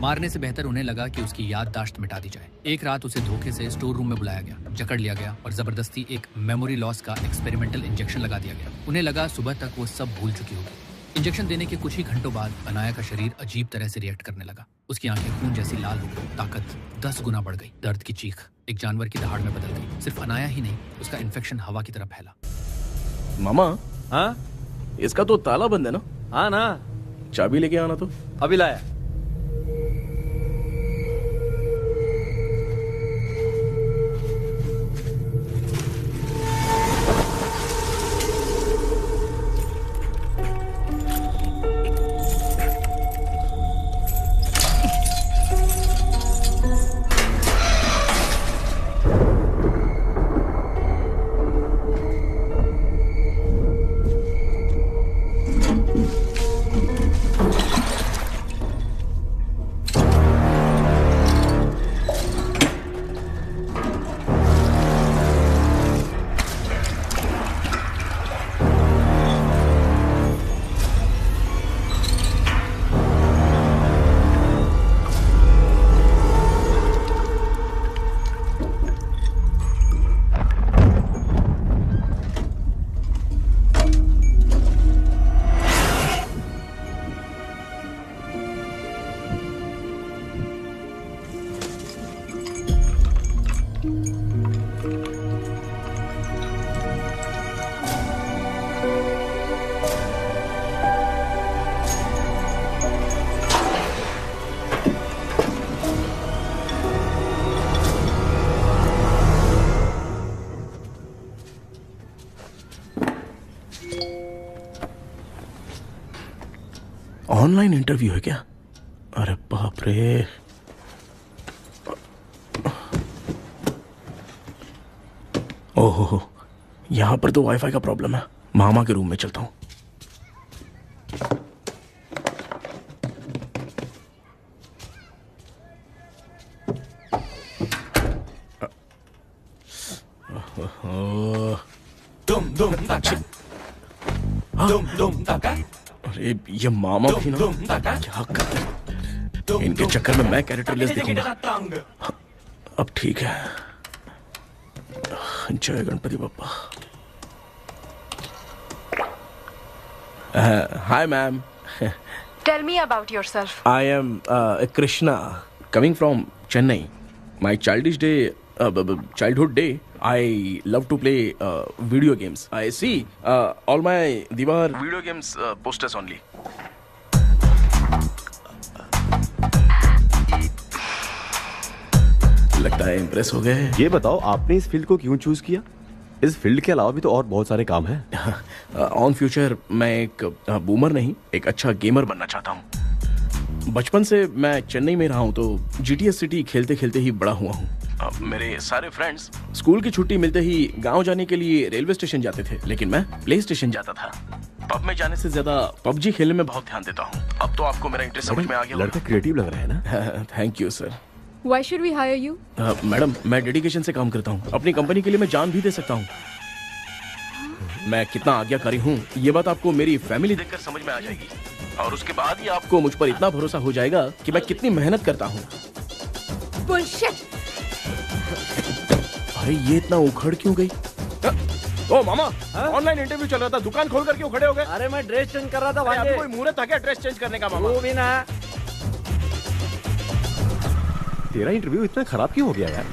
मारने से बेहतर उन्हें लगा कि उसकी याददाश्त मिटा दी जाए। एक रात उसे धोखे से स्टोर रूम में बुलाया गया, जकड़ लिया गया और जबरदस्ती एक मेमोरी लॉस का एक्सपेरिमेंटल इंजेक्शन लगा दिया गया। उन्हें लगा सुबह तक वो सब भूल चुकी होगी। इंजेक्शन देने के कुछ ही घंटों बाद अनाया का शरीर अजीब तरह से रिएक्ट करने लगा। उसकी आंखें खून जैसी लाल हो गई, ताकत 10 गुना बढ़ गई, दर्द की चीख एक जानवर की दहाड़ में बदल गई। सिर्फ अनाया ही नहीं, उसका इन्फेक्शन हवा की तरह फैला। मामा, हाँ इसका तो ताला बंद है ना? हाँ ना, चाबी लेके आना तो। अभी लाया। ऑनलाइन इंटरव्यू है क्या? अरे बाप रे। ओहो, यहां पर तो वाईफाई का प्रॉब्लम है। मामा के रूम में चलता हूं। अरे ये मामा भी ना, क्या करते हैं? इनके चक्कर में मैं कैरेक्टरलेस दिखूंगा। अब ठीक है। जय Ganpati Bappa. Hi ma'am. Tell me about yourself. I am Krishna, coming from Chennai. My childhood day, I love to play video games. I see all my Diwar video games posters only. लगता है impress हो गए। ये बताओ, आपने इस field को क्यों चूज किया? इस फील्ड के अलावा भी तो और बहुत सारे काम हैं। ऑन फ्यूचर मैं एक बूमर नहीं, एक अच्छा गेमर बनना चाहता हूँ। बचपन से मैं चेन्नई में रहा हूँ, तो जीटीएस सिटी खेलते खेलते ही बड़ा हुआ हूँ। मेरे सारे फ्रेंड्स स्कूल की छुट्टी मिलते ही गांव जाने के लिए रेलवे स्टेशन जाते थे, लेकिन मैं प्ले स्टेशन जाता था। पब में जाने से ज्यादा पबजी खेलने में बहुत ध्यान देता हूँ। अब तो आपको मेरा इंटरेस्ट समझ में आ गया। लड़का क्रिएटिव लग रहा है ना? Thank you sir. Why should we hire you? Madam, मैं डेडिकेशन से काम करता हूँ। अपनी कंपनी के लिए मैं जान भी दे सकता हूँ। मैं कितना आज्ञाकारी हूँ, ये बात आपको मेरी फैमिली देखकर समझ में आ जाएगी, और उसके बाद ही आपको मुझ पर इतना भरोसा हो जाएगा कि मैं कितनी मेहनत करता हूँ। Bullshit! अरे ये इतना उखड़ क्यों गई? ओ मामा, ऑनलाइन इंटरव्यू चल रहा था, दुकान खोल कर क्यों खड़े हो गए? अरे मैं ड्रेस चेंज कर रहा था अभी भाई। कोई मुहूर्त था क्या ड्रेस चेंज करने का मामा? वो भी ना। तेरा इंटरव्यू इतना खराब क्यों हो गया यार?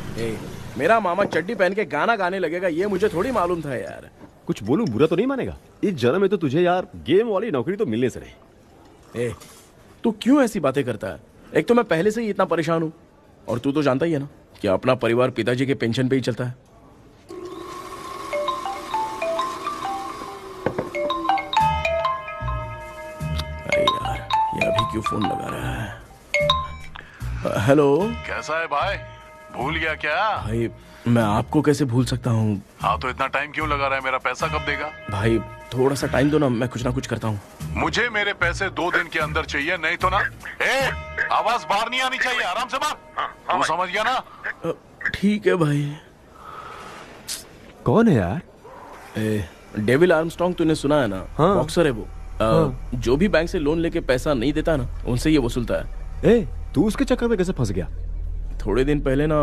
मेरा मामा चड्डी पहन के गाना गाने लगेगा, ये मुझे थोड़ी मालूम था यार। कुछ बोलूं बुरा तो नहीं मानेगा? इस जन्म में तो तुझे यार गेम वाली नौकरी तो मिलने से रही। तू क्यों ऐसी बातें करता है? एक तो मैं पहले से ही इतना परेशान हूँ, और तू तो जानता ही है ना कि अपना परिवार पिताजी के पेंशन पे ही चलता है। अरे यार, ये अभी क्यों फोन लगा रहा है? हेलो। कैसा है भाई? भूल गया क्या? भाई, मैं आपको कैसे भूल सकता हूँ? हाँ तो इतना टाइम क्यों लगा रहा है? मेरा पैसा कब देगा? भाई थोड़ा सा टाइम दो ना, मैं कुछ ना कुछ करता हूँ। मुझे मेरे पैसे 2 दिन के अंदर चाहिए, नहीं तो ना। आवाज बाहर नहीं आनी चाहिए, आराम से बात। तू समझ गया ना? ठीक है भाई। कौन है यार? डेविल आर्मस्ट्रॉन्ग, तूने सुना है ना? बॉक्सर है वो। जो भी बैंक से लोन लेके पैसा नहीं देता ना, उनसे ये वसूलता है। तू उसके चक्कर में कैसे फंस गया? थोड़े दिन पहले ना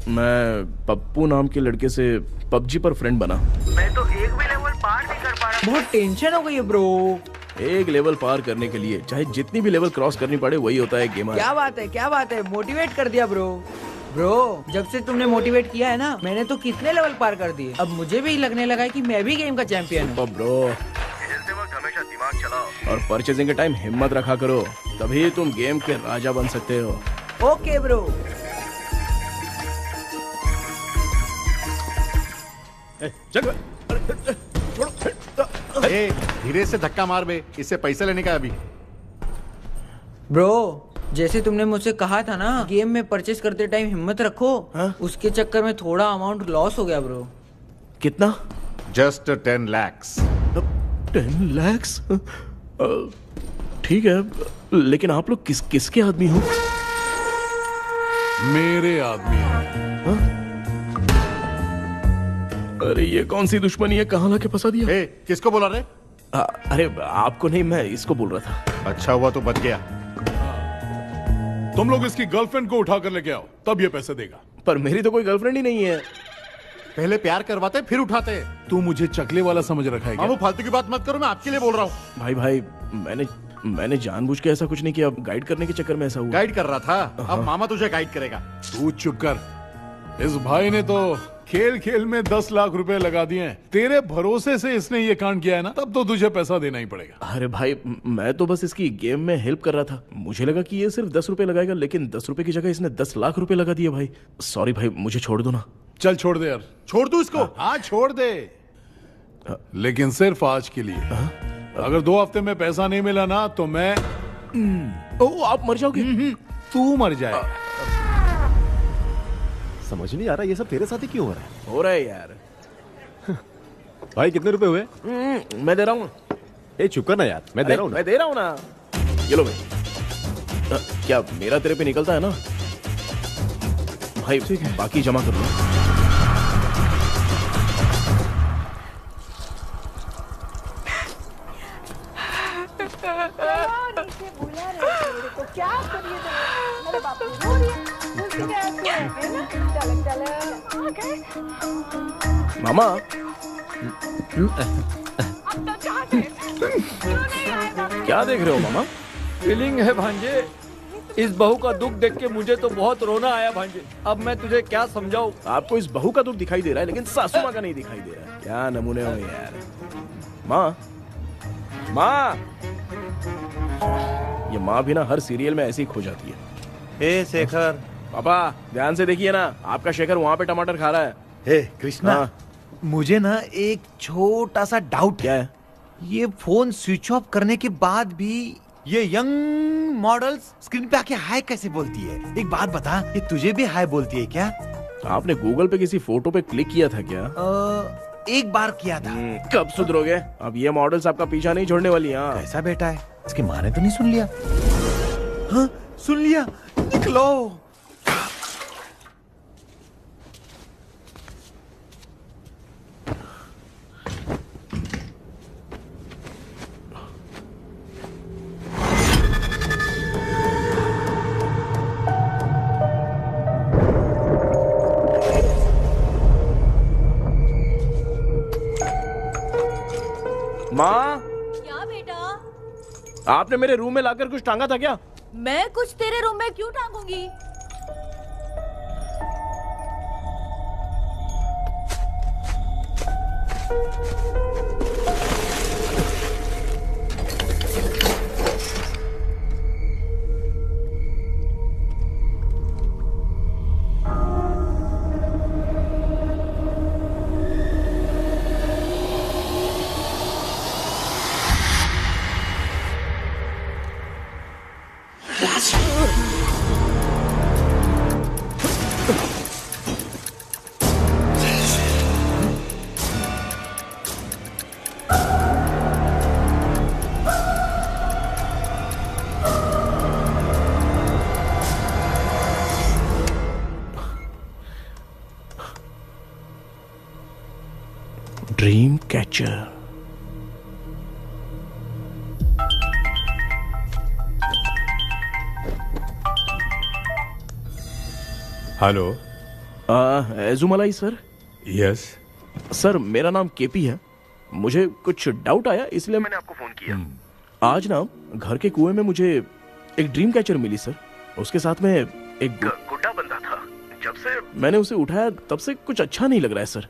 मैं पप्पू नाम के लड़के से पबजी पर फ्रेंड बना। मैं तो एक भी लेवल पार नहीं कर पा रहा। बहुत टेंशन हो गई है ब्रो। एक लेवल पार करने के लिए चाहे जितनी भी लेवल क्रॉस करनी पड़े वही होता है गेमर। क्या बात है, मोटिवेट कर दिया ब्रो। ब्रो जब से तुमने मोटिवेट किया है ना, मैंने तो कितने लेवल पार कर दिए। अब मुझे भी लगने लगा है कि मैं भी गेम का चैंपियन हूँ। ब्रो खेलते वक्त हमेशा दिमाग चलाओ और परचेजिंग के टाइम हिम्मत रखा करो, तभी तुम गेम के राजा बन सकते हो। Okay bro. धीरे से धक्का मार बे, इससे पैसे लेने का अभी। ब्रो जैसे तुमने मुझसे कहा था ना, गेम में परचेस करते टाइम हिम्मत रखो। उसके चक्कर में थोड़ा अमाउंट लॉस हो गया ब्रो। कितना? Just 10 lakhs। 10 lakhs? ठीक है, लेकिन आप लोग किसके आदमी हो? मेरे आदमी हैं। अरे ये कौन सी दुश्मनी है, कहाँ लाके फंसा दिया? किसको बोला रे? अरे आपको नहीं, मैं इसको बोल रहा था। अच्छा हुआ तो बच गया। तुम लोग इसकी गर्लफ्रेंड को उठा कर लेके आओ, तब ये पैसे देगा। पर मेरी तो कोई गर्लफ्रेंड ही नहीं है। पहले प्यार करवाते फिर उठाते। तू मुझे चकले वाला समझ रखा है क्या? वो फालतू की बात मत करो, मैं आपके लिए बोल रहा हूँ। भाई मैंने जानबूझ के ऐसा कुछ नहीं किया, गाइड करने के चक्कर में ऐसा हुआ। गाइड कर रहा था, अब मामा तुझे गाइड करेगा। तू चुप कर। इस भाई ने तो खेल खेल में 10 लाख रुपए लगा दिए हैं। तेरे भरोसे से इसने ये कांड किया है ना, तब तो तुझे पैसा देना ही पड़ेगा। अरे भाई मैं तो बस इसकी गेम में हेल्प कर रहा था, मुझे लगा कि ये सिर्फ 10 रुपए लगाएगा, लेकिन 10 रुपए की जगह इसने 10 लाख रुपए लगा दिए। भाई सॉरी भाई, मुझे छोड़ दो ना। चल छोड़ दे यार। छोड़ दू इसको? हाँ छोड़ दे, लेकिन सिर्फ आज के लिए। अगर 2 हफ्ते में पैसा नहीं मिला ना तो मैं आप मर जाओगे। तू मर जाए। समझ नहीं आ रहा ये सब तेरे साथ ही क्यों हो रहा है? हो रहा है यार। भाई कितने रुपए हुए? मैं दे रहा हूँ। चुप कर ना यार, मैं दे रहा हूँ। मैं दे रहा हूँ ना। ये लो भाई। क्या मेरा तेरे पे निकलता है ना भाई? ठीक है, बाकी जमा कर लो। मामा क्या देख रहे हो मामा? फीलिंग है भांजे, इस बहू का दुख देख के मुझे तो बहुत रोना आया भांजे। अब मैं तुझे क्या समझाऊं? आपको इस बहू का दुख दिखाई दे रहा है, लेकिन सासू माँ का नहीं दिखाई दे रहा है। क्या नमूने हो यार। माँ ये माँ भी ना हर सीरियल में ऐसी खो जाती है। शेखर। पापा ध्यान से देखिए ना, आपका शेखर वहाँ पे टमाटर खा रहा है। कृष्णा, मुझे ना एक छोटा सा डाउट। क्या है? ये फोन स्विच ऑफ करने के बाद भी ये यंग मॉडल्स स्क्रीन पे आके हाय कैसे बोलती है? एक बात बता, ये तुझे भी हाय बोलती है क्या? आपने गूगल पे किसी फोटो पे क्लिक किया था क्या? एक बार किया था। कब सुधरोगे? अब ये मॉडल्स आपका पीछा नहीं छोड़ने वाली। हाँ ऐसा बेटा है, इसकी माँ ने तो नहीं सुन लिया? हाँ सुन लिया, निकलो। माँ, क्या बेटा? आपने मेरे रूम में लाकर कुछ टांगा था क्या? मैं कुछ तेरे रूम में क्यों टांगूंगी? Dream catcher. Hello. Ezhumalai sir. Yes. Sir मेरा नाम केपी है। मुझे कुछ डाउट आया इसलिए मैंने आपको फोन किया। आज ना घर के कुएं में मुझे एक ड्रीम कैचर मिली सर। उसके साथ में एक गुड्डा बंदा था। जब से मैंने उसे उठाया तब से कुछ अच्छा नहीं लग रहा है सर।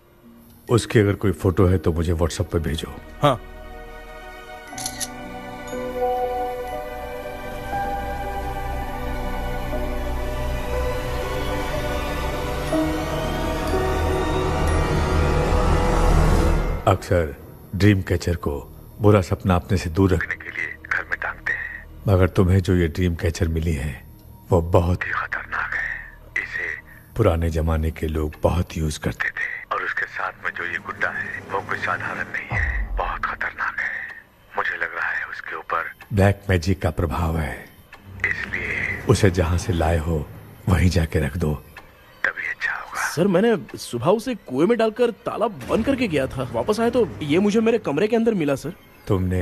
उसकी अगर कोई फोटो है तो मुझे व्हाट्सएप पे भेजो। हाँ। अक्सर ड्रीम कैचर को बुरा सपना अपने से दूर रखने के लिए घर में टांगते हैं, मगर तुम्हें जो ये ड्रीम कैचर मिली है वो बहुत ही खतरनाक है। इसे पुराने जमाने के लोग बहुत यूज करते थे और उसके साथ में जो ये गुड्डा है वो कोई साधारण नहीं है, बहुत खतरनाक है। मुझे लग रहा है उसके ऊपर ब्लैक मैजिक का प्रभाव है, इसलिए उसे जहां से लाए हो वहीं जाके रख दो, तभी अच्छा होगा। सर मैंने सुबह उसे कुएं में डालकर ताला बंद करके गया था। वापस आया तो ये मुझे मेरे कमरे के अंदर मिला सर। तुमने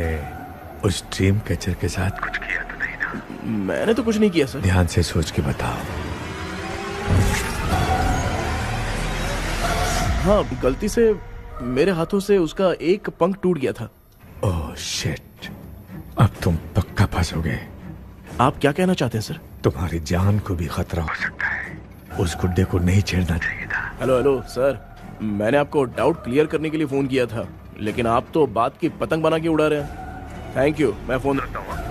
उस ड्रीम कैचर के साथ कुछ किया तो नहीं ना? मैंने तो कुछ नहीं किया सर। ध्यान से सोच के बताओ। हाँ, गलती से मेरे हाथों से उसका एक पंख टूट गया था। ओह शिट, अब तुम पक्का फंसोगे। आप क्या कहना चाहते हैं सर? तुम्हारी जान को भी खतरा हो सकता है। उस गुड्डे को नहीं छेड़ना चाहिए था। हेलो सर, मैंने आपको डाउट क्लियर करने के लिए फोन किया था, लेकिन आप तो बात की पतंग बना के उड़ा रहे हैं। थैंक यू, मैं फोन रखता हूँ।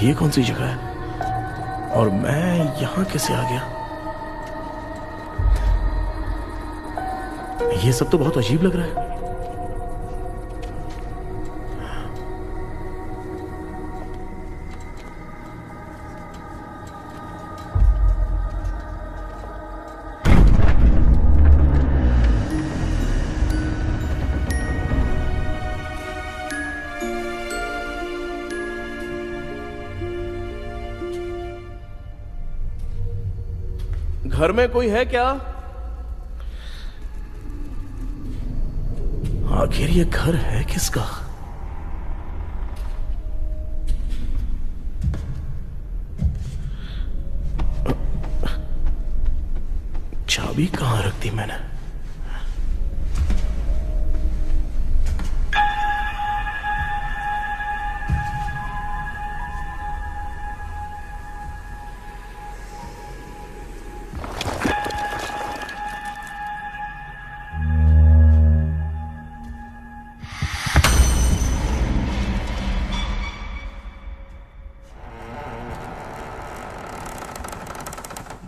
ये कौन सी जगह है और मैं यहां कैसे आ गया? ये सब तो बहुत अजीब लग रहा है। घर में कोई है क्या? आखिर ये घर है किसका? चाबी कहां रख दी मैंने?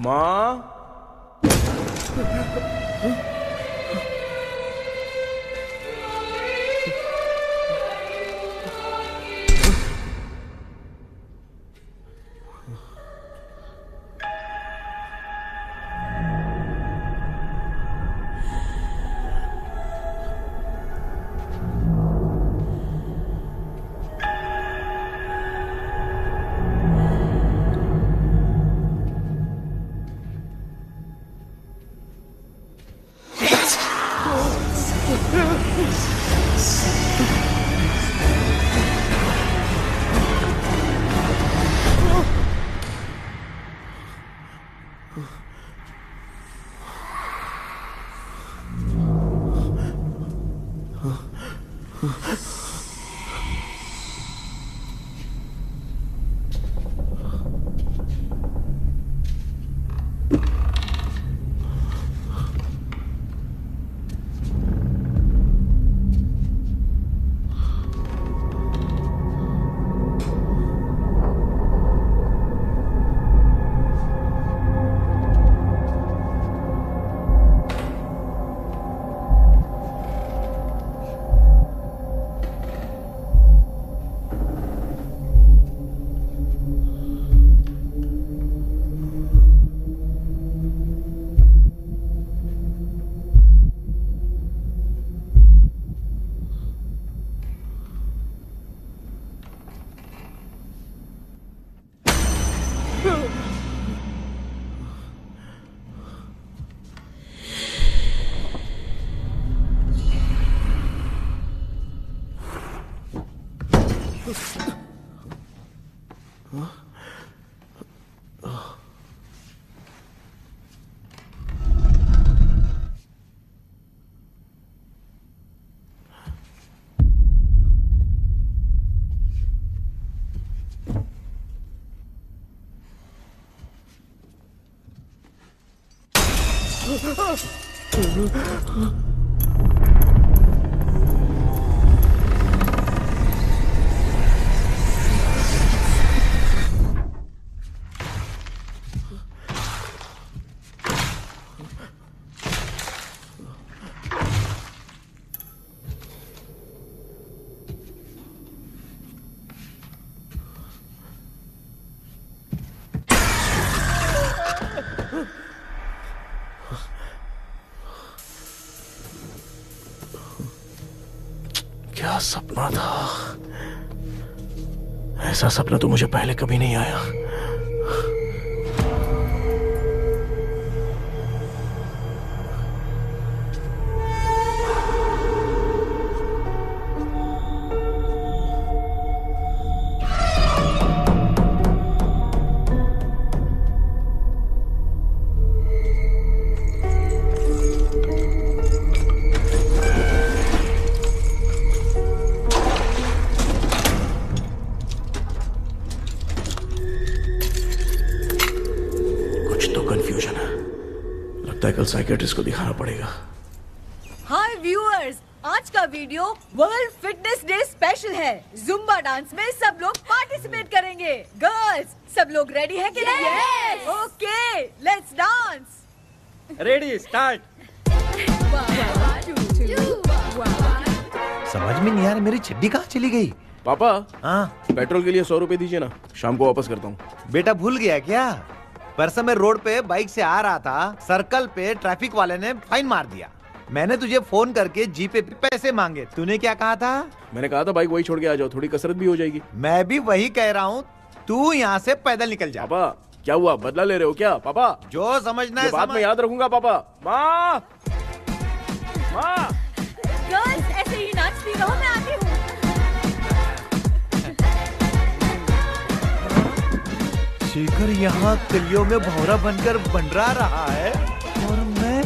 माँ, क्या सपना था? ऐसा सपना तो मुझे पहले कभी नहीं आया। कल साइकियाट्रिस्ट को दिखाना पड़ेगा। हाय व्यूअर्स, आज का video world fitness day special है। जुम्बा डांस में सब लोग पार्टिसिपेट करेंगे। गर्ल्स, सब लोग रेडी है कि नहीं? Yes. Okay, let's dance. Ready, start. समझ में नहीं आ रहा मेरी चड्डी कहाँ चली गई? पापा, हाँ पेट्रोल के लिए 100 रुपए दीजिए ना, शाम को वापस करता हूँ। बेटा भूल गया क्या? परसों मैं रोड पे बाइक से आ रहा था, सर्कल पे ट्रैफिक वाले ने फाइन मार दिया। मैंने तुझे फोन करके जीपे पे पैसे मांगे, तूने क्या कहा था? मैंने कहा था बाइक वही छोड़ के आ जाओ, थोड़ी कसरत भी हो जाएगी। मैं भी वही कह रहा हूँ, तू यहाँ से पैदल निकल जा। पापा क्या हुआ, बदला ले रहे हो क्या? पापा जो समझना है बात में याद रखूंगा। पापा, माँ माँ, गर्ल्स ऐसे ही नाचती रहो, मैं आती हूँ। शेखर यहाँ कलियों में भौरा बनकर बंडरा रहा है और मैं।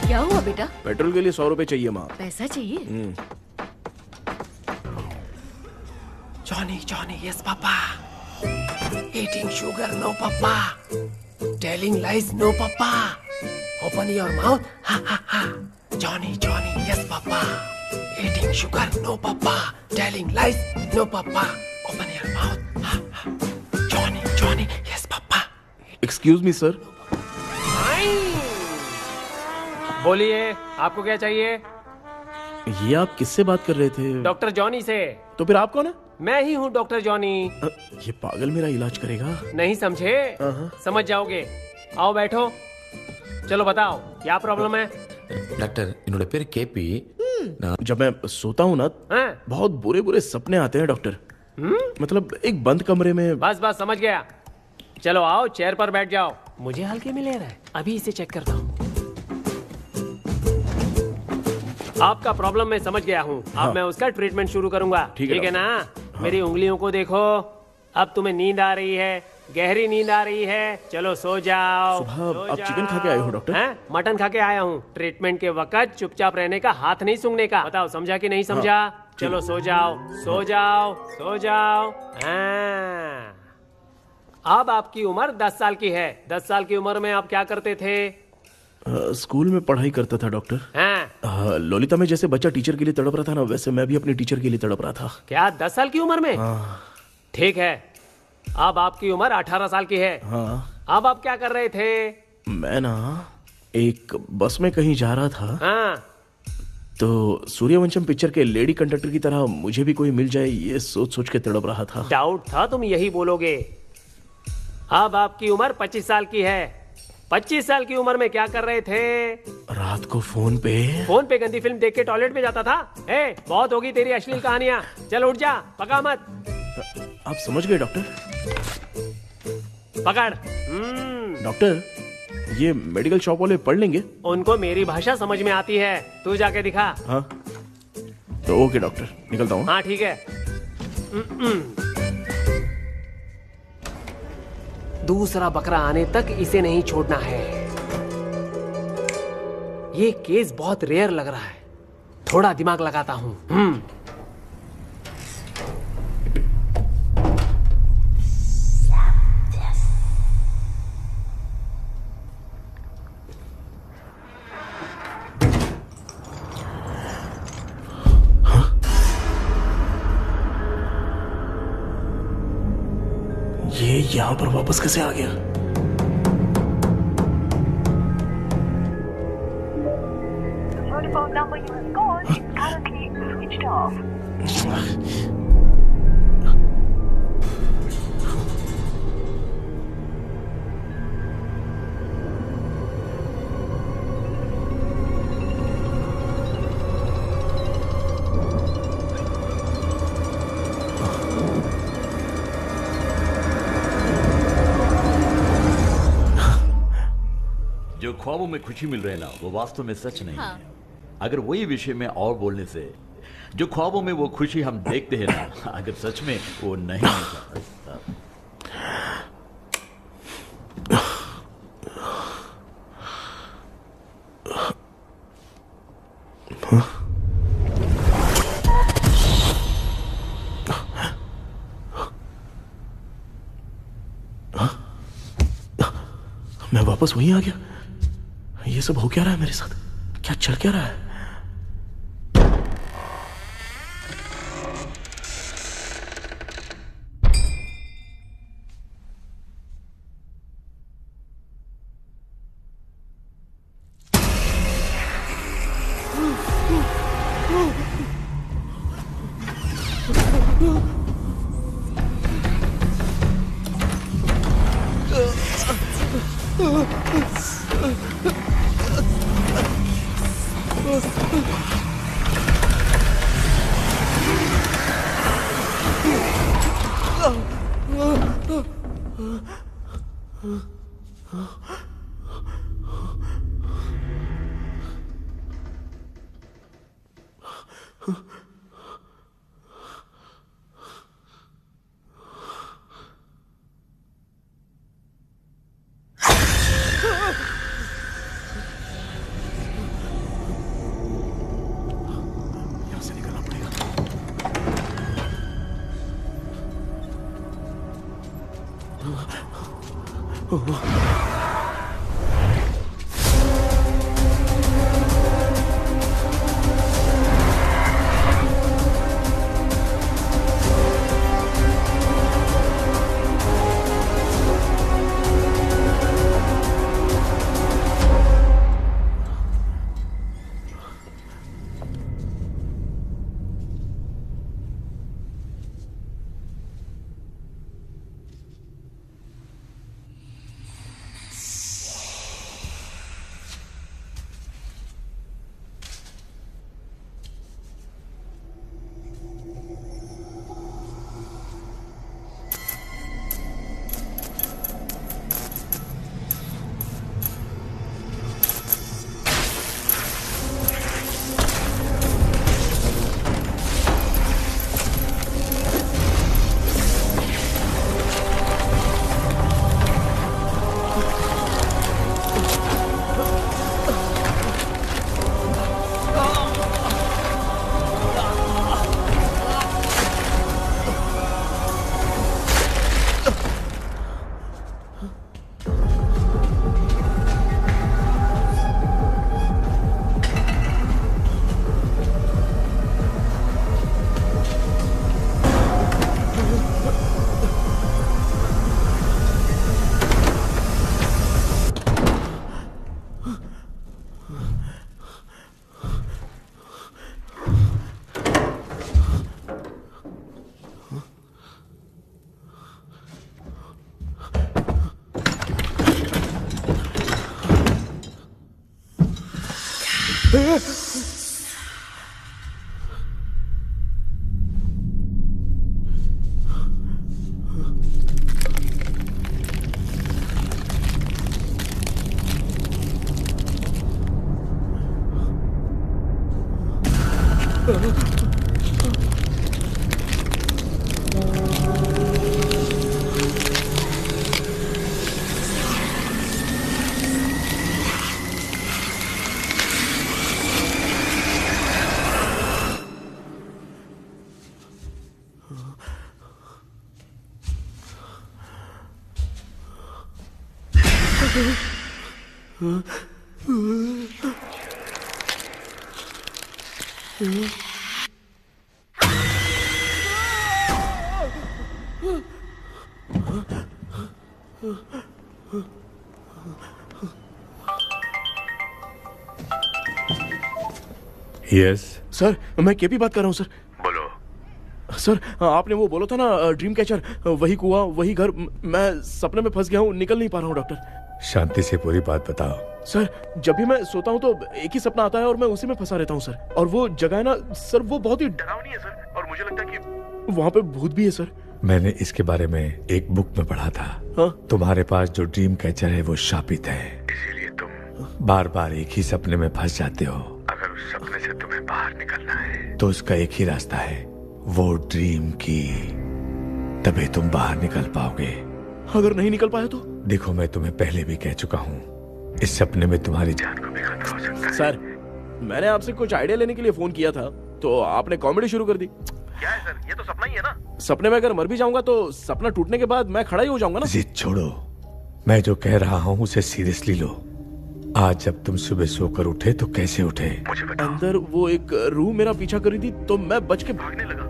क्या हुआ बेटा? पेट्रोल के लिए 100 रुपए चाहिए माँ। पैसा चाहिए? Johnny, Johnny, yes, Papa. Eating sugar, no, Papa. Telling lies, no, Papa. Open your mouth, ha, ha, ha. Johnny, Johnny, yes, Papa. Eating sugar, no, Papa. Telling lies, no, Papa. Open your mouth, ha, ha. Johnny, Johnny, yes, Papa. Excuse me sir. बोलिए, आपको क्या चाहिए? ये आप किससे बात कर रहे थे? डॉक्टर जॉनी से। तो फिर आप कौन है? मैं ही हूँ डॉक्टर जॉनी। ये पागल मेरा इलाज करेगा? नहीं समझे? समझ जाओगे। आओ बैठो। चलो बताओ क्या प्रॉब्लम है? डॉक्टर, इन्होंने फिर केपी। जब मैं सोता हूँ ना, बहुत बुरे बुरे सपने आते हैं डॉक्टर। मतलब एक बंद कमरे में। बस बस समझ गया। चलो आओ, चेयर पर बैठ जाओ। मुझे हल्के में ले रहा है, अभी इसे चेक करता हूँ। आपका प्रॉब्लम मैं समझ गया हूँ। अब मैं उसका ट्रीटमेंट शुरू करूंगा। ठीक है ना? मेरी उंगलियों को देखो। अब तुम्हें नींद आ रही है, गहरी नींद आ रही है। चलो सो जाओ। सुबह आप चिकन खा के आए हो डॉक्टर? हैं? मटन खा के आया हूँ। ट्रीटमेंट के वक्त चुपचाप रहने का, हाथ नहीं सूंघने का। बताओ समझा कि नहीं समझा? चलो सो जाओ, सो जाओ, सो जाओ। हाँ। अब आपकी उम्र 10 साल की है। 10 साल की उम्र में आप क्या करते थे? स्कूल में पढ़ाई करता था डॉक्टर। हाँ। ललिता में जैसे बच्चा टीचर के लिए तड़प रहा था ना, वैसे मैं भी अपने टीचर के लिए तड़प रहा था। क्या 10 साल की उम्र में? ठीक है, अब आपकी उम्र 18 साल की है। हाँ। अब आप क्या कर रहे थे? मैं ना एक बस में कहीं जा रहा था। हाँ। तो सूर्यवंशम पिक्चर के लेडी कंडक्टर की तरह मुझे भी कोई मिल जाए, ये सोच सोच के तड़प रहा था। डाउट था तुम यही बोलोगे। अब आपकी उम्र 25 साल की है। 25 साल की उम्र में क्या कर रहे थे? रात को फोन पे गंदी फिल्म देख के टॉयलेट में जाता था। ए, बहुत होगी तेरी अश्लील कहानियां। चल उठ जा, पका मत। आप समझ गए डॉक्टर? पकड़। डॉक्टर, ये मेडिकल शॉप वाले पढ़ लेंगे? उनको मेरी भाषा समझ में आती है, तू जाके दिखा। हाँ तो ओके डॉक्टर, निकलता हूँ। हाँ ठीक है। दूसरा बकरा आने तक इसे नहीं छोड़ना है। ये केस बहुत रेयर लग रहा है, थोड़ा दिमाग लगाता हूँ। यहाँ पर वापस कैसे आ गया? Vodafone number you have called is currently switched off. जो ख्वाबों में खुशी मिल रही है ना, वो वास्तव में सच नहीं हाँ। है। अगर वही विषय में और बोलने से जो ख्वाबों में वो खुशी हम देखते हैं ना, अगर सच में वो नहीं है। मैं वापस वहीं आ गया। ये सब हो क्या रहा है मेरे साथ? क्या चल क्या रहा है? यस सर, मैं केपी बात कर रहा हूँ सर। बोलो। सर, आपने वो बोला था ना ड्रीम कैचर, वही कुआं वही घर, मैं सपने में फंस गया हूँ, निकल नहीं पा रहा हूँ डॉक्टर। शांति से पूरी बात बताओ। सर, जब भी मैं सोता हूँ तो एक ही सपना आता है और मैं उसी में फंसा रहता हूँ सर। और वो जगह है ना सर, वो बहुत ही डरावनी है सर, और मुझे लगता है कि वहाँ पे भूत भी है सर। मैंने इसके बारे में एक बुक में पढ़ा था। हाँ? तुम्हारे पास जो ड्रीम कैचर है वो शापित है, इसीलिए तुम बार बार एक ही सपने में फंस जाते हो। अगर उस सपने से तुम्हें बाहर निकलना है तो उसका एक ही रास्ता है, वो ड्रीम की, तभी तुम बाहर निकल पाओगे। अगर नहीं निकल पाया तो? देखो, मैं तुम्हें पहले भी कह चुका हूँ, इस सपने में तुम्हारी जान को भी खतरा हो सकता है। सर, मैंने आपसे कुछ आइडिया लेने के लिए फोन किया था तो आपने कॉमेडी शुरू कर दी। क्या है सर, ये तो सपना ही है ना। सपने में अगर मर भी जाऊंगा तो सपना टूटने के बाद मैं खड़ा ही हो जाऊंगा ना। जिद छोड़ो, मैं जो कह रहा हूँ उसे सीरियसली लो। आज जब तुम सुबह सोकर उठे तो कैसे उठे मुझे बताओ। अंदर वो एक रूह मेरा पीछा करी थी तो मैं बच के भागने लगा,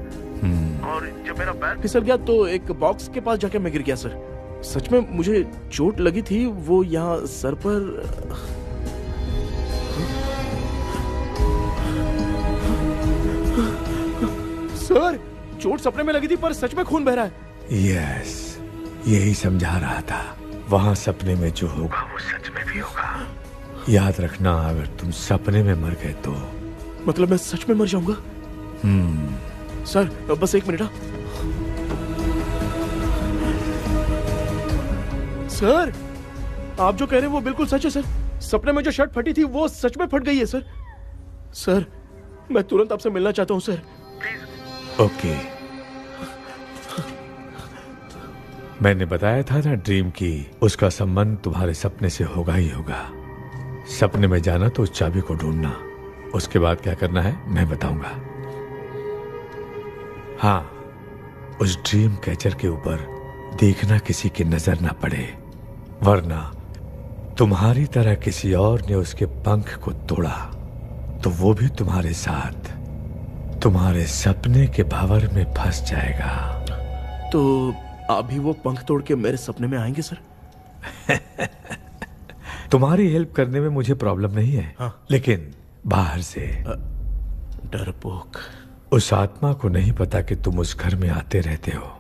और जब मेरा पैर फिसल गया तो एक बॉक्स के पास जाके मैं गिर गया सर। सच में मुझे चोट लगी थी, वो यहाँ सर पर। सर, चोट सपने में लगी थी पर सच में खून बह रहा है। यस, यही समझा रहा था। वहाँ सपने में जो होगा वो सच में भी होगा। याद रखना, अगर तुम सपने में मर गए तो मतलब मैं सच में मर जाऊंगा। सर, बस एक मिनट। सर, आप जो कह रहे हैं वो बिल्कुल सच है सर। सपने में जो शर्ट फटी थी वो सच में फट गई है सर। सर, मैं तुरंत आपसे मिलना चाहता हूँ सर, प्लीज। ओके, मैंने बताया था ना ड्रीम की, उसका संबंध तुम्हारे सपने से होगा ही होगा। सपने में जाना तो उस चाबी को ढूंढना, उसके बाद क्या करना है मैं बताऊंगा। हाँ, उस ड्रीम कैचर के ऊपर देखना किसी की नजर ना पड़े, वरना तुम्हारी तरह किसी और ने उसके पंख को तोड़ा तो वो भी तुम्हारे साथ तुम्हारे सपने के भंवर में फंस जाएगा। तो आप भी वो पंख तोड़ के मेरे सपने में आएंगे सर? तुम्हारी हेल्प करने में मुझे प्रॉब्लम नहीं है। हाँ। लेकिन बाहर से डरपोक, उस आत्मा को नहीं पता कि तुम उस घर में आते रहते हो,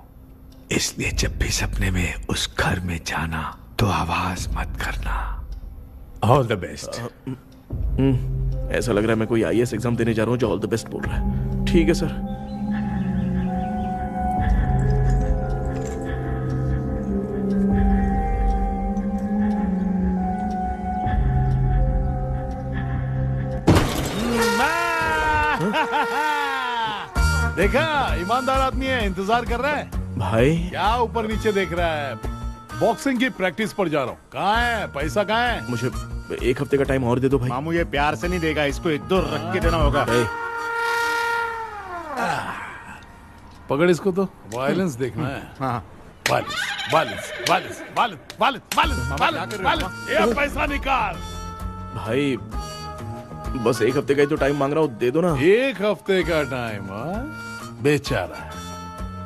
इसलिए जब भी सपने में उस घर में जाना तो आवाज मत करना। All the best. ऐसा लग रहा है मैं कोई आईएएस एग्जाम देने जा रहा हूँ जो ऑल द बेस्ट बोल रहा है। ठीक है सर। देखा, ईमानदार आदमी है, इंतजार कर रहा है। भाई क्या ऊपर नीचे देख रहा है? बॉक्सिंग की प्रैक्टिस पर जा रहा हूँ। कहाँ है पैसा? कहाँ है? मुझे एक हफ्ते का टाइम और दे दो भाई। मामू ये प्यार से नहीं देगा, इसको एक दो रख के देना होगा। पकड़ इसको, तो वायलेंस देखना है। हाँ, violence violence violence violence violence violence violence. ये पैसा निकाल भाई, बस एक हफ्ते का ही तो टाइम मांग रहा हूँ, दे दो ना। एक हफ्ते का टाइम? बेचारा,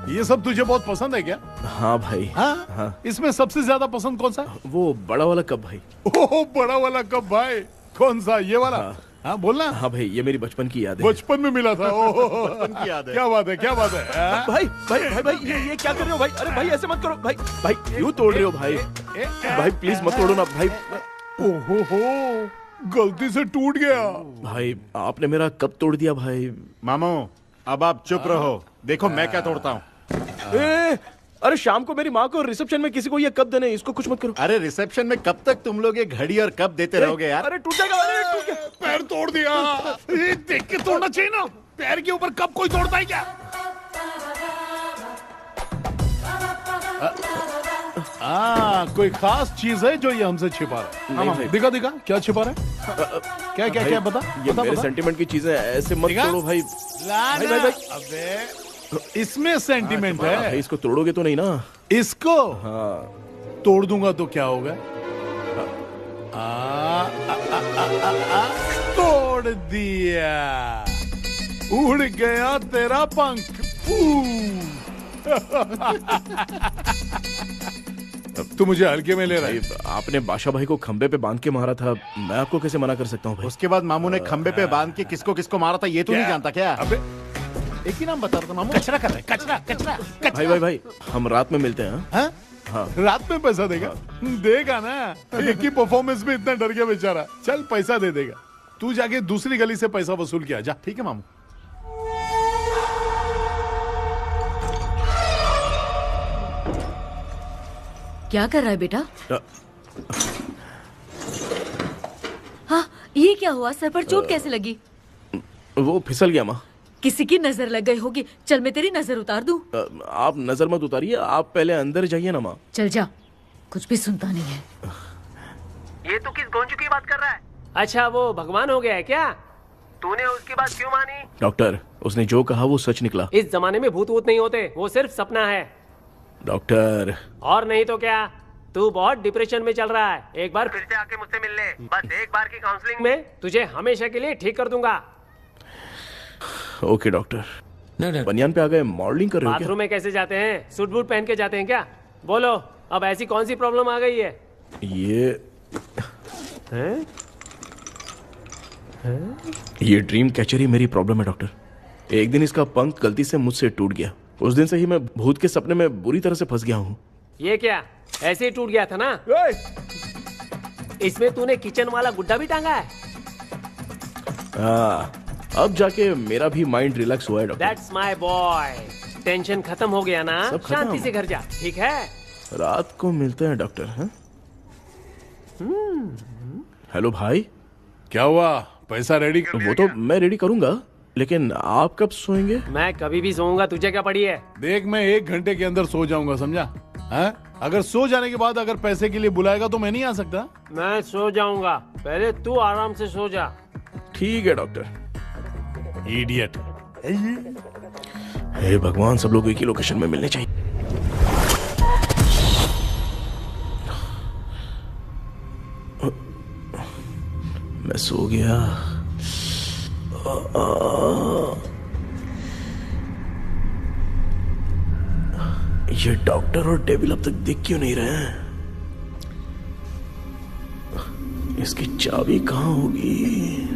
ये सब तुझे बहुत पसंद है क्या? हाँ भाई। हाँ? इसमें सबसे ज्यादा पसंद कौन सा? वो बड़ा वाला कप भाई। ओह, बड़ा वाला कप भाई। कौन सा? ये वाला? हाँ बोलना। हाँ भाई, ये मेरी बचपन की याद है। बचपन में मिला था। बचपन की याद है। क्या बात है, क्या बात है। भाई भाई भाई भाई, ये क्या कर रहे हो भाई? अरे भाई ऐसे मत करो भाई। भाई क्यों तोड़ रहे हो भाई? भाई प्लीज मत तोड़ो ना भाई। ओहो, गलती से टूट गया। भाई आपने मेरा कप तोड़ दिया भाई। मामू अब आप चुप रहो, देखो मैं क्या तोड़ता हूँ। अरे शाम को मेरी माँ को रिसेप्शन में किसी को ये कप देने, इसको कुछ मत करो। अरे रिसेप्शन में कब तक तुम लोग ये घड़ी और कप देते रहोगे यार? अरे टूट जाएगा। अरे टूट गया। पैर तोड़ दिया। ये देख के तोड़ना चाहिए ना, पैर के ऊपर कप कोई तोड़ता है क्या? कोई खास चीज है जो ये हमसे छिपा रहा है? नहीं, दिखा दिखा, क्या छिपा रहा है? क्या क्या क्या? बता, ये बता, मेरे बता। सेंटिमेंट की चीजें ऐसे मत तोड़ो भाई। भाई भाई भाई, अबे इसमें सेंटिमेंट है। भाई इसको तोड़ोगे तो नहीं ना? इसको हाँ तोड़ दूंगा तो क्या होगा? तोड़ दिया, उड़ गया तेरा पंख। तू मुझे हल्के में ले रहा है। आपने बादशाह भाई को खंबे पे बांध के मारा था, मैं आपको कैसे मना कर सकता हूँ भाई? उसके बाद मामू ने खंबे पे बांध के किसको किसको मारा था ये तू नहीं जानता क्या? अबे एक ही नाम बता रहा था मामू। कचरा कर रहे, कचरा कचरा भाई भाई भाई हम रात में मिलते हैं। हाँ? हाँ। रात में पैसा देगा? देगा ना, एक ही परफॉर्मेंस में इतना डर गया बेचारा। चल पैसा दे देगा, तू जाके दूसरी गली से पैसा वसूल किया जा। ठीक है मामू। क्या कर रहा है बेटा? हाँ, ये क्या हुआ? सर पर चोट कैसे लगी? वो फिसल गया माँ। किसी की नजर लग गई होगी। चल मैं तेरी नजर उतार दूं। आप नजर मत उतारिए, आप पहले अंदर जाइए ना माँ। चल जा, कुछ भी सुनता नहीं है। ये तो किस गोंचू की बात कर रहा है? अच्छा वो भगवान हो गया है क्या? तूने उसकी बात क्यों मानी? डॉक्टर, उसने जो कहा वो सच निकला। इस जमाने में भूत वूत नहीं होते, वो सिर्फ सपना है। डॉक्टर। और नहीं तो क्या, तू बहुत डिप्रेशन में चल रहा है। एक बार फिर से आके मुझसे मिल ले, बस एक बार की काउंसलिंग में तुझे हमेशा के लिए ठीक कर दूंगा। Okay doctor. बनियान पे आ गए, मॉडलिंग कर रहे हो क्या? बाथरूम में कैसे जाते हैं? सूट बूट पहन के जाते हैं क्या? बोलो, अब ऐसी कौन सी प्रॉब्लम आ गई है? ये ड्रीम कैचर ही मेरी प्रॉब्लम है डॉक्टर। एक दिन इसका पंख गलती से मुझसे टूट गया। उस दिन से ही मैं भूत के सपने में बुरी तरह से फंस गया हूँ। ये क्या ऐसे ही टूट गया था ना? इसमें तूने किचन वाला गुड्डा भी टांगा है? अब जाके मेरा भी माइंड रिलैक्स हुआ है doctor. That's my boy। Tension खत्म हो गया ना? शांति से घर जा, ठीक है? रात को मिलते हैं डॉक्टर। हाँ? हेलो भाई। क्या हुआ? पैसा रेडी कर वो तो मैं रेडी करूंगा, लेकिन आप कब सोएंगे? मैं कभी भी सोऊंगा, तुझे क्या पड़ी है? देख मैं 1 घंटे के अंदर सो जाऊंगा, समझा? अगर सो जाने के बाद अगर पैसे के लिए बुलाएगा तो मैं नहीं आ सकता। मैं सो जाऊंगा, पहले तू आराम से सो जा। ठीक है डॉक्टर। इडियट। हे भगवान, सब लोग एक ही लोकेशन में मिलने चाहिए। मैं सो गया। ये डॉक्टर और डेविल अब तक दिख क्यों नहीं रहे हैं? इसकी चाबी कहाँ होगी?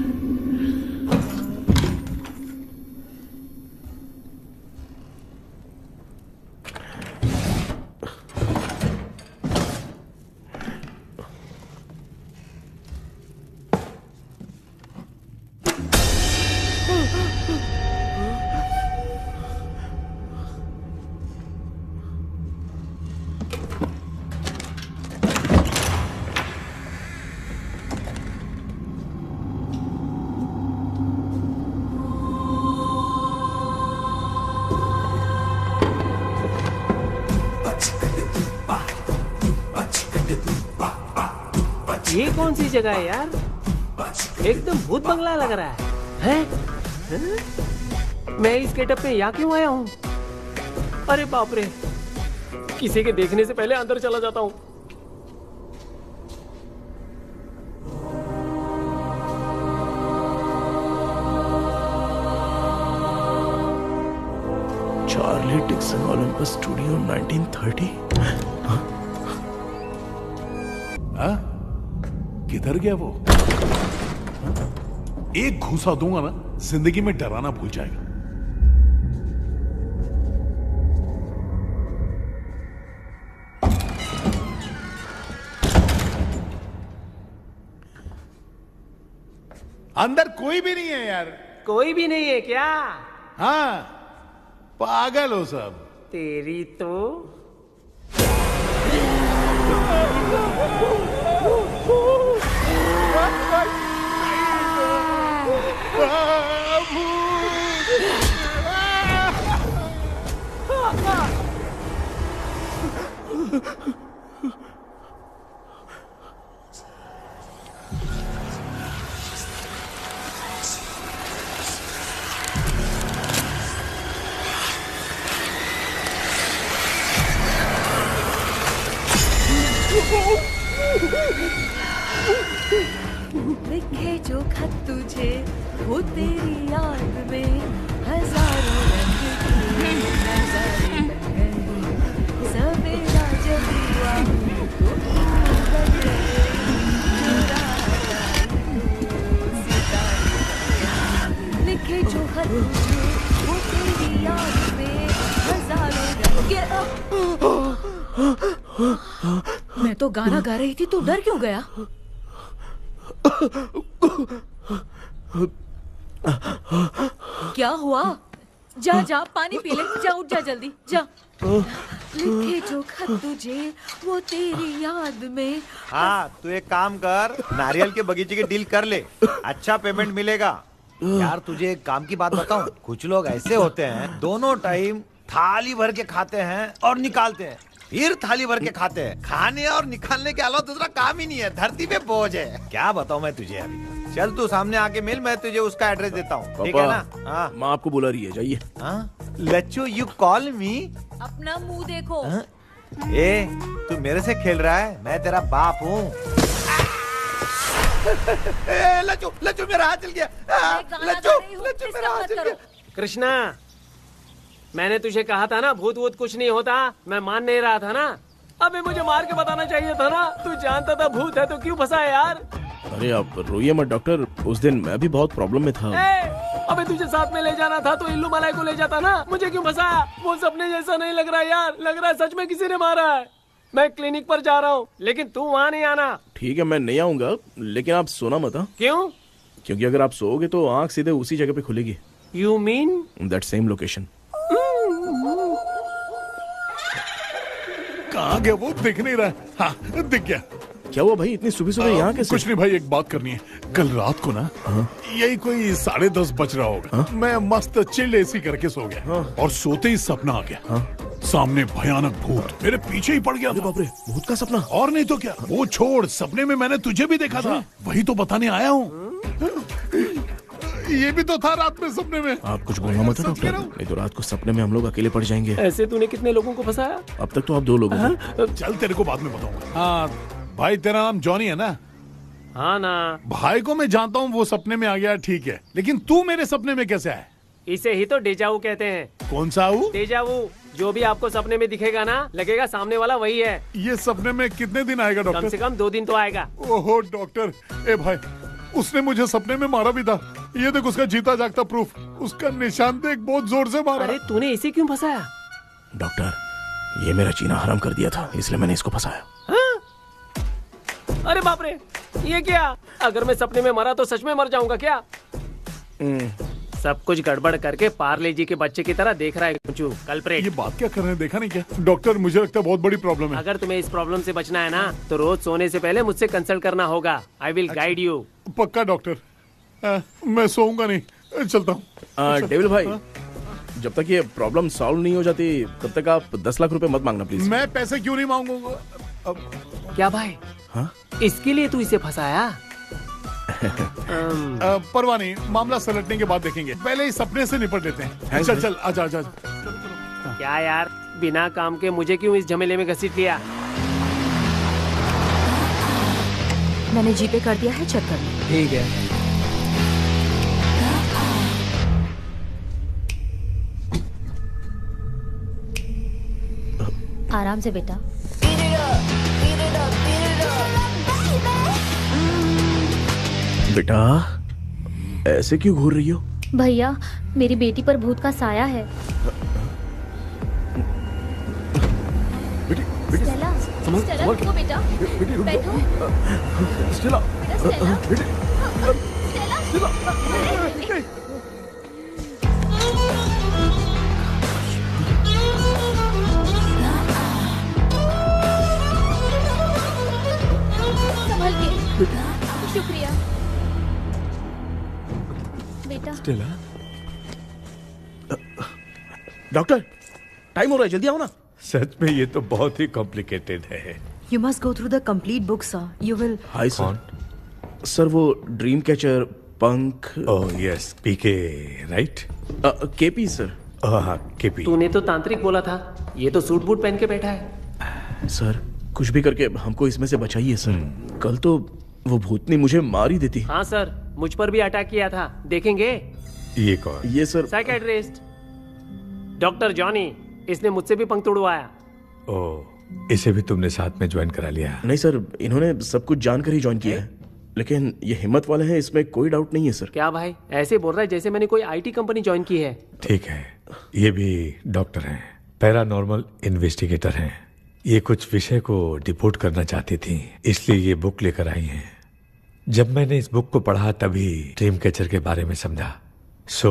ये कौन सी जगह है यार? एकदम भूत बंगला लग रहा है। मैं इस गेटअप में यहाँ क्यों आया हूँ? अरे बाप रे, किसी के देखने से पहले अंदर चला जाता हूँ। Charlie Dixon Olympus studio 1930। किधर गया वो? एक घूसा दूंगा ना, जिंदगी में डराना भूल जाएगा। अंदर कोई भी नहीं है यार। कोई भी नहीं है क्या? हाँ, पागल हो सब। तेरी तो लिखे जो खत तुझे वो तेरी याद में हजारों रंग की नजारे बन गए। सवेरा जब हुआ लिखे जो खत वो तेरी याद में हजारों रंग के। मैं तो गाना गा रही थी, तू डर क्यों गया? क्या हुआ? जा जा पानी पी ले, जा उठ जा जल्दी जा। लिखे जो खत तुझे वो तेरी याद में। हाँ, तू एक काम कर, नारियल के बगीचे की डील कर ले, अच्छा पेमेंट मिलेगा। यार तुझे एक काम की बात बताऊं, कुछ लोग ऐसे होते हैं दोनों टाइम थाली भर के खाते हैं और निकालते हैं, फिर थाली भर के खाते हैं। खाने और निकालने के अलावा दूसरा काम ही नहीं है, धरती पे बोझ है। क्या बताऊं मैं तुझे अभी। चल तू सामने आके मिल, मैं तुझे उसका एड्रेस देता हूँ, ठीक है ना? हाँ, माँ आपको बुला रही है, जाइए। लच्चू यू कॉल मी? अपना मुंह देखो। ए, तू मेरे से खेल रहा है? मैं तेरा बाप हूँ। लच्चू लच्चू मेरा हाथ चल गया। लच्चू लच्चू मेरा हाथ चल गया। कृष्णा, मैंने तुझे कहा था ना भूत वूत कुछ नहीं होता, मैं मान नहीं रहा था ना। अबे मुझे मार के बताना चाहिए था ना, तू जानता था भूत है तो क्यों फंसा है यार? अरे आप रोइए मत डॉक्टर, उस दिन मैं भी बहुत प्रॉब्लम में था। अबे तुझे साथ में ले जाना था तो इल्लू मलाई को ले जाता ना, मुझे क्यों फंसाया? वो सपने जैसा नहीं लग रहा यार, लग रहा है सच में किसी ने मारा है। मैं क्लिनिक पर जा रहा हूँ, लेकिन तू वहाँ नहीं आना। ठीक है, मैं नहीं आऊंगा, लेकिन आप सोना मत। क्यों? क्योंकि अगर आप सोओगे तो आंख सीधे उसी जगह पे खुलेगी। You mean that same location. कहाँ गया वो? दिख नहीं रहा। हाँ, दिख गया। क्या हुआ भाई, इतनी सुबह सुबह यहाँ कैसे? कुछ नहीं भाई, एक बात करनी है। कल रात को ना यही कोई 10:30 बज रहा होगा, मैं मस्त चिल एसी करके सो गया और सोते ही सपना आ गया। सामने भयानक भूत मेरे पीछे ही पड़ गया। बाप रे, भूत का सपना? और नहीं तो क्या। वो छोड़, सपने में मैंने तुझे भी देखा था, वही तो बताने आया हूँ। ये भी तो था रात में सपने में। आप कुछ बोलना मत डॉक्टर, नहीं तो रात को सपने में हम लोग अकेले पड़ जाएंगे। ऐसे तूने कितने लोगों को फंसाया? अब तक तो आप 2 लोग हो। चल तेरे को बाद में बताऊंगा। हाँ भाई, तेरा नाम जॉनी है ना? हाँ ना। भाई को मैं जानता हूँ, वो सपने में आ गया, ठीक है, लेकिन तू मेरे सपने में कैसे आया? इसे ही तो डेजावू कहते हैं। कौन सा वो? डेजावू, जो भी आपको सपने में दिखेगा ना, लगेगा सामने वाला वही है। ये सपने में कितने दिन आएगा डॉक्टर? कम से कम 2 दिन तो आएगा। ओहो डॉक्टर, ए भाई, उसने मुझे सपने में मारा भी था। ये देख उसका जीता जागता प्रूफ, उसका निशान देख, बहुत जोर से मारा। अरे तूने इसे क्यों फंसाया? डॉक्टर, ये मेरा जीना हराम कर दिया था, इसलिए मैंने इसको फंसाया। अरे बाप रे, ये क्या? अगर मैं सपने में मरा तो सच में मर जाऊंगा क्या? सब कुछ गड़बड़ करके पार्ले जी के बच्चे की तरह देख रहा है कुचू, कल्प्रेट। ये बात क्या कर रहे हैं, देखा नहीं क्या? डॉक्टर, मुझे लगता है बहुत बड़ी प्रॉब्लम है। अगर तुम्हें इस प्रॉब्लम से बचना है ना, तो रोज सोने से पहले मुझसे कंसल्ट करना होगा। I will guide you. पक्का डॉक्टर, मैं सोऊंगा नहीं, चलता हूँ। डेविल भाई, जब तक ये प्रॉब्लम सॉल्व नहीं हो जाती तब तक आप 10 लाख रुपए मत मांगना प्लीज। मैं पैसे क्यों नहीं मांगूंगा? क्या भाई? हाँ? इसके लिए तू इसे फंसाया? परवाह नहीं, मामला सलटने के बाद देखेंगे, पहले ही सपने से निपट लेते हैं। चल चल, आजा आजा। क्या यार, बिना काम के मुझे क्यों इस झमेले में घसीट लिया? मैंने जीपे कर दिया है, चेक कर लो। ठीक है। आराम से बेटा। बेटा, ऐसे क्यों घूर रही हो? भैया, मेरी बेटी पर भूत का साया है। स्टेला, स्टेला रुको बेटा, बैठो। स्टेला, संभल के। शुक्रिया बेटा। स्टेला, डॉक्टर, टाइम हो रहा है, जल्दी आओ ना। सच में ये तो बहुत ही कॉम्प्लिकेटेड है। You must go through the complete book, sir. You will. Hi sir. Sir, वो ड्रीम कैचर, पंख। ओह यस, पीके राइट? KP sir. हाँ, केपी। तूने तो तांत्रिक बोला था, ये तो सूट बूट पहन के बैठा है। सर, कुछ भी करके हमको इसमें से बचाइए सर। कल तो वो भूतनी मुझे मार ही देती। हाँ सर, मुझ पर भी अटैक किया था, देखेंगे। ये कौन? ये सर साइकियाट्रिस्ट डॉक्टर जॉनी, इसने मुझसे भी पंख तोड़वाया। ओह, इसे भी तुमने साथ में ज्वाइन करा लिया? नहीं सर, इन्होंने सब कुछ जानकर ही ज्वाइन किया है, लेकिन ये हिम्मत वाले हैं, इसमें कोई डाउट नहीं है सर। क्या भाई, ऐसे बोल रहा है जैसे मैंने कोई आईटी कंपनी ज्वाइन की है। ठीक है, ये भी डॉक्टर हैं, पैरानॉर्मल इन्वेस्टिगेटर हैं। ये कुछ विषय को डिपोर्ट करना चाहती थी, इसलिए ये बुक लेकर आई हैं। जब मैंने इस बुक को पढ़ा तभी ड्रीम कैचर के बारे में समझा। सो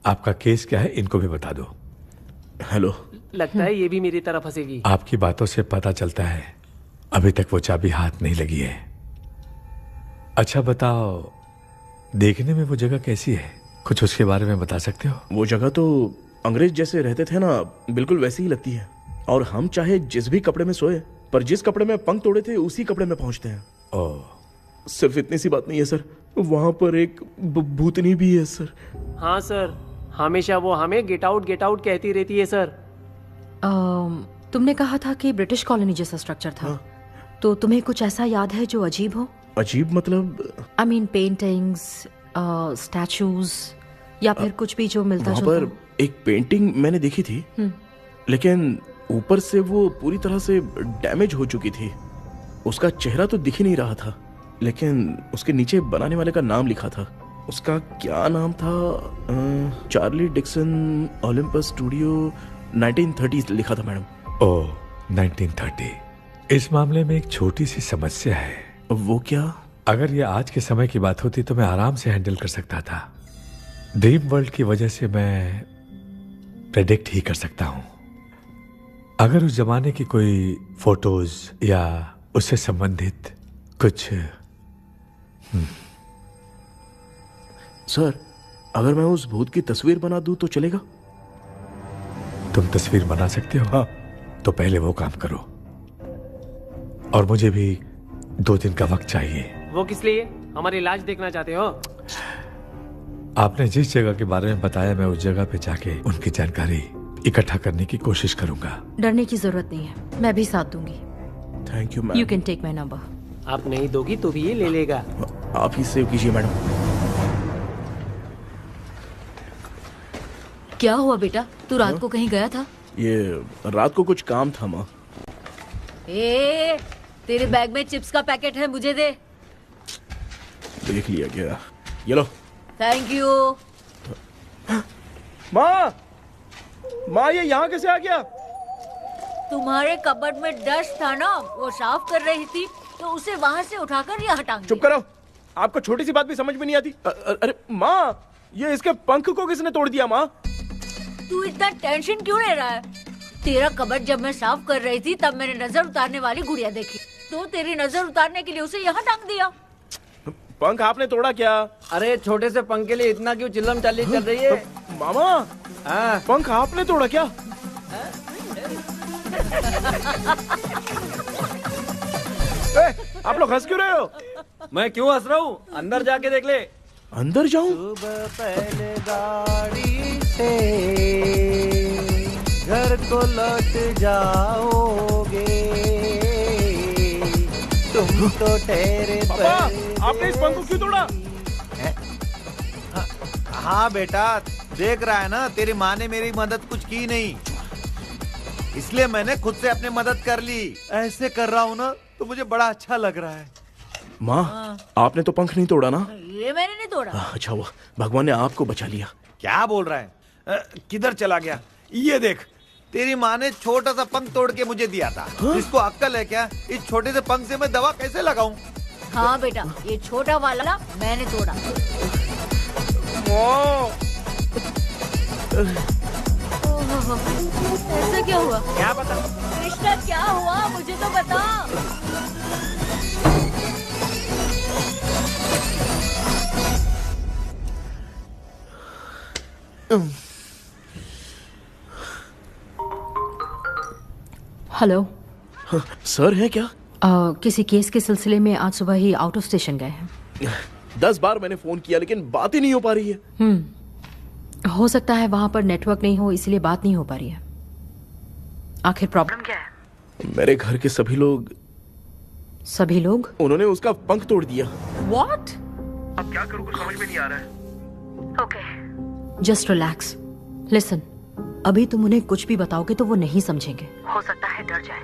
आपका केस क्या है, इनको भी बता दो। हेलो। लगता है ये भी मेरी तरफ फंसेगी। आपकी बातों से पता चलता है अभी तक वो चाबी हाथ नहीं लगी है। अच्छा बताओ, देखने में वो जगह कैसी है, कुछ उसके बारे में बता सकते हो? वो जगह तो अंग्रेज जैसे रहते थे ना, बिल्कुल वैसी ही लगती है। और हम चाहे जिस भी कपड़े में सोए, पर जिस कपड़े में पंख तोड़े थे उसी कपड़े में पहुंचते हैं। ओह। सिर्फ इतनी सी बात नहीं है सर, वहां पर एक भूतनी भी है सर। हाँ सर, हमेशा वो हमें गेट आउट कहती रहती है सर। तुमने कहा था कि ब्रिटिश कॉलोनी जैसा स्ट्रक्चर था। तो तुम्हें कुछ ऐसा याद है जो अजीब हो? अजीब मतलब? आई मीन पेंटिंग्स, स्टैचूज या फिर कुछ भी जो मिलता जुलता। वहाँ पर एक पेंटिंग मैंने देखी थी, लेकिन ऊपर से वो पूरी तरह से डैमेज हो चुकी थी। उसका चेहरा तो दिख ही नहीं रहा था, लेकिन उसके नीचे बनाने वाले का नाम लिखा था। उसका क्या नाम था? चार्ली डिक्सन ओलंपस स्टूडियो 1930 लिखा था मैडम। ओह, 1930। इस मामले में एक छोटी सी समस्या है। वो क्या? अगर ये आज के समय की बात होती तो मैं आराम से हैंडल कर सकता था। ड्रीम वर्ल्ड की वजह से मैं प्रेडिक्ट ही कर सकता हूं। अगर उस जमाने की कोई फोटोज या उससे संबंधित कुछ। सर, अगर मैं उस भूत की तस्वीर बना दूं तो चलेगा? तुम तस्वीर बना सकते हो? हाँ। तो पहले वो काम करो, और मुझे भी 2 दिन का वक्त चाहिए। वो किस लिए? हमारी इलाज देखना चाहते हो? आपने जिस जगह के बारे में बताया, मैं उस जगह पे जाके उनकी जानकारी इकट्ठा करने की कोशिश करूंगा। डरने की जरूरत नहीं है, मैं भी साथ दूंगी। Thank you ma'am. You can take my number. आप नहीं दोगी तो भी ये ले लेगा। आप ही सेव कीजिए मैडम। क्या हुआ बेटा, तू रात को कहीं गया था? ये रात को कुछ काम था माँ। तेरे बैग में चिप्स का पैकेट है, मुझे दे। देख लिया क्या? ये लो। Thank you. माँ ये यहाँ कैसे आ गया? तुम्हारे कबर्ड में डस्ट था ना, वो साफ कर रही थी तो उसे वहाँ से उठाकर यहाँ टांग चुप करो, आपको छोटी सी बात भी समझ में नहीं आती। अरे माँ, ये इसके पंख को किसने तोड़ दिया? माँ तू इतना टेंशन क्यों ले रहा है? तेरा कबर्ड जब मैं साफ कर रही थी तब मैंने नजर उतारने वाली गुड़िया देखी, तो तेरी नजर उतारने के लिए उसे यहाँ टांग दिया। पंख आपने तोड़ा क्या? अरे छोटे से पंख के लिए इतना क्यों चिल्लम चाली चल रही है? मामा, पंख आपने तोड़ा क्या? आप लोग हंस क्यों रहे हो? मैं क्यों हंस रहा हूँ? अंदर जाके देख ले। अंदर जाऊं? सुबह पहले गाड़ी से घर को लौट जाओगे, तुम तो ठहरे। आपने इस पंख को क्यों तोड़ा? हाँ बेटा, देख रहा है ना, तेरी माँ ने मेरी मदद कुछ की नहीं, इसलिए मैंने खुद से अपनी मदद कर ली। ऐसे कर रहा हूँ ना तो मुझे बड़ा अच्छा लग रहा है। माँ, आपने तो पंख नहीं तोड़ा ना? ये मैंने नहीं तोड़ा। अच्छा हुआ भगवान ने आपको बचा लिया। क्या बोल रहा है? किधर चला गया? ये देख, तेरी माँ ने छोटा सा पंख तोड़ के मुझे दिया था। इसको अक्ल है क्या? इस छोटे से पंख से मैं दवा कैसे लगाऊं? हाँ बेटा, ये छोटा वाला मैंने तोड़ा। ऐसा क्या हुआ? क्या पता? कृष्णा क्या हुआ, मुझे तो बता। हेलो सर, है क्या? किसी केस के सिलसिले में आज सुबह ही आउट ऑफ स्टेशन गए हैं। 10 बार मैंने फोन किया लेकिन बात ही नहीं हो पा रही है। हो सकता है वहां पर नेटवर्क नहीं हो, इसलिए बात नहीं हो पा रही है। आखिर प्रॉब्लम क्या है? मेरे घर के सभी लोग उन्होंने उसका पंख तोड़ दिया। What? अब क्या करूं कुछ समझ में नहीं आ रहा है। Okay, just relax. लिसन, अभी तुम उन्हें कुछ भी बताओगे तो वो नहीं समझेंगे। हो सकता है डर जाए।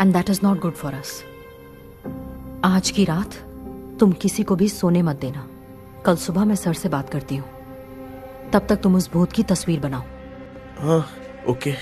And that is not good for us. आज की रात तुम किसी को भी सोने मत देना। कल सुबह मैं सर से बात करती हूँ। तब तक तुम उस भूत की तस्वीर बनाओ। हाँ, ओके।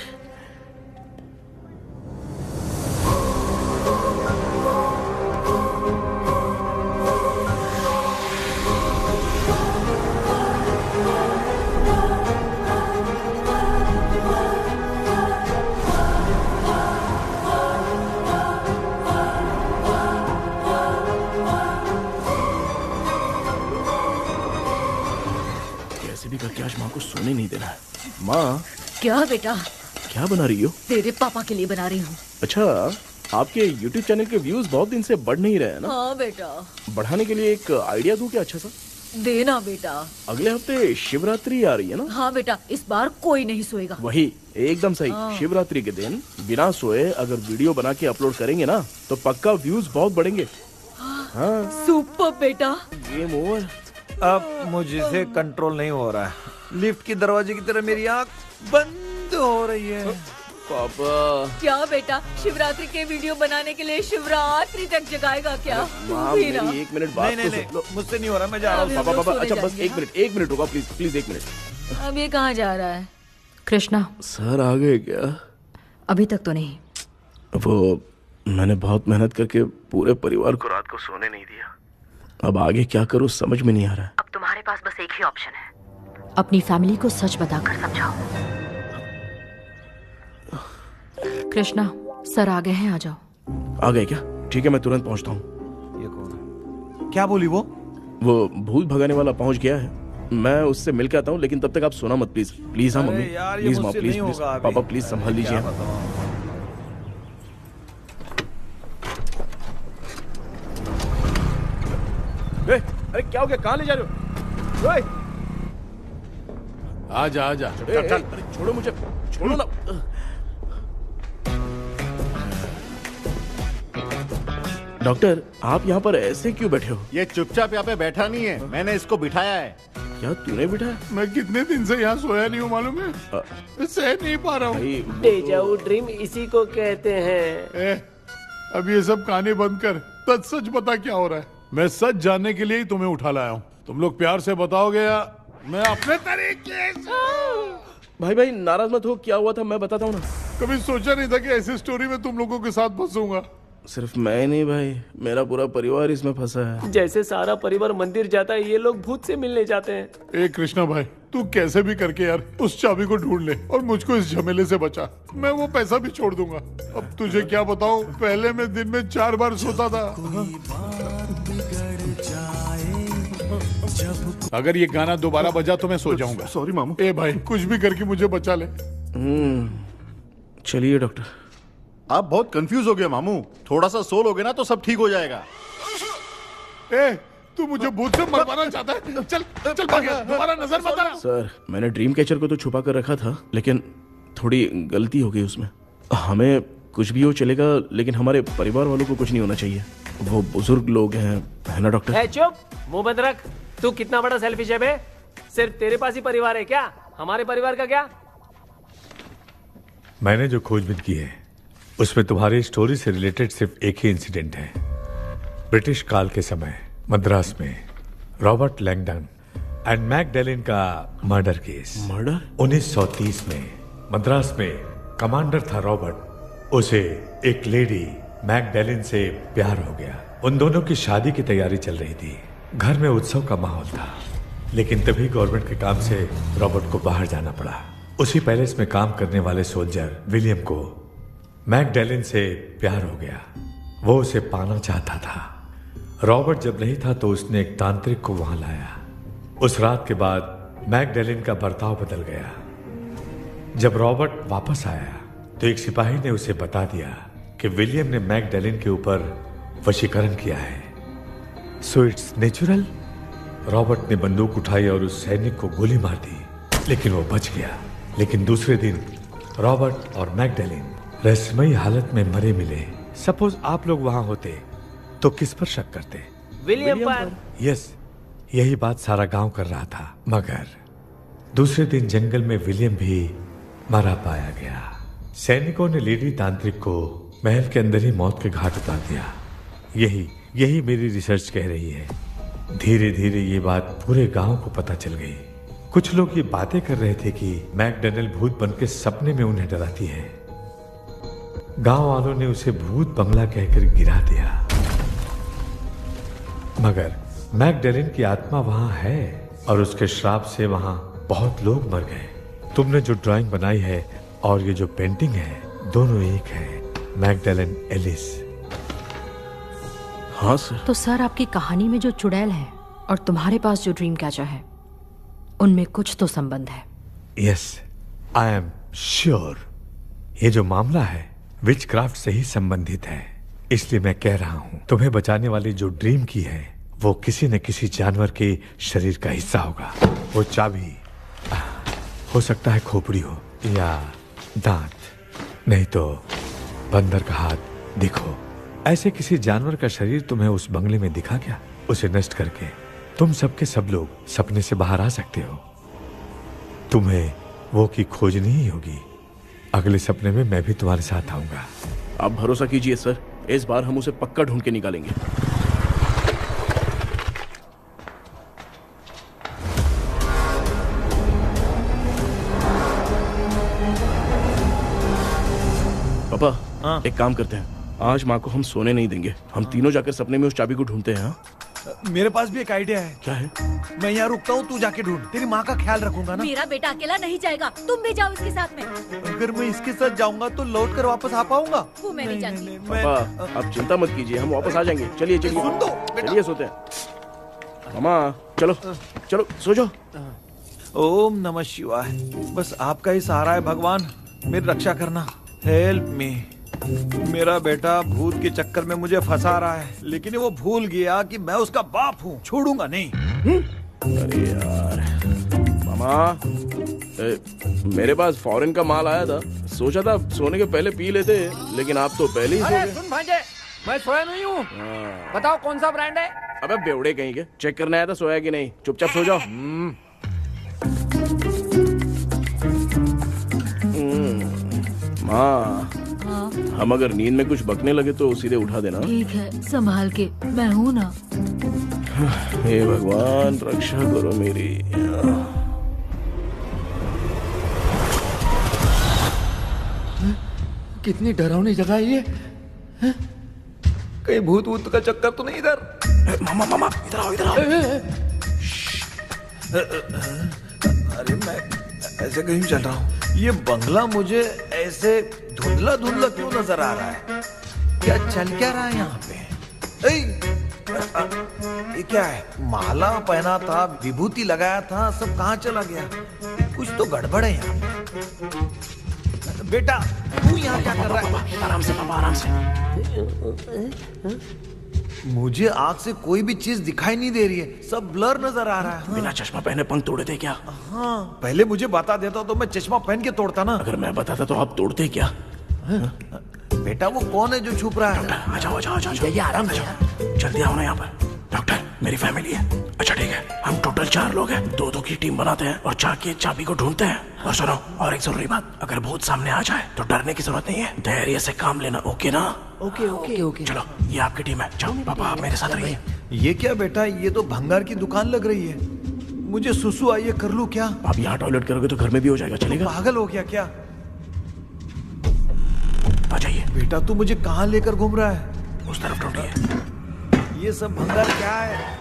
करके आज माँ को सोने नहीं देना है। माँ। क्या बेटा? क्या बना रही हो? तेरे पापा के लिए बना रही हूँ। अच्छा, आपके YouTube चैनल के व्यूज बहुत दिन से बढ़ नहीं रहे हैं ना? हाँ बेटा। बढ़ाने के लिए एक आइडिया दूं क्या अच्छा सा? देना बेटा। अगले हफ्ते शिवरात्रि आ रही है ना? हाँ बेटा, इस बार कोई नहीं सोएगा। वही, एकदम सही। शिवरात्रि के दिन बिना सोए अगर वीडियो बना के अपलोड करेंगे ना तो पक्का व्यूज बहुत बढ़ेंगे। हाँ। सुपर बेटा। Game over. अब मुझसे कंट्रोल नहीं हो रहा है। लिफ्ट की दरवाजे की तरह मेरी आंख बंद हो रही है। पापा। क्या बेटा, शिवरात्रि के वीडियो बनाने के लिए शिवरात्रि तक जगाएगा क्या? मेरी 1 मिनट बात नहीं, तो मुझसे नहीं हो रहा, मैं जा रहा हूँ। पापा, अच्छा बस 1 मिनट रुको प्लीज 1 मिनट। अब ये कहाँ जा रहा है? कृष्णा। सर आ गए क्या? अभी तक तो नहीं। वो मैंने बहुत मेहनत करके पूरे परिवार को रात को सोने नहीं दिया। अब आगे क्या करूं समझ में नहीं आ रहा है। अब तुम्हारे पास बस एक ही ऑप्शन है, अपनी फैमिली को सच बताकर समझाओ। कृष्णा, सर आ गए हैं, आ जाओ। आ गए क्या? ठीक है, मैं तुरंत पहुंचता हूँ। ये कौन? क्या बोली वो? वो भूत भगाने वाला पहुंच गया है। मैं उससे मिल के आता हूँ, लेकिन तब तक आप सोना मत प्लीज। प्लीज। हाँ मम्मी, प्लीज माँ, प्लीज पापा, प्लीज संभाल लीजिए। अरे क्या हो गया? कहाँ ले जा रहे हो? आजा। चल, छोड़ो मुझे, छोड़ो ना। डॉक्टर, आप यहाँ पर ऐसे क्यों बैठे हो? ये चुपचाप यहाँ पे बैठा नहीं है, मैंने इसको बिठाया है। क्या तूने बिठाया? मैं कितने दिन से यहाँ सोया नहीं हूँ मालूम है। सह नहीं पा रहा हूँ। डेजाऊ ड्रीम इसी को कहते हैं। अब ये सब कहानी बंद कर, सच बता क्या हो रहा है। मैं सच जानने के लिए ही तुम्हें उठा लाया हूँ। तुम लोग प्यार से बताओगे या मैं अपने तरीके से? भाई नाराज मत हो, क्या हुआ था मैं बताता हूँ ना। कभी सोचा नहीं था कि ऐसी स्टोरी में तुम लोगों के साथ फंसूंगा। सिर्फ मैं नहीं भाई, मेरा पूरा परिवार इसमें फंसा है। जैसे सारा परिवार मंदिर जाता है, ये लोग भूत से मिलने जाते हैं। ए कृष्णा भाई, तू कैसे भी करके यार उस चाबी को ढूंढ ले और मुझको इस झमेले से बचा। मैं वो पैसा भी छोड़ दूंगा। अब तुझे क्या बताऊं, पहले मैं दिन में 4 बार सोता था। अगर ये गाना दोबारा बजा तो मैं सो जाऊंगा। सॉरी मामू। ए भाई, कुछ भी करके मुझे बचा ले। चलिए डॉक्टर। आप बहुत कंफ्यूज हो गए मामू, थोड़ा सा सो लोगे ना तो सब ठीक हो जाएगा। ए, तू मुझे भूत से मरवाना चाहता है? चल भाग, दोबारा नजर मत आना। सर, मैंने ड्रीम कैचर को तो छुपा कर रखा था, लेकिन थोड़ी गलती हो गई उसमें। हमें कुछ भी हो चलेगा, लेकिन हमारे परिवार वालों को कुछ नहीं होना चाहिए। वो बुजुर्ग लोग हैं, है ना डॉक्टर? चुप, मुंह बंद रख। तू कितना बड़ा सेल्फिश है बे? सिर्फ तेरे पास ही परिवार है क्या? हमारे परिवार का क्या? मैंने जो खोजबीन की है उसमें तुम्हारी स्टोरी से रिलेटेड सिर्फ एक ही इंसिडेंट है। ब्रिटिश काल के समय मद्रास में रॉबर्ट लैंगडन एंड मैकडैलिन का मर्डर केस। मर्डर? 1930 में मद्रास में कमांडर था रॉबर्ट, उसे एक लेडी मैकडैलिन से प्यार हो गया। उन दोनों की शादी की तैयारी चल रही थी, घर में उत्सव का माहौल था। लेकिन तभी गवर्नमेंट के काम से रॉबर्ट को बाहर जाना पड़ा। उसी पैलेस में काम करने वाले सोल्जर विलियम को मैकडैलिन से प्यार हो गया। वो उसे पाना चाहता था। रॉबर्ट जब नहीं था तो उसने एक तांत्रिक को वहां लाया। उस रात के बाद मैकडैलिन का बर्ताव बदल गया। जब रॉबर्ट वापस आया तो एक सिपाही ने उसे बता दिया कि विलियम ने मैकडैलिन के ऊपर वशीकरण किया है। So it's natural. रॉबर्ट ने बंदूक उठाई और उस सैनिक को गोली मार दी, लेकिन वो बच गया। लेकिन दूसरे दिन रॉबर्ट और मैकडैलिन रहस्यमयी हालत में मरे मिले। सपोज आप लोग वहां होते तो किस पर शक करते? विलियम पर। यस, यही बात सारा गांव कर रहा था। मगर दूसरे दिन जंगल में विलियम भी मरा पाया गया। सैनिकों ने लेडी तांत्रिक को महल के अंदर ही मौत के घाट उतार दिया। यही मेरी रिसर्च कह रही है। धीरे धीरे ये बात पूरे गांव को पता चल गई। कुछ लोग ये बातें कर रहे थे कि मैकडॉनल्ड भूत बन के सपने में उन्हें डराती है। गांव वालों ने उसे भूत बंगला कहकर गिरा दिया, मगर मैकडॉनल्ड की आत्मा वहां है और उसके श्राप से वहां बहुत लोग मर गए। तुमने जो ड्राइंग बनाई है और ये जो पेंटिंग है, दोनों एक है। McDonald Ellis. हाँ सर। तो सर, आपकी कहानी में जो चुड़ैल है और तुम्हारे पास जो ड्रीम कैचर है, उनमें कुछ तो संबंध है। Yes, I am sure. ये जो मामला है विचक्राफ्ट से ही संबंधित है। इसलिए मैं कह रहा हूं, तुम्हें बचाने वाली जो ड्रीम की है वो किसी न किसी जानवर के शरीर का हिस्सा होगा। वो चाबी हो सकता है खोपड़ी हो या दांत, नहीं तो बंदर का हाथ। देखो, ऐसे किसी जानवर का शरीर तुम्हें उस बंगले में दिखा क्या? उसे नष्ट करके तुम सबके सब लोग सपने से बाहर आ सकते हो। तुम्हें वो की खोजनी ही होगी। अगले सपने में मैं भी तुम्हारे साथ आऊंगा। आप भरोसा कीजिए सर, इस बार हम उसे पक्का ढूंढ के निकालेंगे। पापा, एक काम करते हैं, आज माँ को हम सोने नहीं देंगे। हम तीनों जाकर सपने में उस चाबी को ढूंढते हैं। मेरे पास भी एक आइडिया है। क्या है? मैं यहाँ रुकता हूँ, तू जाके ढूंढ। तेरी माँ का ख्याल रखूंगा ना। मेरा बेटा अकेला नहीं जाएगा, तुम भी जाओ इसके साथ में। अगर मैं इसके साथ जाऊंगा तो लौट कर वापस आ पाऊंगा? वो मैं नहीं जानती। पापा, आप चिंता मत कीजिए, हम वापस आ जाएंगे। चलिए चलिए, सुन दो, चलिए सोते हैं। मामा चलो चलो सो जाओ। ओम नमः शिवाय। बस आपका ही सहारा है भगवान, मेरी रक्षा करना। Help me. मेरा बेटा भूत के चक्कर में मुझे फंसा रहा है, लेकिन वो भूल गया कि मैं उसका बाप हूँ। छोड़ूंगा नहीं। अरे यार मामा, मेरे पास फॉरेन का माल आया था, सोचा था सोने के पहले पी लेते, लेकिन आप तो पहले ही सो गए। सुन भांजे, मैं सोया नहीं हूँ। बताओ कौन सा ब्रांड है? अबे बेवड़े कहीं के, चेक करने आया था सोया कि नहीं। चुपचाप सो जाओ। माँ, हम अगर नींद में कुछ बकने लगे तो सीधे उठा देना। ठीक है, संभाल के, मैं हूँ ना। हे भगवान, रक्षा करो मेरी। कितनी डरावनी जगह है ये। कहीं भूत वूत का चक्कर तो नहीं इधर? मामा मामा, इधर आओ, इधर आओ। अरे मैं ऐसे कहीं चल रहा हूँ। ये बंगला मुझे ऐसे धुंधला धुंधला क्यों नजर आ रहा है? क्या चल क्या रहा है यहाँ पे? ये क्या है? माला पहना था, विभूति लगाया था, सब कहाँ चला गया? कुछ तो गड़बड़ है यहाँ पे। बेटा, तू यहाँ क्या कर रहा है? आराम से पापा, आराम से। मुझे आँख से कोई भी चीज दिखाई नहीं दे रही है, सब ब्लर नजर आ रहा है। बिना चश्मा पहने पंख तोड़े थे क्या? हाँ, पहले मुझे बता देता तो मैं चश्मा पहन के तोड़ता ना। अगर मैं बताता तो आप तोड़ते क्या? बेटा, वो कौन है जो छुप रहा है? आ जाओ, आ जाओ, आ जाओ। ये आराम से, जल्दी आओ ना यहाँ पर। डॉक्टर, मेरी फैमिली है। अच्छा ठीक है, हम टोटल 4 लोग हैं। 2-2 की टीम बनाते हैं और जाके चाबी को ढूंढते हैं। और सुनो, और एक जरूरी बात, अगर भूत सामने आ जाए तो डरने की जरूरत नहीं है, धैर्य से काम लेना। ओके ना? Okay okay okay. चलो, ये आपकी टीम है। जाओ पापा, आप मेरे साथ रहिए। ये क्या बेटा, ये तो भंगार की दुकान लग रही है। मुझे सुसु आई है, कर लूं क्या? आप यहाँ टॉयलेट करोगे तो घर में भी हो जाएगा, चलेगा? पागल हो गया क्या? आ जाइए। बेटा, तू मुझे कहाँ लेकर घूम रहा है? उस तरफ ढूंढिए। ये सब भंगार क्या है?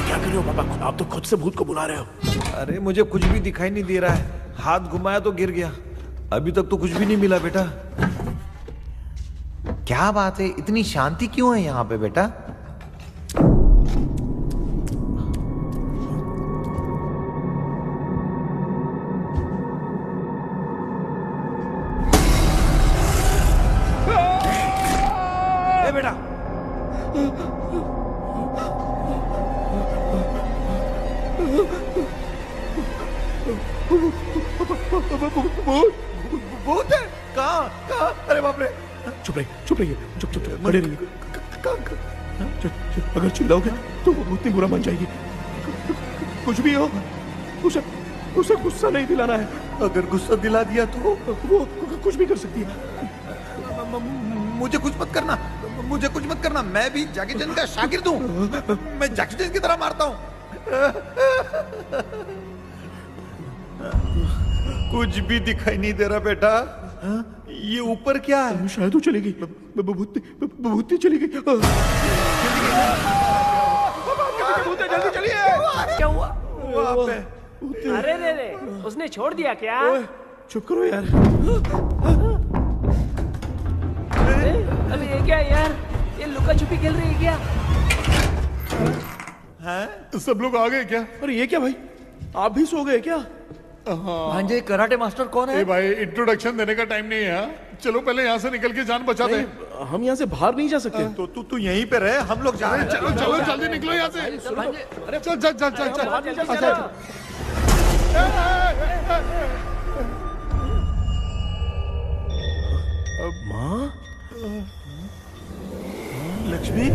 क्या कर रहे हो पापा? आप तो खुद से भूत को बुला रहे हो। अरे मुझे कुछ भी दिखाई नहीं दे रहा है, हाथ घुमाया तो गिर गया। अभी तक तो कुछ भी नहीं मिला बेटा। क्या बात है, इतनी शांति क्यों है यहाँ पे बेटा? ए बेटा, भूत है? कहाँ? अरे बाप रे! चुप रहिए, चुप रहिए, चुप चुप चुप, खड़े रहिए। अगर चिल्लाओगे तो वो भूतनी बुरा मान जाएगी। कुछ भी हो, उसे गुस्सा नहीं दिलाना है। अगर गुस्सा दिला दिया तो वो कुछ भी कर सकती है। मुझे कुछ मत करना, मुझे कुछ मत करना। मैं भी जैकी चैन का शागिर्द हूँ। मैं जैकी चैन की तरह मारता हूँ। कुछ भी दिखाई नहीं दे रहा बेटा। ये ऊपर क्या है? शायद वो चली गई। बबूती चली गई। जल्दी चलिए। क्या हुआ? वहाँ पे। अरे रे, उसने छोड़ दिया क्या? चुप करो यार। अरे ये क्या यार? ये लुका छुपी खेल रही है क्या? हैं? सब लोग आ गए क्या? अरे ये क्या भाई, आप भी सो गए क्या? भांजे कराटे मास्टर कौन है? भाई इंट्रोडक्शन देने का टाइम नहीं है। चलो पहले यहाँ से निकल के जान बचाते हैं। हम यहाँ से बाहर नहीं जा सकते। तो तू यहीं पे रहे, हम लोग जा रहे हैं। चलो चलो जल्दी निकलो यहाँ से। अरे चल चल चल चल चल। माँ, लक्ष्मी,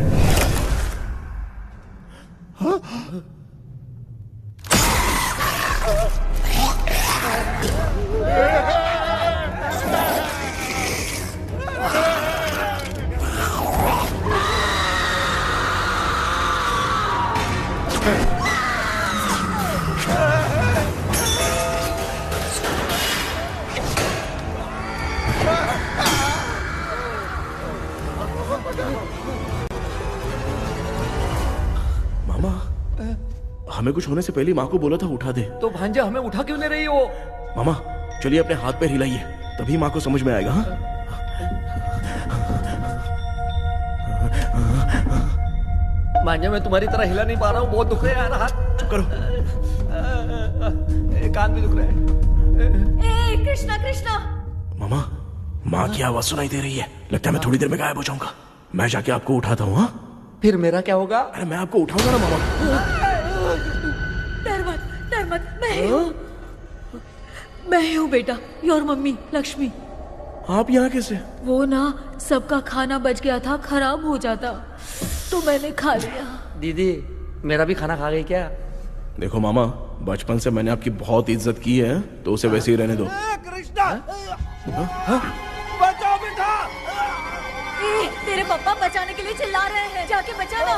मामा, हमें कुछ होने से पहले माँ को बोला था उठा दे। तो भांजा हमें उठा क्यों नहीं रही हो? मामा चलिए अपने हाथ पैर हिलाइए, तभी माँ को समझ में आएगा। हाँ? भांजा मैं तुम्हारी तरह हिला नहीं पा रहा हूँ, बहुत दुख रहा है यार हाथ। चुप करो। कान भी दुख रहा है। ए कृष्णा कृष्णा। मामा, माँ की आवाज सुनाई दे रही है। लगता है मैं थोड़ी देर में गायब हो जाऊंगा। मैं जाके आपको उठाता हूँ। हाँ फिर मेरा क्या होगा? अरे मैं आपको उठाऊंगा ना मामा। डर मत, मैं हूँ बेटा, योर मम्मी लक्ष्मी। आप यहाँ कैसे? वो ना सबका खाना बच गया था, खराब हो जाता तो मैंने खा लिया। दीदी मेरा भी खाना खा गई क्या? देखो मामा, बचपन से मैंने आपकी बहुत इज्जत की है, तो उसे वैसे ही रहने दो। कृष्णा, बचाओ बेटा। तेरे पापा बचाने के लिए चिल्ला रहे हैं, जाके बचाना।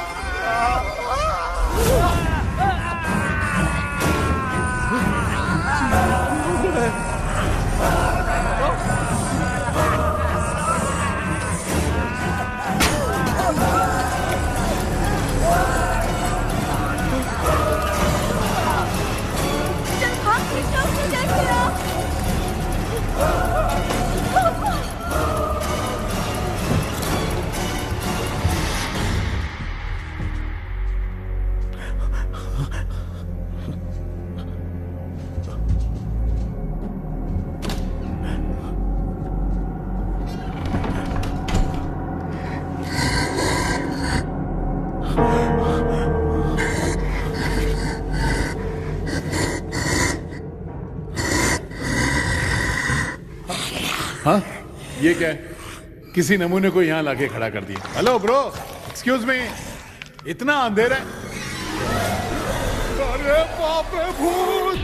चल भाग कृष्णा, उसे देख लिया। हाँ ये क्या है? किसी नमूने को यहाँ लाके खड़ा कर दिया। हेलो ब्रो, एक्सक्यूज मी, इतना अंधेरा है। अरे बाप रे, भूत!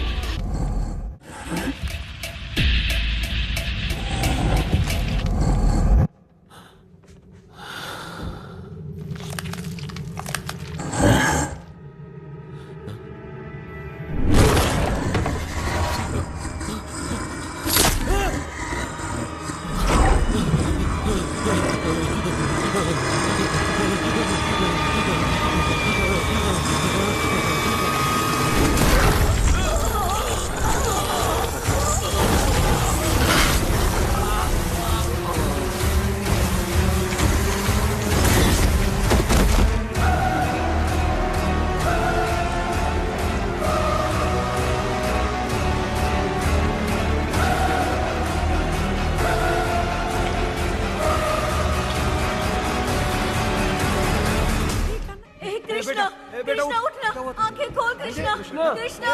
कृष्णा उठना, आंखें खोल कृष्णा, कृष्णा,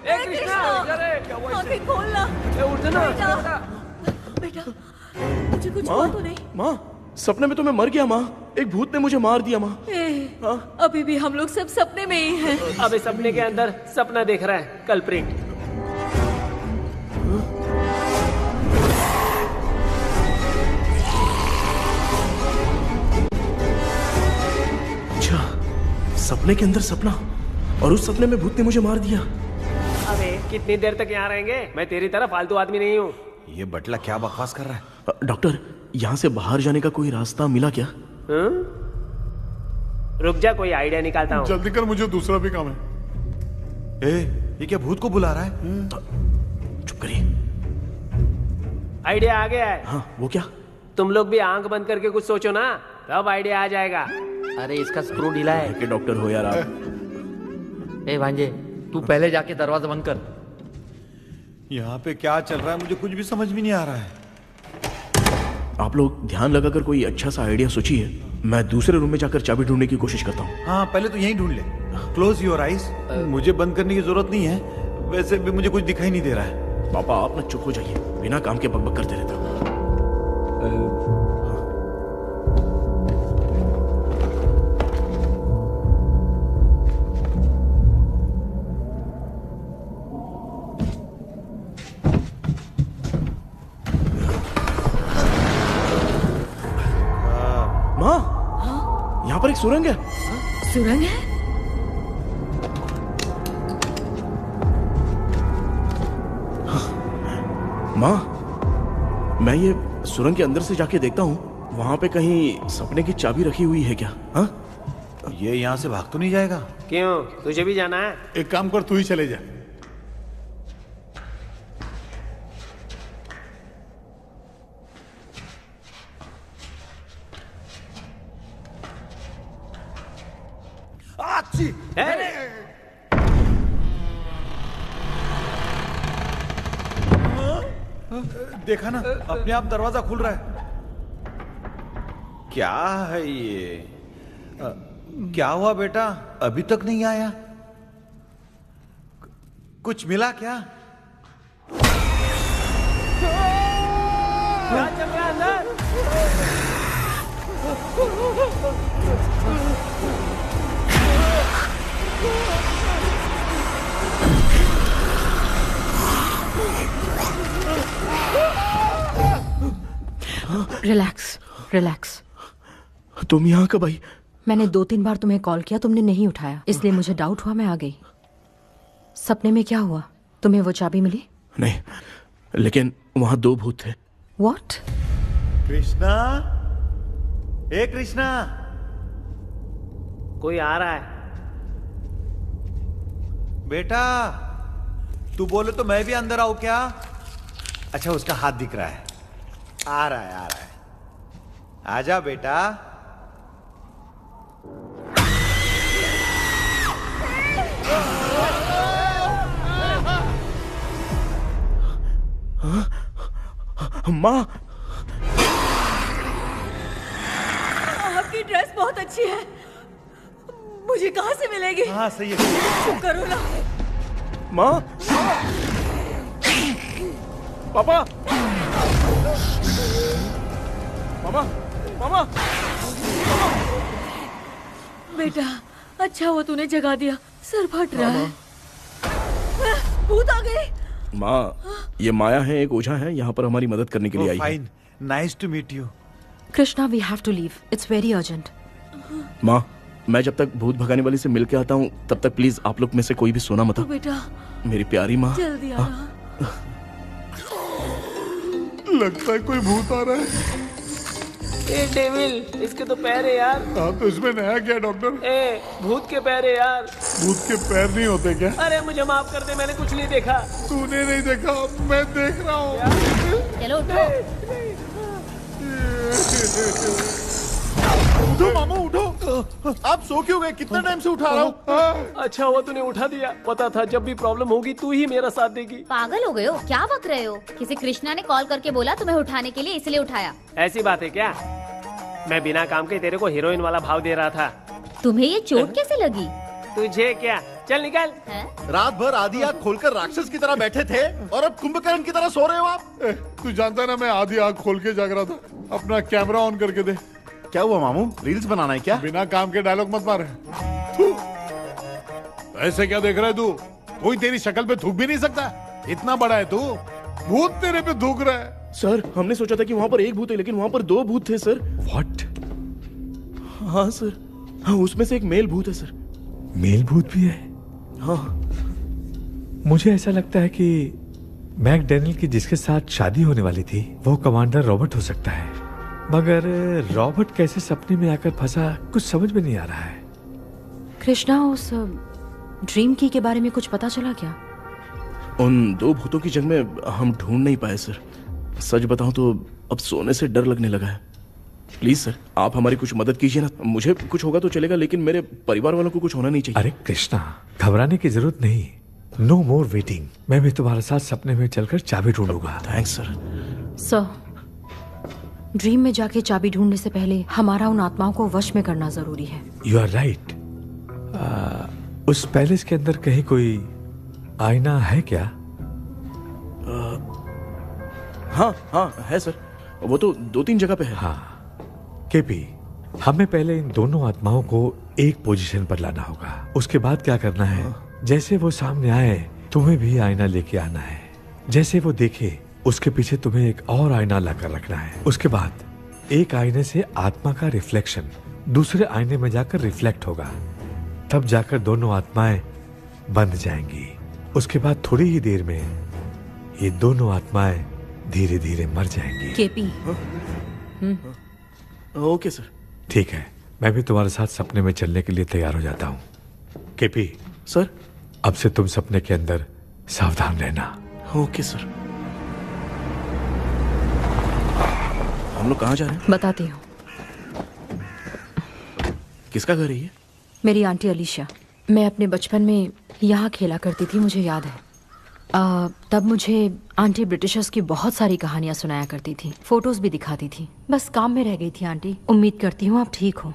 ए कृष्णा, आंखें खोलना, बेटा, मुझे कुछ हुआ तो नहीं? माँ, सपने में तो मैं मर गया माँ, एक भूत ने मुझे मार दिया माँ। अभी भी हम लोग सब सपने में ही हैं। अबे सपने के अंदर सपना देख रहा है कल्प्रिट। सपने के अंदर सपना, और उस सपने में भूत ने मुझे मार दिया। अबे कितनी देर तक यहाँ रहेंगे? मैं तेरी तरह फालतू आदमी नहीं हूँ। ये बटला क्या बकवास कर रहा है? डॉक्टर, यहाँ से बाहर जाने का कोई रास्ता मिला क्या? रुक जा, कोई आइडिया निकालता हूँ। जल्दी कर, मुझे दूसरा भी काम है। ये क्या भूत को बुला रहा है? चुप करिए। आइडिया आ गया है। हाँ, वो क्या? तुम लोग भी आंख बंद करके कुछ सोचो ना, तब आइडिया आ जाएगा। अरे इसका स्क्रू ढीला है। कि डॉक्टर हो यार आप। ए भांजे, तू पहले जाके दरवाजा बंद कर। यहाँ पे क्या चल रहा है मुझे कुछ भी समझ में नहीं आ रहा है। आप लोग ध्यान लगाकर कोई अच्छा सा आइडिया सोचिए, मैं दूसरे रूम में जाकर चाबी ढूंढने की कोशिश करता हूँ। हाँ, पहले तो यहीं ढूंढ ले। Close your eyes. मुझे बंद करने की जरूरत नहीं है, वैसे भी मुझे कुछ दिखाई नहीं दे रहा है। पापा, आप ना चुप हो जाइए, बिना काम के बकबक करते रहते हो। माँ, यहाँ पर एक सुरंग है। सुरंग है? माँ, मैं ये सुरंग के अंदर से जाके देखता हूँ, वहां पे कहीं सपने की चाबी रखी हुई है क्या? हाँ? ये यहाँ से भाग तो नहीं जाएगा? क्यों, तुझे भी जाना है? एक काम कर, तू ही चले जा। देखा ना, अपने आप दरवाजा खुल रहा है। क्या है ये? क्या हुआ बेटा, अभी तक नहीं आया? कुछ मिला क्या? क्या चल रहा है अंदर? Relax, relax. तुम यहाँ कब आई? मैंने 2-3 बार तुम्हें कॉल किया, तुमने नहीं उठाया, इसलिए मुझे डाउट हुआ, मैं आ गई। सपने में क्या हुआ? तुम्हें वो चाबी मिली? नहीं, लेकिन वहां 2 भूत थे। What? कृष्णा, ए कृष्णा। कोई आ रहा है। बेटा, तू बोले तो मैं भी अंदर आऊं क्या? अच्छा, उसका हाथ दिख रहा है। आ रहा है, आ रहा है। आजा बेटा। माँ, आपकी ड्रेस बहुत अच्छी है, मुझे कहाँ से मिलेगी? हाँ सही है। करो ना। माँ, पापा, मामा, मामा। बेटा, अच्छा हुआ तूने जगा दिया, सर फट रहा है। भूत आ गए। माँ, ये माया है, एक ओझा है, यहाँ पर हमारी मदद करने के लिए आई है। Fine, nice to meet you. Krishna, we have to leave, it's very urgent. माँ, मैं जब तक भूत भगाने वाली से मिल के आता हूँ, तब तक प्लीज आप लोग में से कोई भी सोना मत। बेटा, मेरी प्यारी माँ। जल्दी आना। लगता है कोई भूत आ रहा है। ए डेविल, इसके तो पैर है यार। हाँ, तो इसमें नया क्या डॉक्टर? ए, भूत के पैर है यार। भूत के पैर नहीं होते क्या? अरे मुझे माफ कर दे, मैंने कुछ नहीं देखा। तूने नहीं देखा, मैं देख रहा हूँ। चलो उठो। उठो मामू, उठो। आप सो क्यों गए? कितना टाइम से उठा रहा हूँ। अच्छा हुआ तूने उठा दिया, पता था जब भी प्रॉब्लम होगी तू ही मेरा साथ देगी। पागल हो गए हो क्या? बक रहे हो? किसी कृष्णा ने कॉल करके बोला तुम्हें उठाने के लिए, इसलिए उठाया। ऐसी बात है क्या? मैं बिना काम के तेरे को हीरोइन वाला भाव दे रहा था। तुम्हें ये चोट कैसे लगी? तुझे क्या, चल निकल। रात भर आधी आँख खोलकर राक्षस की तरह बैठे थे और अब कुंभकर्ण की तरह सो रहे हो आप। तू जानता है ना, मैं आधी आँख खोल के जाग रहा था। अपना कैमरा ऑन करके दे। क्या हुआ मामू, रील्स बनाना है क्या? बिना काम के डायलॉग मत मार। ऐसे क्या देख रहा है तू? कोई तेरी शक्ल पे थूक भी नहीं सकता, इतना बड़ा है तू। भूत तेरे पे थूक रहा है। सर, हमने सोचा था कि वहां पर एक भूत है, लेकिन वहां पर 2 भूत थे सर। व्हाट? हाँ सर, हाँ, उसमें से एक मेल भूत है सर। मेल भूत भी है? हाँ। मुझे ऐसा लगता है कि मैकडैनियल की जिसके साथ शादी होने वाली थी वो कमांडर रॉबर्ट हो सकता है, मगर रॉबर्ट कैसे सपने में आकर फंसा कुछ समझ में नहीं आ रहा है। कृष्णा, उस ड्रीम की के बारे में कुछ पता चला क्या? उन दो भूतों की जंग में हम ढूंढ नहीं पाए सर। सच बताऊं तो अब सोने से डर लगने लगा है। प्लीज सर, आप हमारी कुछ मदद कीजिए ना। मुझे कुछ होगा तो चलेगा, लेकिन मेरे परिवार वालों को कुछ होना नहीं चाहिए। अरे कृष्णा, घबराने की जरूरत नहीं। No more waiting. मैं भी तुम्हारे साथ सपने में चलकर चाबी ढूंढूंगा। Thanks sir. सर, ड्रीम में जाके चाबी ढूंढने से पहले हमारा उन आत्माओं को वश में करना जरूरी है। You are right. उस पैलेस के अंदर कहीं कोई आईना है क्या? हाँ हाँ है सर, वो तो 2-3 जगह पे है। हाँ केपी, हमें पहले इन दोनों आत्माओं को एक पोजीशन पर लाना होगा। उसके बाद क्या करना है, जैसे वो सामने आए तुम्हें भी आईना लेके आना है। जैसे वो देखे उसके पीछे तुम्हें एक और आईना लाकर रखना है। उसके बाद एक आईने से आत्मा का रिफ्लेक्शन दूसरे आईने में जाकर रिफ्लेक्ट होगा, तब जाकर दोनों आत्माएं बंद जाएंगी। उसके बाद थोड़ी ही देर में ये दोनों आत्माएं धीरे धीरे मर जाएंगी। केपी। Okay sir. ठीक है, मैं भी तुम्हारे साथ सपने में चलने के लिए तैयार हो जाता हूँ। केपी सर, अब से तुम सपने के अंदर सावधान रहना। Okay sir. हम लोग कहाँ जा रहे हैं? बताती हूँ। किसका घर है ये? मेरी आंटी अलीशा। मैं अपने बचपन में यहाँ खेला करती थी, मुझे याद है। तब मुझे आंटी ब्रिटिशर्स की बहुत सारी कहानियाँ सुनाया करती थी, फोटोज भी दिखाती थी। बस काम में रह गई थी आंटी। उम्मीद करती हूँ आप ठीक हो।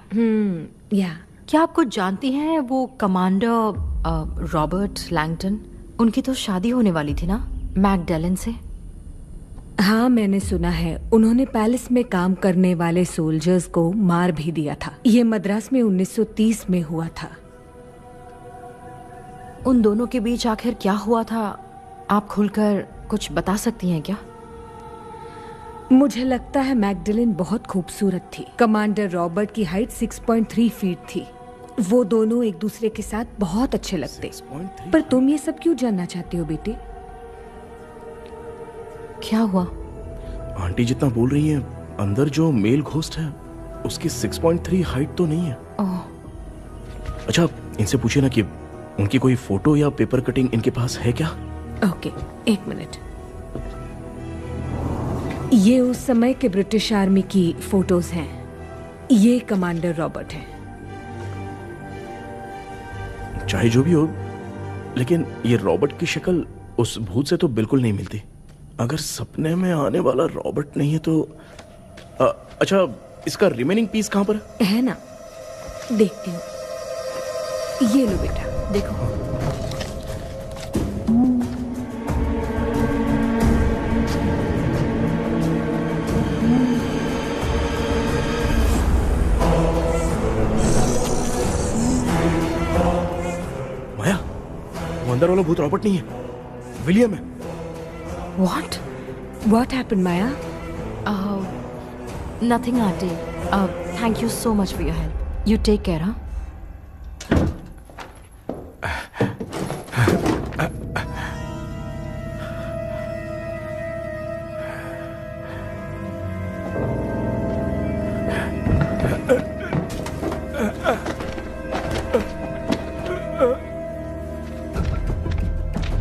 या क्या आप कुछ जानती हैं वो कमांडर रॉबर्ट लैंगटन? उनकी तो शादी होने वाली थी ना मैकडैलन से। हाँ, मैंने सुना है उन्होंने पैलेस में काम करने वाले सोल्जर्स को मार भी दिया था। ये मद्रास में 1930 में हुआ था। उन दोनों के बीच आखिर क्या हुआ था, आप खुलकर कुछ बता सकती हैं क्या? मुझे लगता है मैकडैलन बहुत खूबसूरत थी। कमांडर रॉबर्ट की हाइट 6.3 फीट थी। वो दोनों एक दूसरे के साथ बहुत अच्छे लगते। पर तुम ये सब क्यों जानना चाहते हो बेटे? क्या हुआ? आंटी जितना बोल रही है, अंदर जो मेल घोस्ट है उसकी 6.3 हाइट तो नहीं है। अच्छा, इनसे पूछिए ना कि उनकी कोई फोटो या पेपर कटिंग इनके पास है क्या? ओके, एक मिनट। ये उस समय के ब्रिटिश आर्मी की फोटोज हैं। ये कमांडर रॉबर्ट है। चाहे जो भी हो, लेकिन ये रॉबर्ट की शक्ल उस भूत से तो बिल्कुल नहीं मिलती। अगर सपने में आने वाला रॉबर्ट नहीं है तो अच्छा, इसका रिमेनिंग पीस कहां पर है ना? देखती हूँ। ये लो बेटा, देखो। माया, वो अंदर वाला भूत रॉबर्ट नहीं है, विलियम है। What happened, Maya? Nothing, auntie. Thank you so much for your help. You take care, huh?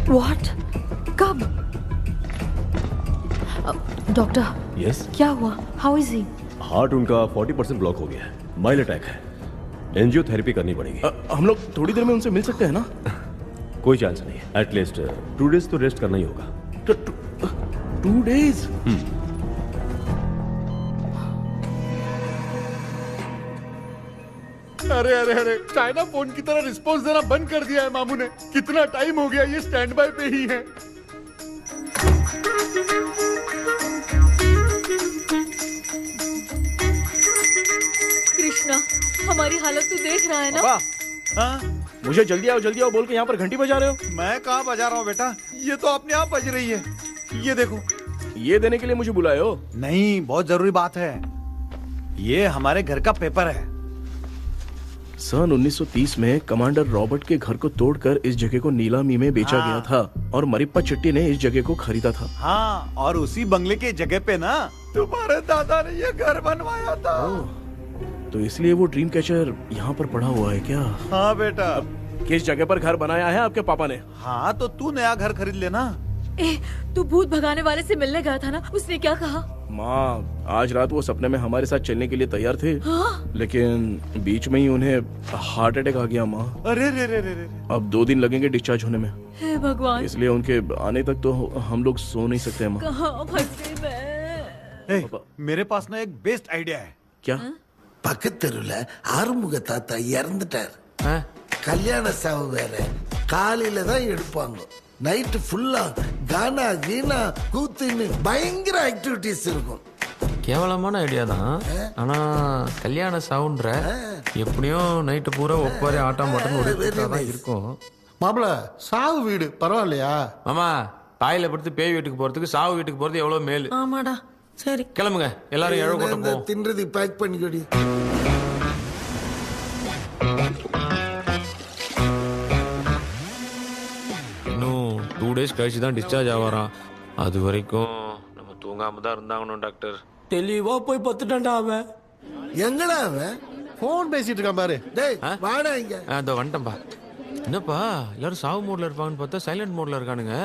What? कब? डॉक्टर। यस। क्या हुआ? How is he? हार्ट उनका 40% ब्लॉक हो गया है। माइल्ड अटैक है। एंजियोथेरेपी करनी पड़ेगी। हम लोग थोड़ी देर में उनसे मिल सकते हैं ना? कोई चांस नहीं। एटलीस्ट 2 डेज तो रेस्ट करना ही होगा। 2 डेज? अरे अरे अरे, चाइना फोन की तरह रिस्पॉन्स देना बंद कर दिया है मामू ने। कितना टाइम हो गया ये स्टैंड बाय पे ही है। कृष्णा, हमारी हालत तू देख रहा है ना? हाँ? मुझे जल्दी आओ बोल के यहाँ पर घंटी बजा रहे हो। मैं कहाँ बजा रहा हूँ बेटा, ये तो अपने आप बज रही है। ये देखो। ये देने के लिए मुझे बुलाए हो? नहीं, बहुत जरूरी बात है। ये हमारे घर का पेपर है। सन 1930 में कमांडर रॉबर्ट के घर को तोड़कर इस जगह को नीलामी में बेचा गया था और मरिप्पा चिट्टी ने इस जगह को खरीदा था। हाँ, और उसी बंगले की जगह पे ना तुम्हारे दादा ने ये घर बनवाया था। तो इसलिए वो ड्रीम कैचर यहाँ पर पड़ा हुआ है क्या? हाँ बेटा। किस जगह पर घर बनाया है आपके पापा ने? हाँ, तो तू नया घर खरीद लेना। तू भूत भगाने वाले से मिलने गया था ना, उसने क्या कहा? माँ, आज रात वो सपने में हमारे साथ चलने के लिए तैयार थे। हाँ? लेकिन बीच में ही उन्हें हार्ट अटैक आ गया माँ। अरे रे रे रे रे। अब 2 दिन लगेंगे डिस्चार्ज होने में। हे भगवान। इसलिए उनके आने तक तो हम लोग सो नहीं सकते माँ। कहाँ फंसे मैं? मेरे पास ना एक बेस्ट आइडिया है। क्या? பக்கத்தெருல ஆறுமுக தாத்தா இறந்துட்டார். கல்யாண சாவு வேற. காலையில தான் எடுப்பாங்க. நைட் ஃபுல்லா கானா கீனா கூத்துன்னு பயங்கர ஆக்டிவிட்டிஸ் இருக்கும். கேவலமான ஐடியா தான். ஆனா கல்யாண சாவுன்ற எப்படியும் நைட்டு பூரா ஒப்பாரி ஆட்டம் பாட்டம் ஒரு தான் இருக்கும். மாப்ள, சாவு வீடு பரவாயில்லையா? மாமா, தாயில படுத்து பேய் வீட்டுக்கு போறதுக்கு சாவு வீட்டுக்கு போறது எவ்வளவு மேல். ஆமாடா. சரி கிளம்புங்க, எல்லாரும் எழ கூட்டம் போவோம். தின்றதி பேக் பண்ணிக்கடி. இன்னும் 2 days கழிச்சு தான் டிஸ்சார்ஜ் ஆவாராம். அது வரைக்கும் நம்ம தூங்காம தான் இருந்தாங்கணும் டாக்டர். தெளிவா போய் பத்துட்டான்டா அவன். எங்கடா அவன்? போன் பேசிட்டு இருக்கான் பாரு. டேய் வாடா இங்க. அதோ வந்துட்டேன்பா. என்னப்பா எல்லாரும் சாவு மோட்ல இருப்பாங்கன்னு பார்த்தா சைலண்ட் மோட்ல இருக்கானுங்க.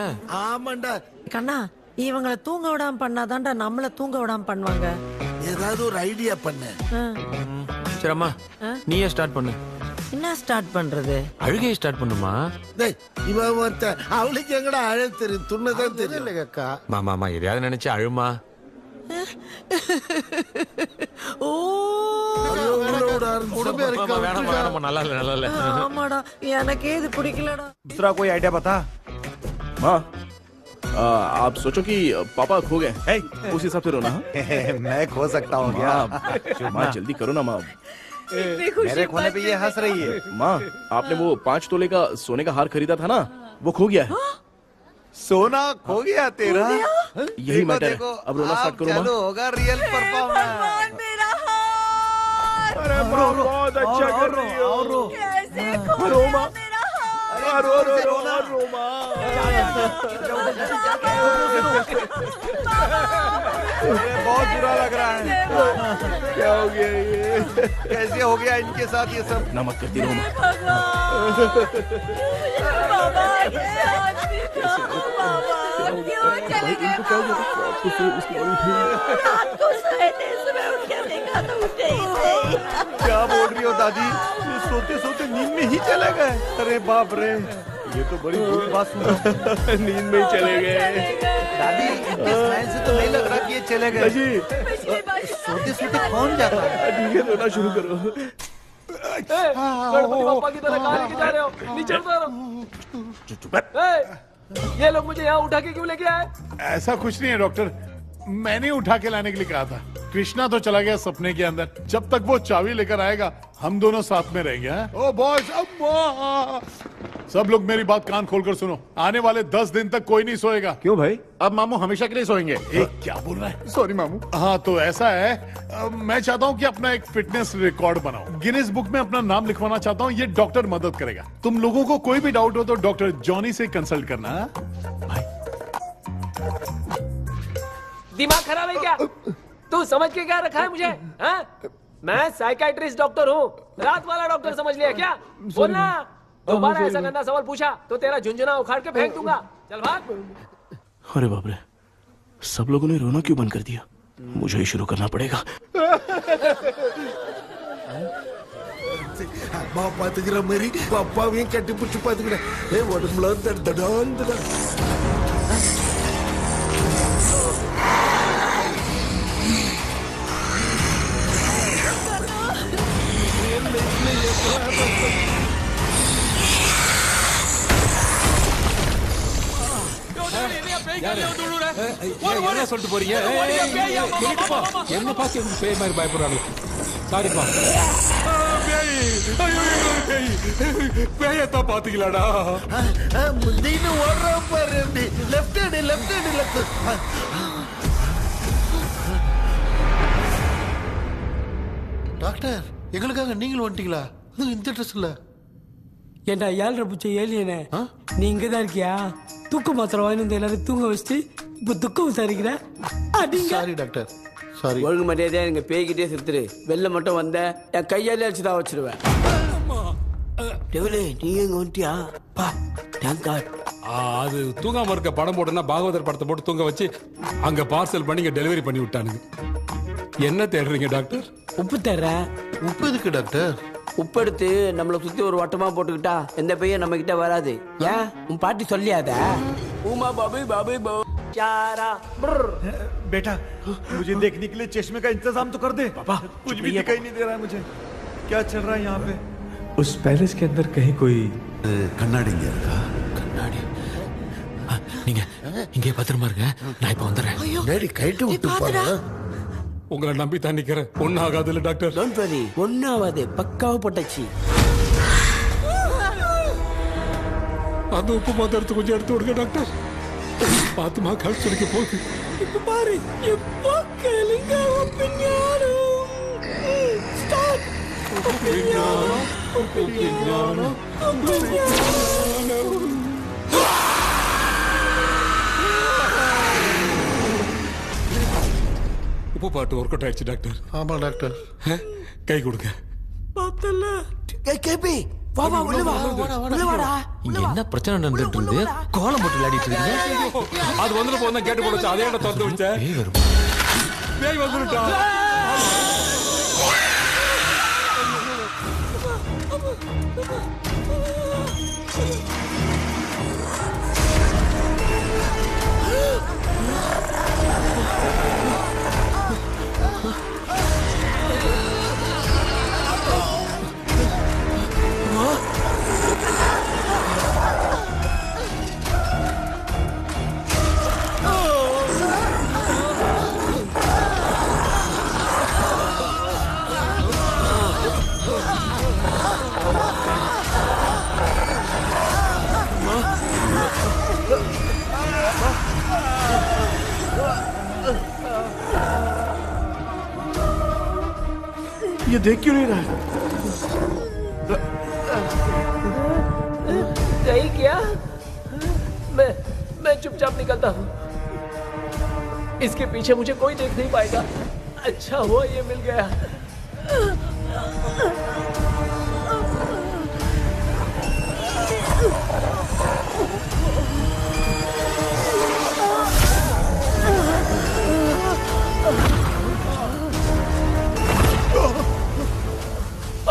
ஆமாண்டா கண்ணா, இவங்களை தூங்க விடாம பண்ணாதான்டா நம்மள தூங்க விடாம பண்ணுவாங்க. ஏதாவது ஒரு ஐடியா பண்ணு. சரி அம்மா, நீயே ஸ்டார்ட் பண்ணு. என்ன ஸ்டார்ட் பண்றது? அழுகையை ஸ்டார்ட் பண்ணுமா? டேய் இவன் ஒருத்த அவளுக்கு எங்கடா அழ தெரியும்? துண்ணதான் தெரியல அக்கா. மாமா எதையாவது நினைச்சு அழுமா. ஓ வேணாமா, நல்லா இல்ல. ஆமாடா, எனக்கே இது பிடிக்கலடா. दूसरा कोई आइडिया बता। माँ, आप सोचो कि पापा खो गए, उस हिसाब से रोना। मैं खो सकता हूँ क्या? माँ जल्दी करो ना माँ। मेरे खोने पे ये हंस रही है। माँ, आपने वो 5 तोले का सोने का हार खरीदा था ना, वो खो गया है। सोना खो गया तेरा? यही मैटर है। अब रोना स्टार्ट करो माँ। चालू होगा रियल परफॉर्मेंस। मेरा हाथ। अरे माँ, बहुत अच्छा कर रही हो। कैसे खो रो माँ। मेरा हाथ? रो माँ। बहुत बुरा लग रहा है। क्या हो गया ये? कैसे हो गया इनके साथ ये सब? नमक करती रो माँ। बाबा, ये आदमी था। बाबा, क्यों चले गए? रात को सोए थे, सुबह उठ के देखा तो उठे ही नहीं। क्या बोल रही हो दादी? ये सोते सोते नींद में ही चले गए? अरे बाप रे, ये तो बड़ी बुरी बात सुना। नींद में ही चले गए। दादी, इनके स्माइल से तो नहीं लग रहा कि ये चले गए। सोते सोते कौन जाता है? ठीक है, रोना शुरू करो। गणपति बप्पा की तरह कहाँ लेके जा रहे हो? नीचे उतारो। ये लोग मुझे यहाँ उठा के क्यों लेके आए? ऐसा कुछ नहीं है डॉक्टर, मैंने उठा के लाने के लिए कहा था। कृष्णा तो चला गया सपने के अंदर, जब तक वो चाबी लेकर आएगा हम दोनों साथ में रहेंगे। ओ बॉयज, सब लोग मेरी बात कान खोलकर सुनो, आने वाले 10 दिन तक कोई नहीं सोएगा। क्यों भाई? अब मामू हमेशा के लिए सोएंगे। क्या बोल रहा है? सॉरी मामू। हाँ तो ऐसा है, मैं चाहता हूँ कि अपना एक फिटनेस रिकॉर्ड बनाओ, गिनीज बुक में अपना नाम लिखवाना चाहता हूँ। ये डॉक्टर मदद करेगा। तुम लोगों को कोई भी डाउट हो तो डॉक्टर जॉनी से कंसल्ट करना। दिमाग खराब है क्या? तू समझ के क्या रखा है मुझे? हाँ? मैं साइकाइट्रिस्ट डॉक्टर हूँ, रात वाला डॉक्टर समझ लिया क्या? बोलना, दोबारा ऐसा गंदा सवाल पूछा तो तेरा झुंझुना उखाड़ के फेंक दूंगा। चल भाग। अरे बाप रे, सब लोगों ने रोना क्यों बंद कर दिया? मुझे ही शुरू करना पड़ेगा। அம்மா பாத்துக்கிற மாதிரி அப்பாவையும் கட்டி பிடிச்சி பாத்துக்கிறேன். உடம்புல தடான். என்ன சொல்லிட்டு போறீங்க? என்ன பார்த்து பேய் மாதிரி பயப்படுறாங்க. சாரிப்பா. பேயத்தான் பாத்தீங்களாடா? முந்தின்னு ஓடுற பாரு. Left hand left. டாக்டர், எங்களுக்காக நீங்களும் வந்துட்டீங்களா? இந்த ட்ரெஸ்ல ஏண்டா 7:30 பூச்ச ஏலியனே நீ இங்க தான் இருக்கியா? தூக்க மாத்திரை வாங்கி வந்து எல்லாரும் தூங்க வச்சுட்டு இப்ப துக்கம் விசாரிக்கிற. Sorry doctor, sorry. ஒழுங்கு மரியாதையா எங்க பேய்கிட்டே செத்துரு. வெளில மட்டும் வந்த என் கையாலே அடிச்சுதான் வச்சிருவேன். டெவிலே நீ எங்க வந்துட்டியா? பா தேங்க் காட். அது தூங்காம இருக்க படம் போட்டுனா பாகவதர் படத்தை போட்டு தூங்க வச்சு அங்க பார்சல் பண்ணி இங்க டெலிவரி பண்ணி விட்டானுங்க. என்ன தேடுறீங்க டாக்டர்? உப்பு தேடுறேன். உப்பு எதுக்கு டாக்டர்? உப்பு எடுத்து நம்மளை சுத்தி ஒரு வட்டமா போட்டுக்கிட்டா எந்த பையன் நம்ம கிட்ட வராது. ஏன் உன் பாட்டி சொல்லியாத? உமா பாபு பாபு பாபு चारा बेटा मुझे देखने के लिए चश्मे का इंतजाम तो कर दे। पापा कुछ भी दिखाई नहीं दे रहा है मुझे, क्या चल रहा है यहाँ पे? उस पैलेस के अंदर कहीं कोई கண்ணாடி இங்க இருக்கா? கண்ணாடி நீங்க இங்கே பத்திரமா இருங்க, நான் இப்ப வந்துடுறேன். டேடி கைட்டு விட்டு போறா. உங்களை நம்பி தான் நிக்கிறேன். ஒன்னும் ஆகாது இல்ல டாக்டர்? டோன்ட் வரி, ஒன்னும் ஆகாது, பக்காவா போட்டாச்சு. அந்த உப்பு மாத்திரத்தை கொஞ்சம் எடுத்து விடுங்க டாக்டர். பாத்துமா கல் சுடிக்க போகுது. இப்ப பாரு எப்போ கேளுங்க ஒப்பினியானம் ஸ்டார்ட். ஒப்பினியானம் ஒப்பினியானம் ஒப்பினியானம். உப்பு பாட்டு ஒர்க் அவுட் ஆயிடுச்சு டாக்டர். ஆமா டாக்டர். கை கொடுங்க. பார்த்தல கேபி வா வா உள்ள வா உள்ள வாடா. இங்க என்ன பிரச்சனை நடந்துட்டு இருக்கு? கோலம் போட்டு விளையாடிட்டு இருக்கீங்க. அது வந்துட்டு போனா கேட்டு போடுச்சு. அதே இடம் திறந்து வச்சேன். பேய் வந்துட்டா. ये देख क्यों नहीं रहा है? नहीं क्या? मैं चुपचाप निकलता हूँ। इसके पीछे मुझे कोई देख नहीं पाएगा। अच्छा हुआ ये मिल गया।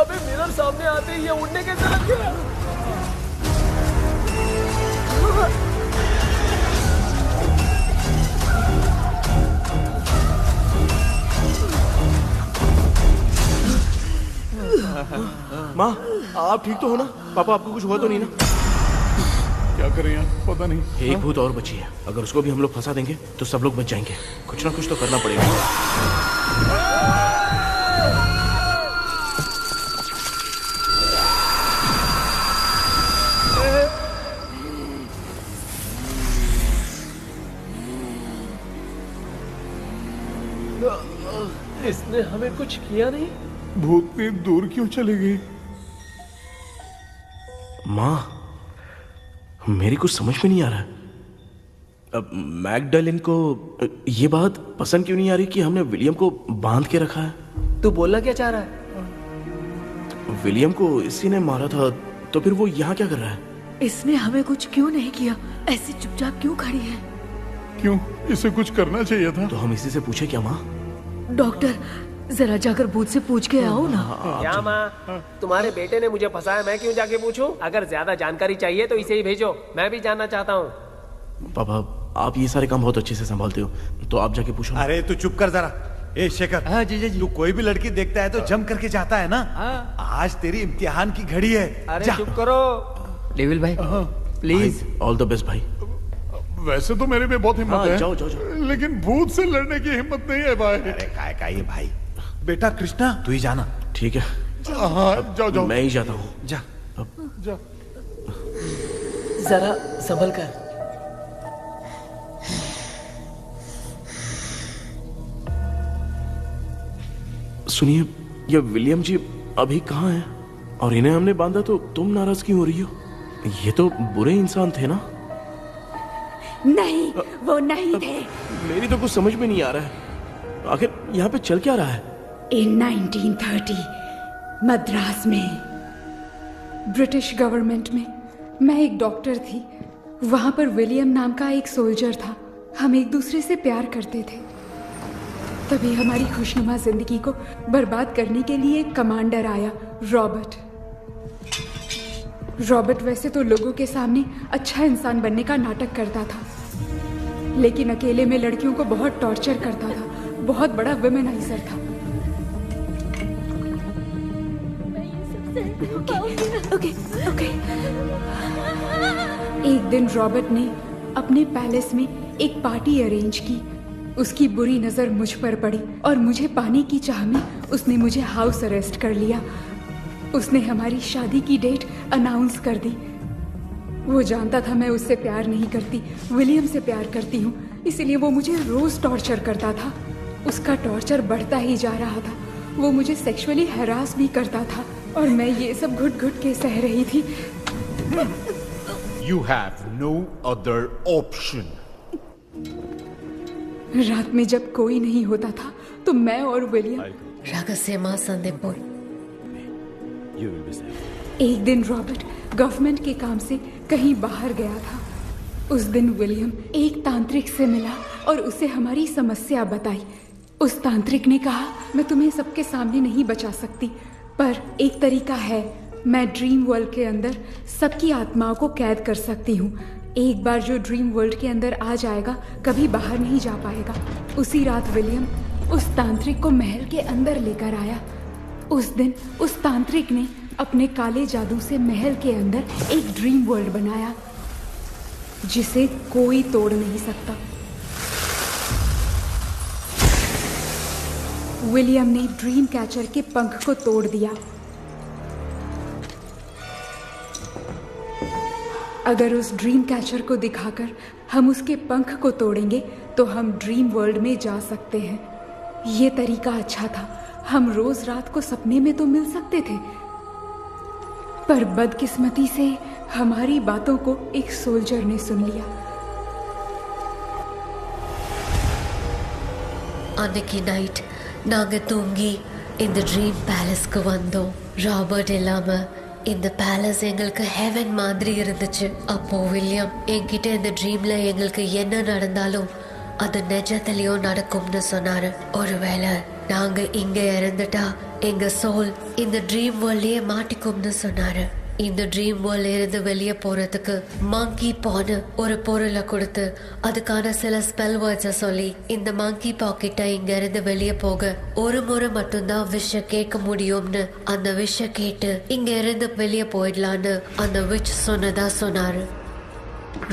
अबे मिरर सामने आते ही ये उड़ने कैसे लग गया? माँ आप ठीक तो हो ना? पापा आपको कुछ हुआ तो नहीं ना? क्या करें यार, पता नहीं। एक भूत और बची है, अगर उसको भी हम लोग फंसा देंगे तो सब लोग बच जाएंगे। कुछ ना कुछ तो करना पड़ेगा। इसने हमें कुछ किया नहीं। भूतनी दूर क्यों चली गई? माँ मेरी कुछ समझ में नहीं आ रहा है। अब मैगडालिन को ये बात पसंद क्यों नहीं आ रही कि हमने विलियम को बांध के रखा है? तू बोलना क्या चाह रहा है? विलियम को इसी ने मारा था, तो फिर वो यहाँ क्या कर रहा है? इसने हमें कुछ क्यों नहीं किया? ऐसे चुपचाप क्यों खड़ी है? क्यों, इसे कुछ करना चाहिए था। तो हम इसी से पूछे क्या माँ? डॉक्टर जरा जाकर भूत से पूछ के आओ ना। क्या माँ, तुम्हारे बेटे ने मुझे फंसाया, मैं क्यों जाके पूछूं? अगर ज्यादा जानकारी चाहिए तो इसे ही भेजो, मैं भी जानना चाहता हूँ। पापा आप ये सारे काम बहुत अच्छे से संभालते हो, तो आप जाके पूछो। अरे तू चुप कर जरा। ए शेखर, हाँ जी जी, तू कोई भी लड़की देखता है तो जम करके जाता है ना। आज तेरी इम्तिहान की घड़ी है। अरे चुप करो डेविल भाई, प्लीज। ऑल द बेस्ट भाई। वैसे तो मेरे में बहुत हिम्मत है, जाओ, जाओ, जाओ। लेकिन भूत से लड़ने की हिम्मत नहीं है भाई। अरे काय का ये भाई। बेटा कृष्णा तू ही जाना। ठीक है। हाँ जाओ जाओ। मैं ही जाता हूँ। जा जा। जरा संभल कर। सुनिए, ये विलियम जी अभी कहाँ हैं? और इन्हें हमने बांधा तो तुम नाराज क्यों हो रही हो? ये तो बुरे इंसान थे ना? नहीं, वो नहीं थे। मेरी तो कुछ समझ में नहीं आ रहा है, आखिर यहाँ पे चल क्या रहा है? इन 1930 मद्रास में ब्रिटिश गवर्नमेंट में मैं एक डॉक्टर थी। वहां पर विलियम नाम का एक सोल्जर था। हम एक दूसरे से प्यार करते थे। तभी हमारी खुशनुमा जिंदगी को बर्बाद करने के लिए एक कमांडर आया, रॉबर्ट। रॉबर्ट वैसे तो लोगों के सामने अच्छा इंसान बनने का नाटक करता था, लेकिन अकेले में लड़कियों को बहुत टॉर्चर करता था। बहुत बड़ा वुमेनाइजर था। ओके। एक दिन रॉबर्ट ने अपने पैलेस में एक पार्टी अरेंज की। उसकी बुरी नजर मुझ पर पड़ी और मुझे पाने की चाह में उसने मुझे हाउस अरेस्ट कर लिया। उसने हमारी शादी की डेट अनाउंस कर दी। वो जानता था मैं उससे प्यार नहीं करती, विलियम से प्यार करती हूँ, इसीलिए वो मुझे रोज टॉर्चर करता था। उसका टॉर्चर बढ़ता ही जा रहा था। वो मुझे सेक्सुअली हैरास भी करता था और मैं ये सब घुट घुट के सह रही थी। You have no other option. रात में जब कोई नहीं होता था तो मैं और विलियम रहस्यमा संदेपुर। एक दिन रॉबर्ट गवर्नमेंट के काम से कहीं बाहर गया था। उस दिन विलियम एक तांत्रिक से मिला और उसे हमारी समस्या बताई। उस तांत्रिक ने कहा, मैं तुम्हें सबके सामने नहीं बचा सकती, पर एक तरीका है। मैं ड्रीम वर्ल्ड के अंदर सबकी आत्माओं को कैद कर सकती हूँ। एक बार जो ड्रीम वर्ल्ड के अंदर आ जाएगा कभी बाहर नहीं जा पाएगा। उसी रात विलियम उस तांत्रिक को महल के अंदर लेकर आया। उस दिन उस तांत्रिक ने अपने काले जादू से महल के अंदर एक ड्रीम वर्ल्ड बनाया जिसे कोई तोड़ नहीं सकता। विलियम ने ड्रीम कैचर के पंख को तोड़ दिया। अगर उस ड्रीम कैचर को दिखाकर हम उसके पंख को तोड़ेंगे तो हम ड्रीम वर्ल्ड में जा सकते हैं। ये तरीका अच्छा था। हम रोज रात को सपने में तो मिल सकते थे, पर बदकिस्मती से हमारी बातों को एक सोल्जर ने सुन लिया। அன்னைக்கு நைட் நாங்க தூங்கி இந்த ட்ரீம் பேலஸ்க்கு வந்தோம். ராபர்ட் இல்லாம இந்த பேலஸ் எங்களுக்கு ஹெவன் மாதிரி இருந்துச்சு. அப்போ வில்லியம் என்கிட்ட இந்த ட்ரீம்ல எங்களுக்கு என்ன நடந்தாலும் அது நிஜத்திலயும் நடக்கும்னு சொன்னாரு. ஒருவேளை நாங்க இங்க இறந்துட்டா எங்க சோல் இந்த ட்ரீம் வேர்ல்ட்லயே மாட்டிக்கும்னு சொன்னாரு. இந்த ட்ரீம் வேர்ல்ட்ல இருந்து வெளியே போறதுக்கு மங்கி பான்னு ஒரு பொருளை கொடுத்து அதுக்கான சில ஸ்பெல் வேர்ட்ஸை சொல்லி இந்த மங்கி பாக்கெட்ட இங்க இருந்து வெளியே போக ஒரு முறை மட்டும்தான் விஷ கேட்க முடியும்னு அந்த விஷ கேட்டு இங்க இருந்து வெளியே போயிடலான்னு அந்த விச் சொன்னதா சொன்னாரு.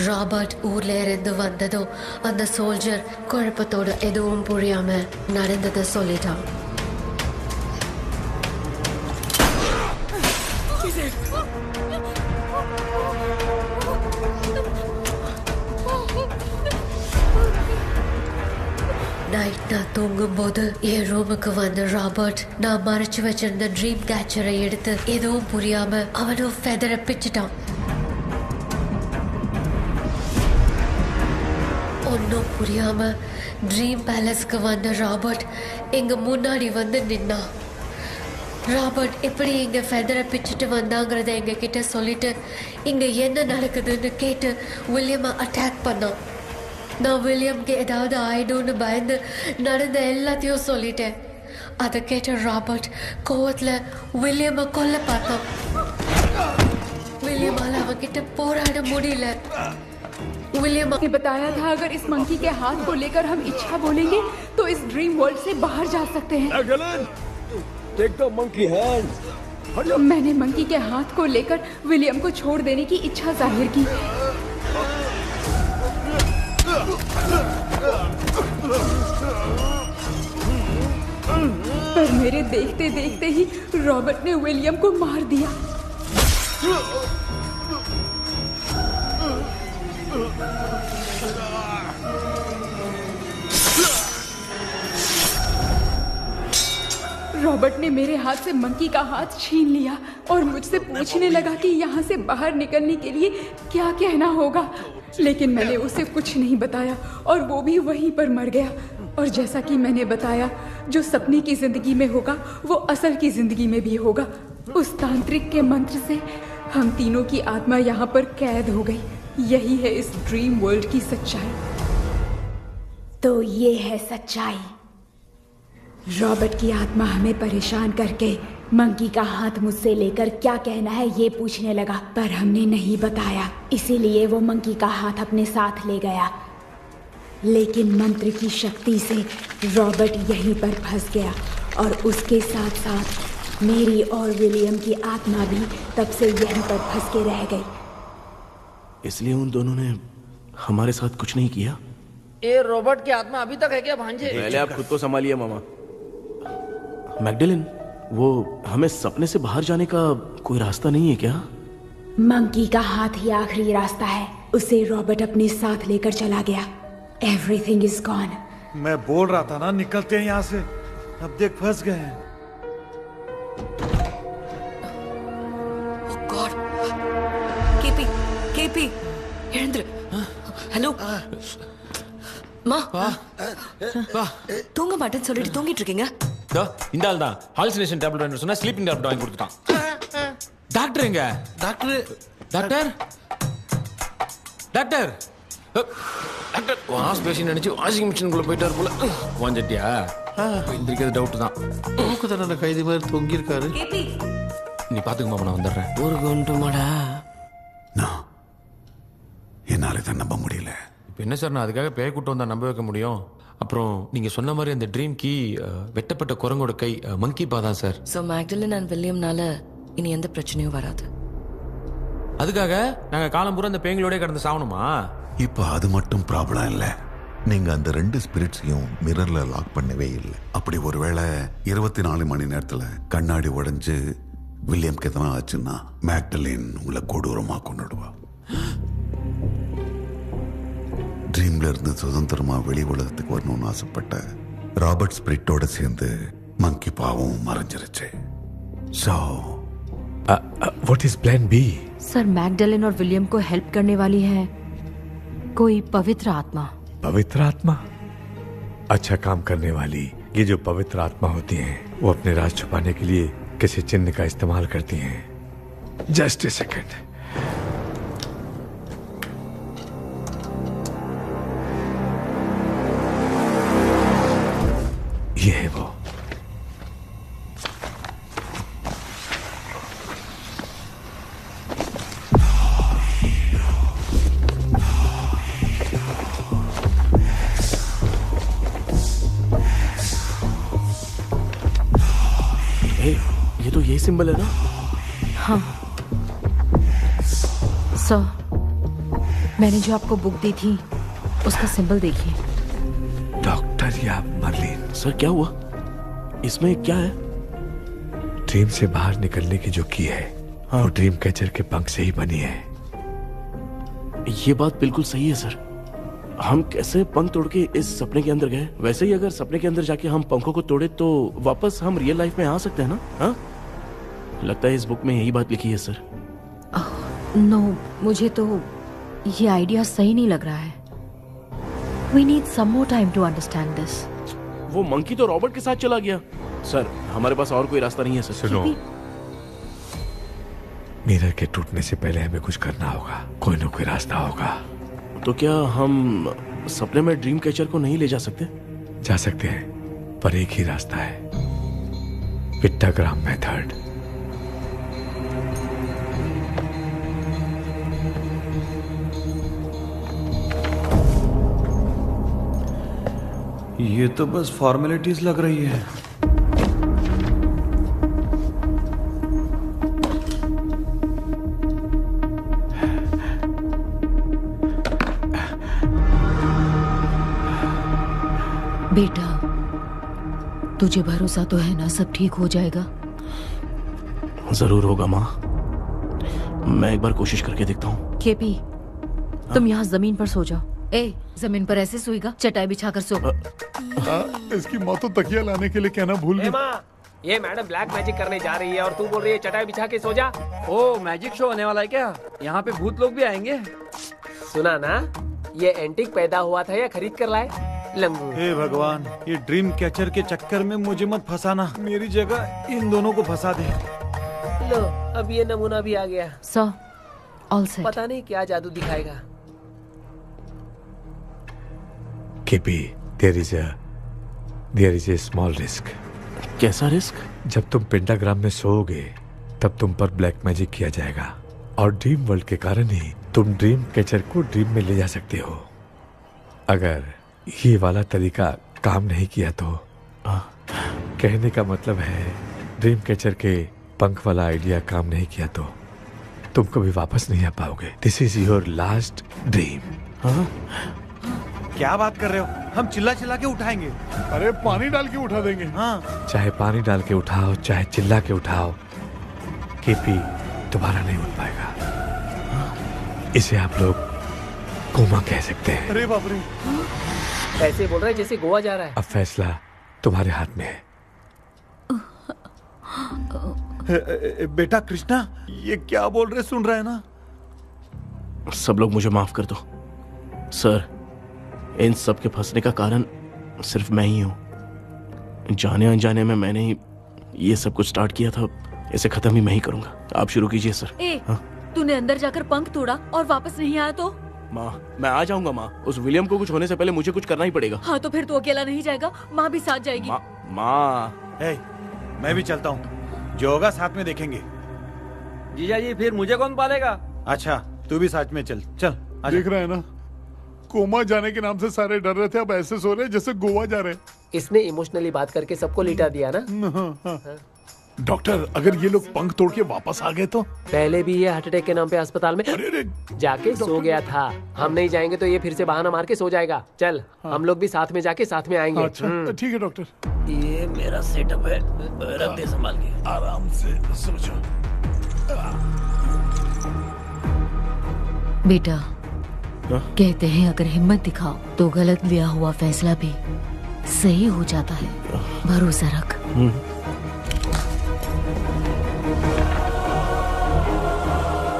ராபர்ட் ஊர்ல இருந்து வந்ததும் அந்த சோல்ஜர் குழப்பத்தோட எதுவும் புரியாம நடந்ததை சொல்லிட்டான். நைட் நான் தூங்கும் போது என் ரூமுக்கு வந்த ராபர்ட் நான் மறைச்சு வச்சிருந்த ட்ரீம் கேச்சரை எடுத்து எதுவும் புரியாம அவனும் ஃபெதரை பிச்சுட்டான். ஒன்னும் புரியாம ட்ரீம் பேலஸ்க்கு வந்த ராபர்ட் எங்க முன்னாடி வந்து நின்னான். ராபர்ட் எப்படி எங்க ஃபெதரை பிச்சுட்டு வந்தாங்கிறத எங்க கிட்ட சொல்லிட்டு இங்க என்ன நடக்குதுன்னு கேட்டு வில்லியமை அட்டாக் பண்ணான். நான் வில்லியம்க்கு ஏதாவது ஆயிடும்னு பயந்து நடந்த எல்லாத்தையும் சொல்லிட்டேன். அதை கேட்ட ராபர்ட் கோவத்துல வில்லியமை கொல்ல பார்த்தான். विलियम அவன்கிட்ட போராட முடியல. विलियम ने बताया था अगर इस मंकी के हाथ को लेकर हम इच्छा बोलेंगे तो इस ड्रीम वर्ल्ड से बाहर जा सकते हैं. Take the monkey hand. मैंने मंकी के हाथ को लेकर विलियम को छोड़ देने की इच्छा जाहिर की. पर मेरे देखते देखते ही रॉबर्ट ने विलियम को मार दिया. रॉबर्ट ने मेरे हाथ से मंकी का हाथ छीन लिया और मुझसे पूछने लगा कि यहाँ से बाहर निकलने के लिए क्या कहना होगा, लेकिन मैंने उसे कुछ नहीं बताया और वो भी वहीं पर मर गया। और जैसा कि मैंने बताया, जो सपने की जिंदगी में होगा वो असल की जिंदगी में भी होगा। उस तांत्रिक के मंत्र से हम तीनों की आत्मा यहाँ पर कैद हो गई। यही है इस ड्रीम वर्ल्ड की सच्चाई। तो ये है सच्चाई। रॉबर्ट की आत्मा हमें परेशान करके मंकी का हाथ मुझसे लेकर क्या कहना है ये पूछने लगा, पर हमने नहीं बताया, इसीलिए वो मंकी का हाथ अपने साथ ले गया। लेकिन मंत्र की शक्ति से रॉबर्ट यहीं पर फंस गया और उसके साथ साथ मेरी और विलियम की आत्मा भी तब से यहीं पर फंस के रह गई। इसलिए उन दोनों ने हमारे साथ कुछ नहीं किया। ये रॉबर्ट की आत्मा अभी तक है क्या भांजे? पहले आप खुद को संभालिए मामा। मैगडेलिन, वो हमें सपने से बाहर जाने का कोई रास्ता नहीं है क्या? मंकी का हाथ ही आखिरी रास्ता है। उसे रॉबर्ट अपने साथ लेकर चला गया। Everything is gone. मैं बोल रहा था ना, निकलते हैं यहाँ से। अब देख फंस गए हैं। गॉड, केपी, हेरेंद्र, हेलो மா தூங்க மாட்டேன்னு சொல்லிட்டு தூங்கிட்டு இருக்கீங்க? இந்த ஆள் தான் ஹாலுசினேஷன் டேப்லெட் வாங்கி சொன்னா ஸ்லீப்பிங் டேப்லெட் வாங்கி கொடுத்துட்டான். டாக்டர் எங்க? டாக்டர் வாஷ் பேஷன் நினைச்சு வாஷிங் மிஷினுக்குள்ள போயிட்டாரு போல. வாஞ்சிட்டியா? எந்திரிக்கிறது டவுட் தான். தூக்கத்தோட கைதி மாதிரி தொங்கி இருக்காரு. நீ பாத்துக்குமா, நான் வந்துடுறேன். ஒரு குண்டுமாடா. என்னால இதை நம்ப முடியல. இப்போ என்ன சார், நான் அதுக்காக பேய் கூட்டம் வந்தா நம்ப வைக்க முடியும்? அப்புறம் நீங்க சொன்ன மாதிரி அந்த ட்ரீம் கீ வெட்டப்பட்ட குரங்கோட கை மங்கி பா தான் சார். ஸோ மேக்டலின் அண்ட் வில்லியம்னால இனி எந்த பிரச்சனையும் வராது. அதுக்காக நாங்க காலம் பூரா அந்த பேய்களோட கடந்து சாவணுமா? இப்போ அது மட்டும் ப்ராப்ளம் இல்ல. நீங்க அந்த 2 ஸ்பிரிட்ஸையும் மிரர்ல லாக் பண்ணவே இல்லை. அப்படி ஒருவேளை 24 மணி நேரத்துல கண்ணாடி உடைஞ்சு வில்லியம்க்கு எதனா ஆச்சுன்னா மேக்டலின் உங்களை கொடூரமா கொண்டுடுவா. ட்ரீம்ல இருந்து சுதந்திரமா வெளி உலகத்துக்கு வரணும்னு ஆசைப்பட்ட ராபர்ட் ஸ்பிரிட்டோட சேர்ந்து மங்கி பாவம் மறைஞ்சிருச்சு. So what is plan B? Sir, Magdalene और विलियम को हेल्प करने वाली है कोई पवित्र आत्मा। पवित्र आत्मा? अच्छा काम करने वाली ये जो पवित्र आत्मा होती हैं, वो अपने राज छुपाने के लिए किसी चिन्ह का इस्तेमाल करती हैं। Just a second. ये है वो। ये तो यही सिंबल है ना? हाँ सर, मैंने जो आपको बुक दी थी उसका सिंबल देखिए। डॉक्टर या मर्लिन? सर क्या हुआ? इसमें क्या है? ड्रीम से बाहर निकलने की जो की है, वो ड्रीम कैचर के पंख से ही बनी है। ये बात बिल्कुल सही है सर। हम कैसे पंख तोड़ के इस सपने के अंदर गए? वैसे ही अगर सपने के अंदर जाके हम पंखों को तोड़े तो वापस हम रियल लाइफ में आ सकते हैं ना? हाँ, लगता है इस बुक में यही बात लिखी है सर। नो, मुझे तो ये आइडिया सही नहीं लग रहा है। We need some more time to understand this. वो मंकी तो रॉबर्ट के साथ चला गया। सर, हमारे पास और कोई रास्ता नहीं है सर। सुनो, मिरर के टूटने से पहले हमें कुछ करना होगा। कोई ना कोई रास्ता होगा। तो क्या हम सपने में ड्रीम कैचर को नहीं ले जा सकते? जा सकते हैं, पर एक ही रास्ता है, पिट्टाग्राम मेथड। ये तो बस फॉर्मेलिटीज लग रही है। बेटा, तुझे भरोसा तो है ना सब ठीक हो जाएगा? जरूर होगा माँ। मैं एक बार कोशिश करके देखता हूँ। केपी, तुम यहाँ जमीन पर सो जाओ। ए, जमीन पर ऐसे सोएगा? चटाई बिछाकर सो। इसकी माँ तो तकिया लाने के लिए कहना भूल गई। ये मैडम ब्लैक मैजिक करने जा रही है और तू बोल रही है चटाई बिछा के सो जा। ओ मैजिक शो होने वाला है क्या? यहाँ पे भूत लोग भी आएंगे? सुना ना, ये एंटीक पैदा हुआ था या खरीद कर लाए लंगू। हे भगवान, ये ड्रीम कैचर के चक्कर में मुझे मत फंसाना, मेरी जगह इन दोनों को फंसा दे। लो अब ये नमूना भी आ गया। Sir all set. पता नहीं क्या जादू दिखाएगा। KP, there is a small risk. कैसा रिस्क? जब तुम पेंटाग्राम में सोओगे तब तुम पर ब्लैक मैजिक किया जाएगा और ड्रीम वर्ल्ड के कारण ही तुम ड्रीम कैचर को ड्रीम में ले जा सकते हो। अगर ये वाला तरीका काम नहीं किया तो कहने का मतलब है ड्रीम कैचर के पंख वाला आइडिया काम नहीं किया तो तुम कभी वापस नहीं आ पाओगे। This is your last dream. क्या बात कर रहे हो? हम चिल्ला चिल्ला के उठाएंगे। अरे पानी डाल के उठा देंगे। हाँ। चाहे पानी डाल के उठाओ चाहे चिल्ला के उठाओ, केपी दोबारा नहीं उठ पाएगा। इसे आप लोग कोमा कह सकते हैं। अरे बाप रे, ऐसे बोल रहा है जैसे गोवा जा रहा है। अब फैसला तुम्हारे हाथ में है। बेटा कृष्णा, ये क्या बोल रहे, सुन रहे हैं ना? सब लोग मुझे माफ कर दो सर, इन सब के फंसने का कारण सिर्फ मैं ही हूं। जाने अनजाने में मैंने ही ये सब कुछ स्टार्ट किया था, इसे खत्म ही मैं ही करूंगा। आप शुरू कीजिए सर। तूने अंदर जाकर पंख तोड़ा और वापस नहीं आया तो? माँ मैं आ जाऊंगा माँ, उस विलियम को कुछ होने से पहले मुझे कुछ करना ही पड़ेगा। हाँ तो फिर तू अकेला नहीं जाएगा, माँ भी साथ जाएगी। माँ मैं भी चलता हूँ, जो होगा साथ में देखेंगे। जीजा जी फिर मुझे कौन पालेगा? अच्छा तू भी साथ में चल। चल देख रहे हैं ना, कोमा जाने के नाम से सारे डर रहे थे, अब ऐसे सो रहे जैसे गोवा जा रहे। इसने इमोशनली बात करके सबको लिटा दिया ना। डॉक्टर, अगर ये लोग पंख तोड़ के वापस आ गए तो? पहले भी ये हार्ट अटैक के नाम पे अस्पताल में जाके सो गया था। हम नहीं जाएंगे तो ये फिर से बहाना मार के सो जाएगा। चल हम लोग भी साथ में जाके साथ में आएंगे। अच्छा ठीक है डॉक्टर। ये मेरा सेटअप है, रख दे संभाल के। आराम से सोचो। बेटा कहते हैं अगर हिम्मत दिखाओ तो गलत लिया हुआ फैसला भी सही हो जाता है। भरोसा रख।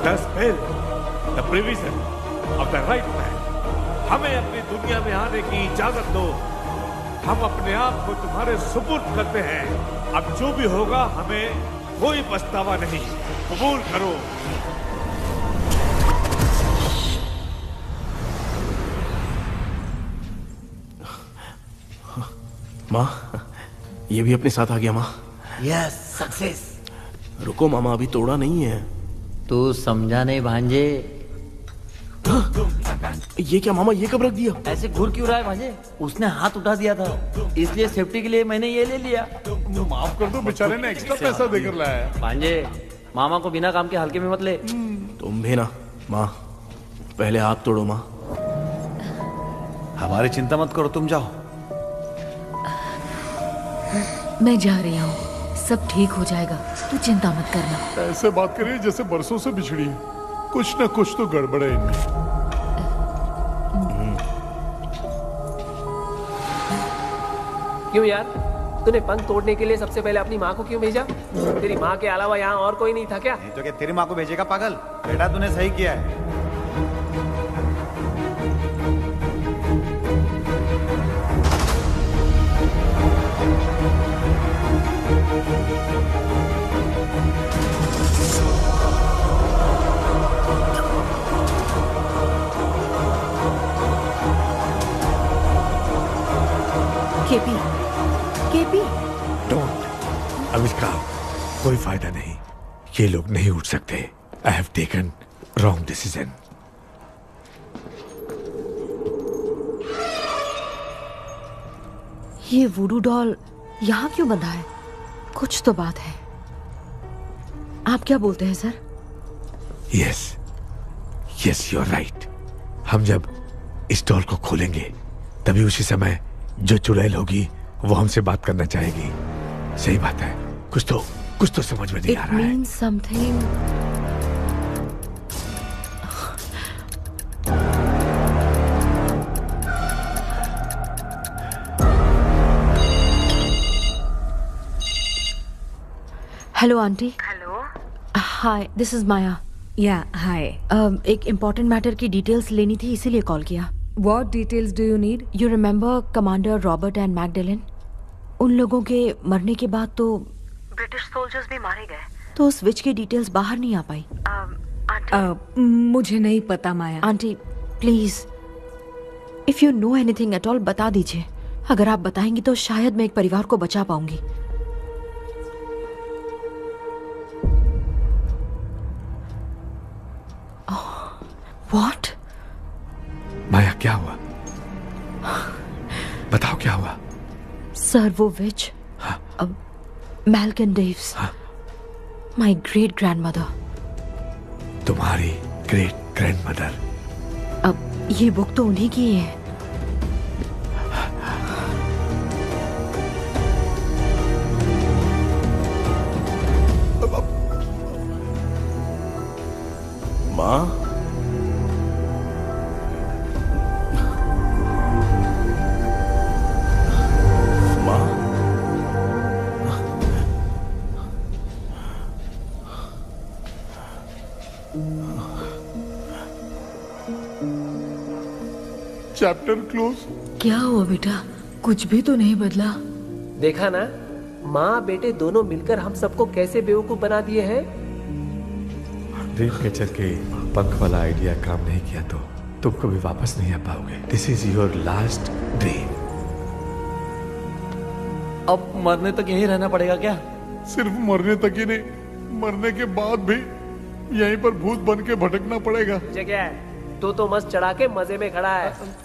The spirit, the provision of the right man. हमें अपनी दुनिया में आने की इजाजत दो। हम अपने आप को तुम्हारे सुपुर्द करते हैं। अब जो भी होगा हमें कोई पछतावा नहीं। कबूल करो। माँ ये भी अपने साथ आ गया। माँ यस सक्सेस। रुको मामा, अभी तोड़ा नहीं है। तू समझा नहीं भांजे। ये क्या मामा, ये कब रख दिया? ऐसे घूर क्यों रहा है भांजे? उसने हाथ उठा दिया था, इसलिए सेफ्टी के लिए मैंने ये ले लिया। माफ कर दो, बेचारे ने एक्स्ट्रा पैसा देकर लाया है। भांजे मामा को बिना काम के हल्के में मत ले। तुम भी ना। माँ पहले हाथ तोड़ो। माँ हमारी चिंता मत करो, तुम जाओ। मैं जा रही हूँ, सब ठीक हो जाएगा, तू चिंता मत करना। ऐसे बात करिए जैसे बरसों से बिछड़ी है। कुछ न कुछ तो गड़बड़ है इनमें। क्यों यार, तूने पंख तोड़ने के लिए सबसे पहले अपनी माँ को क्यों भेजा? तेरी माँ के अलावा यहाँ और कोई नहीं था क्या? नहीं तो क्या तेरी माँ को भेजेगा पागल? बेटा तूने सही किया है। KP, KP. डोंट, अविष्कार, कोई फायदा नहीं। ये लोग नहीं उठ सकते। I have taken wrong decision. ये वुडू डॉल यहाँ क्यों बंधा है? कुछ तो बात है। आप क्या बोलते हैं sir? Yes yes you are right. हम जब इस डॉल को खोलेंगे तभी उसी समय जो चुड़ैल होगी वो हमसे बात करना चाहेगी। सही बात है। कुछ तो समझ में नहीं आ रहा है। It means something. Hello aunty. Hello hi, this is Maya. Yeah hi. एक इम्पोर्टेंट मैटर की डिटेल्स लेनी थी, इसीलिए कॉल किया। What details do you need? You remember commander Robert and Magdalene? उन लोगों के मरने के बाद तो ब्रिटिश सोल्जर्स भी मारे गए, तो उस विच की डिटेल्स बाहर नहीं आ पाई। मुझे नहीं पता Maya. Aunty please, if you know anything at all बता दीजिए। अगर आप बताएंगी तो शायद मैं एक परिवार को बचा पाऊंगी। व्हाट? माया क्या हुआ? बताओ क्या हुआ? सर वो विच, मैल्कन डेव्स, माय ग्रेट ग्रैंडमदर। तुम्हारी ग्रेट ग्रैंडमदर? अब ये बुक तो उन्हीं की है। माँ, चैप्टर क्लोज। क्या हुआ बेटा? कुछ भी तो नहीं बदला। देखा ना, माँ बेटे दोनों मिलकर हम सबको कैसे बेवकूफ बना दिए हैं। ड्रीम कैचर के पंख वाला आइडिया काम नहीं किया तो तुम कभी वापस नहीं आ पाओगे। This is your last dream. अब मरने तक यहीं रहना पड़ेगा क्या? सिर्फ मरने तक ही नहीं, मरने के बाद भी यहीं पर भूत बन के भटकना पड़ेगा। मुझे क्या है, तो मस्त चढ़ा के मजे में खड़ा है।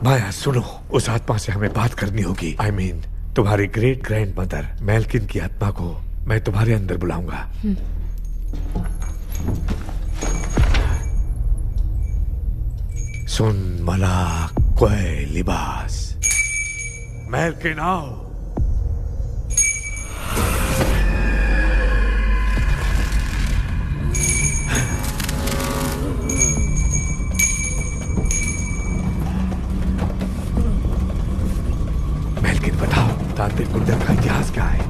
माया सुनो, उस आत्मा से हमें बात करनी होगी। I mean, तुम्हारी ग्रेट ग्रैंड मदर मैल्किन की आत्मा को मैं तुम्हारे अंदर बुलाऊंगा। सुन मला कोई लिबास, मैल्किन आओ। मैल्किन बताओ, तांत्रिक गुंडा का इतिहास क्या है?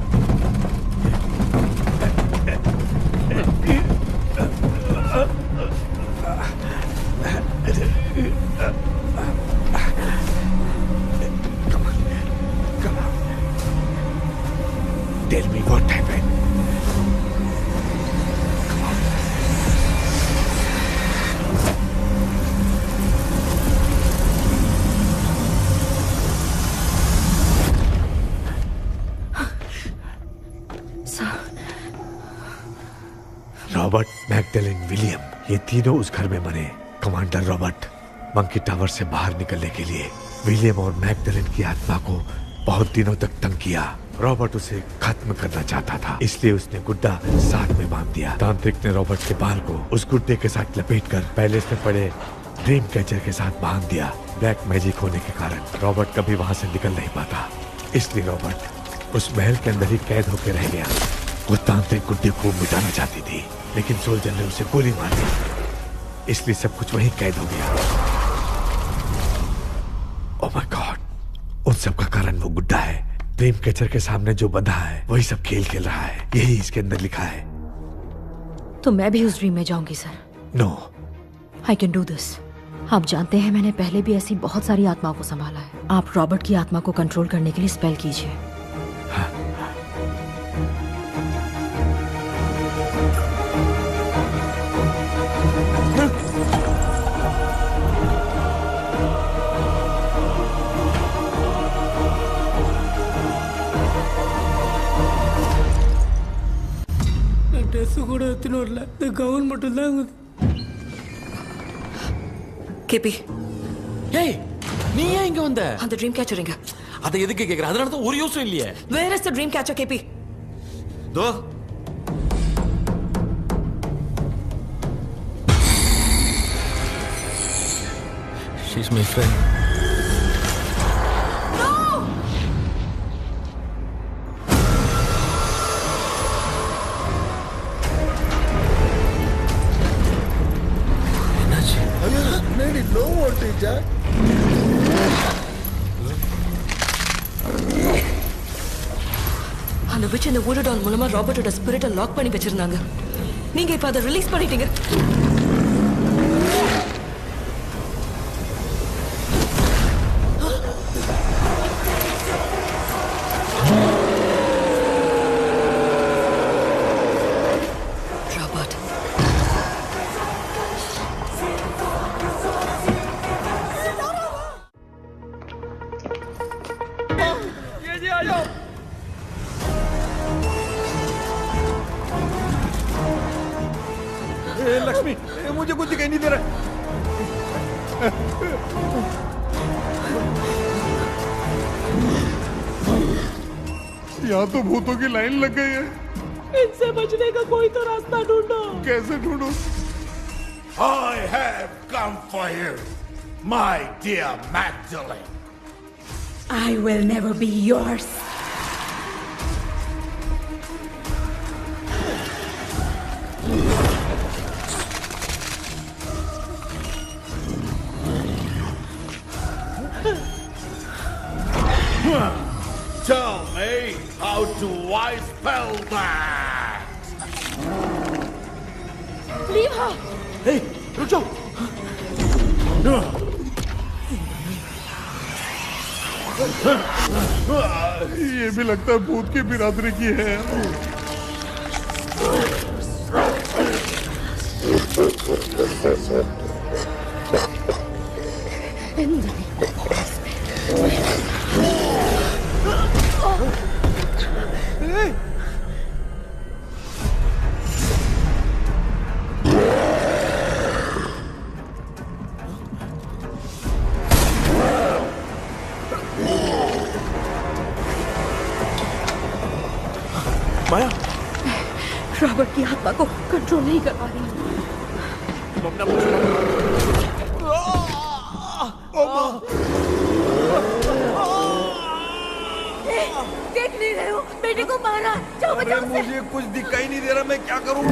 Tell me what happened. Robert, Magdalene, William, ये तीनों उस घर में मरे। कमांडर रॉबर्ट मंकी टावर से बाहर निकलने के लिए विलियम और मैगडेलिन की आत्मा को बहुत दिनों तक तंग किया। रॉबर्ट उसे खत्म करना चाहता था, इसलिए उसने गुड्डा साथ में बांध दिया। तांत्रिक ने रॉबर्ट के बाल को उस गुड्डे के साथ लपेटकर पैलेस में पड़े ड्रीम कैचर के साथ बांध दिया। ब्लैक मैजिक होने के कारण रॉबर्ट कभी वहां से निकल नहीं पाता, इसलिए रॉबर्ट उस महल के अंदर ही कैद होकर रह गया। वो तांत्रिक गुड्डे को मिटाना चाहती थी, लेकिन सोल्जर ने उसे गोली मार दी, इसलिए सब कुछ वहीं कैद हो गया। ओह माय गॉड, उन सब का कारण वो गुड्डा है। ड्रीम कैचर के सामने जो बंधा है वही सब खेल खेल रहा है, यही इसके अंदर लिखा है। तो मैं भी उस ड्रीम में जाऊंगी sir? No, I can do this. आप जानते हैं मैंने पहले भी ऐसी बहुत सारी आत्माओं को संभाला है। आप रॉबर्ट की आत्मा को कंट्रोल करने के लिए स्पेल कीजिए। ட்ரெஸ் கூட எடுத்துன்னு வரல, இந்த கவுன் மட்டும்தான். கேபி, ஏய் நீ ஏன் இங்க வந்த? அந்த ட்ரீம் கேச்சர் எங்க? அதை எதுக்கு கேக்குற? அதனால தான் ஒரு யூஸும் இல்லையே. Where is the dream catcher, KP? தோ she's my friend. No voltage. உன்னை வச்சு இந்த ஊரடான் மூலமா ராபர்ட்டோட ஸ்பிரிட்டை லாக் பண்ணி வச்சிருந்தாங்க. நீங்க இப்ப அதை ரிலீஸ் பண்ணிட்டீங்க. लक्ष्मी, मुझे कुछ दिखाई नहीं दे रहा। यहाँ तो भूतों की लाइन लग गई है। इनसे बचने का कोई तो रास्ता ढूंढो। कैसे ढूंढो? I have come for you, my dear Magdalene. I will never be yours. Tell me, how do I spell that? Leave her. Hey, रुक जाओ। ये भी लगता है भूत की बिरादरी की है। माया, रॉबर्ट की आत्मा को कंट्रोल नहीं कर पा रही हूँ। देख नहीं रहे हो, बेटे को मारा। जाओ बचाओ उसे। मुझे कुछ दिखाई नहीं दे रहा, मैं क्या करूँ?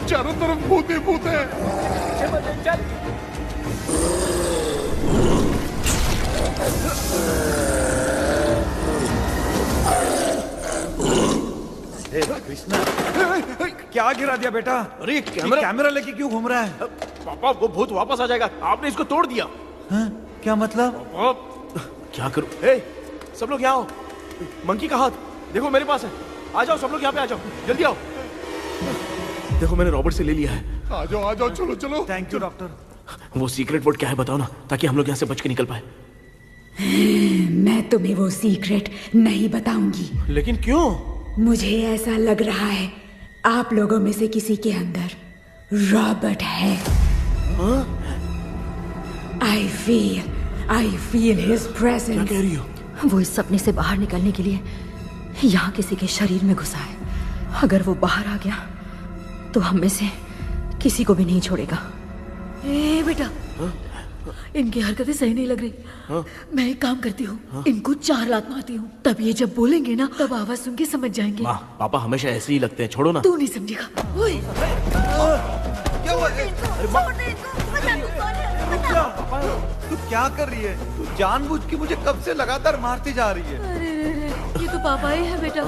चारों तरफ भूत ही भूत है। कृष्णा, क्या गिरा दिया बेटा? अरे कैमरा लेके क्यों घूम रहा है? पापा, वो भूत वापस आ जाएगा। आपने इसको तोड़ दिया। हाँ? क्या मतलब? क्या करूं? ए, सब लोग यहाँ आओ। मंकी का हाथ देखो मेरे पास है। आ जाओ सब लोग, यहाँ पे आ जाओ, जल्दी आओ। देखो मैंने रॉबर्ट से ले लिया है। आ जाओ, चलो चलो। Thank you doctor. वो सीक्रेट वर्ड क्या है बताओ ना, ताकि हम लोग यहाँ से बच के निकल पाए। मैं तुम्हें वो सीक्रेट नहीं बताऊंगी। लेकिन क्यों? मुझे ऐसा लग रहा है आप लोगों में से किसी के अंदर रॉबर्ट है। I feel his presence। क्या कह रही हो? वो इस सपने से बाहर निकलने के लिए यहाँ किसी के शरीर में घुसा है। अगर वो बाहर आ गया तो हम में से किसी को भी नहीं छोड़ेगा। ए बेटा, इनकी हरकतें सही नहीं लग रही। मैं एक काम करती हूँ, इनको 4 लात मारती हूँ, तब ये जब बोलेंगे ना तब आवाज सुन के समझ जाएंगे। पापा हमेशा ऐसे ही लगते हैं, छोड़ो ना। तू नहीं समझेगा। ओए, क्या हुआ? तू क्या कर रही है? तू जानबूझ के मुझे कब से लगातार मारती जा रही है। अरे ये तो पापा ही है बेटा।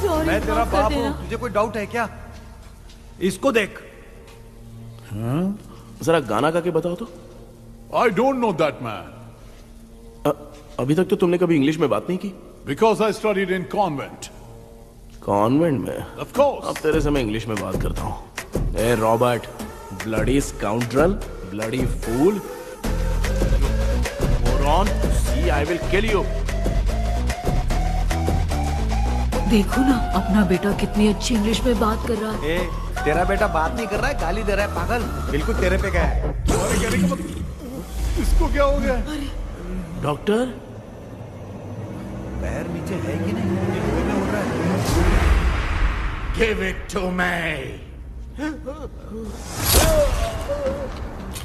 Sorry, मैं तेरा माफ कर बाप देना। हूँ, तुझे कोई डाउट है क्या? इसको देख। जरा गाना गा के बताओ तो। I don't know that man. अभी तक तो तुमने कभी इंग्लिश में बात नहीं की। Because I studied in convent. Convent में? Of course. अब तेरे से मैं इंग्लिश में बात करता हूँ। ए Robert, bloody scoundrel, bloody fool, moron, see I will kill you. देखो ना अपना बेटा कितनी अच्छी इंग्लिश में बात कर रहा है। ए, तेरा बेटा बात नहीं कर रहा है, गाली दे रहा है पागल। बिल्कुल तेरे पे गया है। इसको क्या हो गया? डॉक्टर, पैर नीचे है कि नहीं? हो रहा है। Give it to me.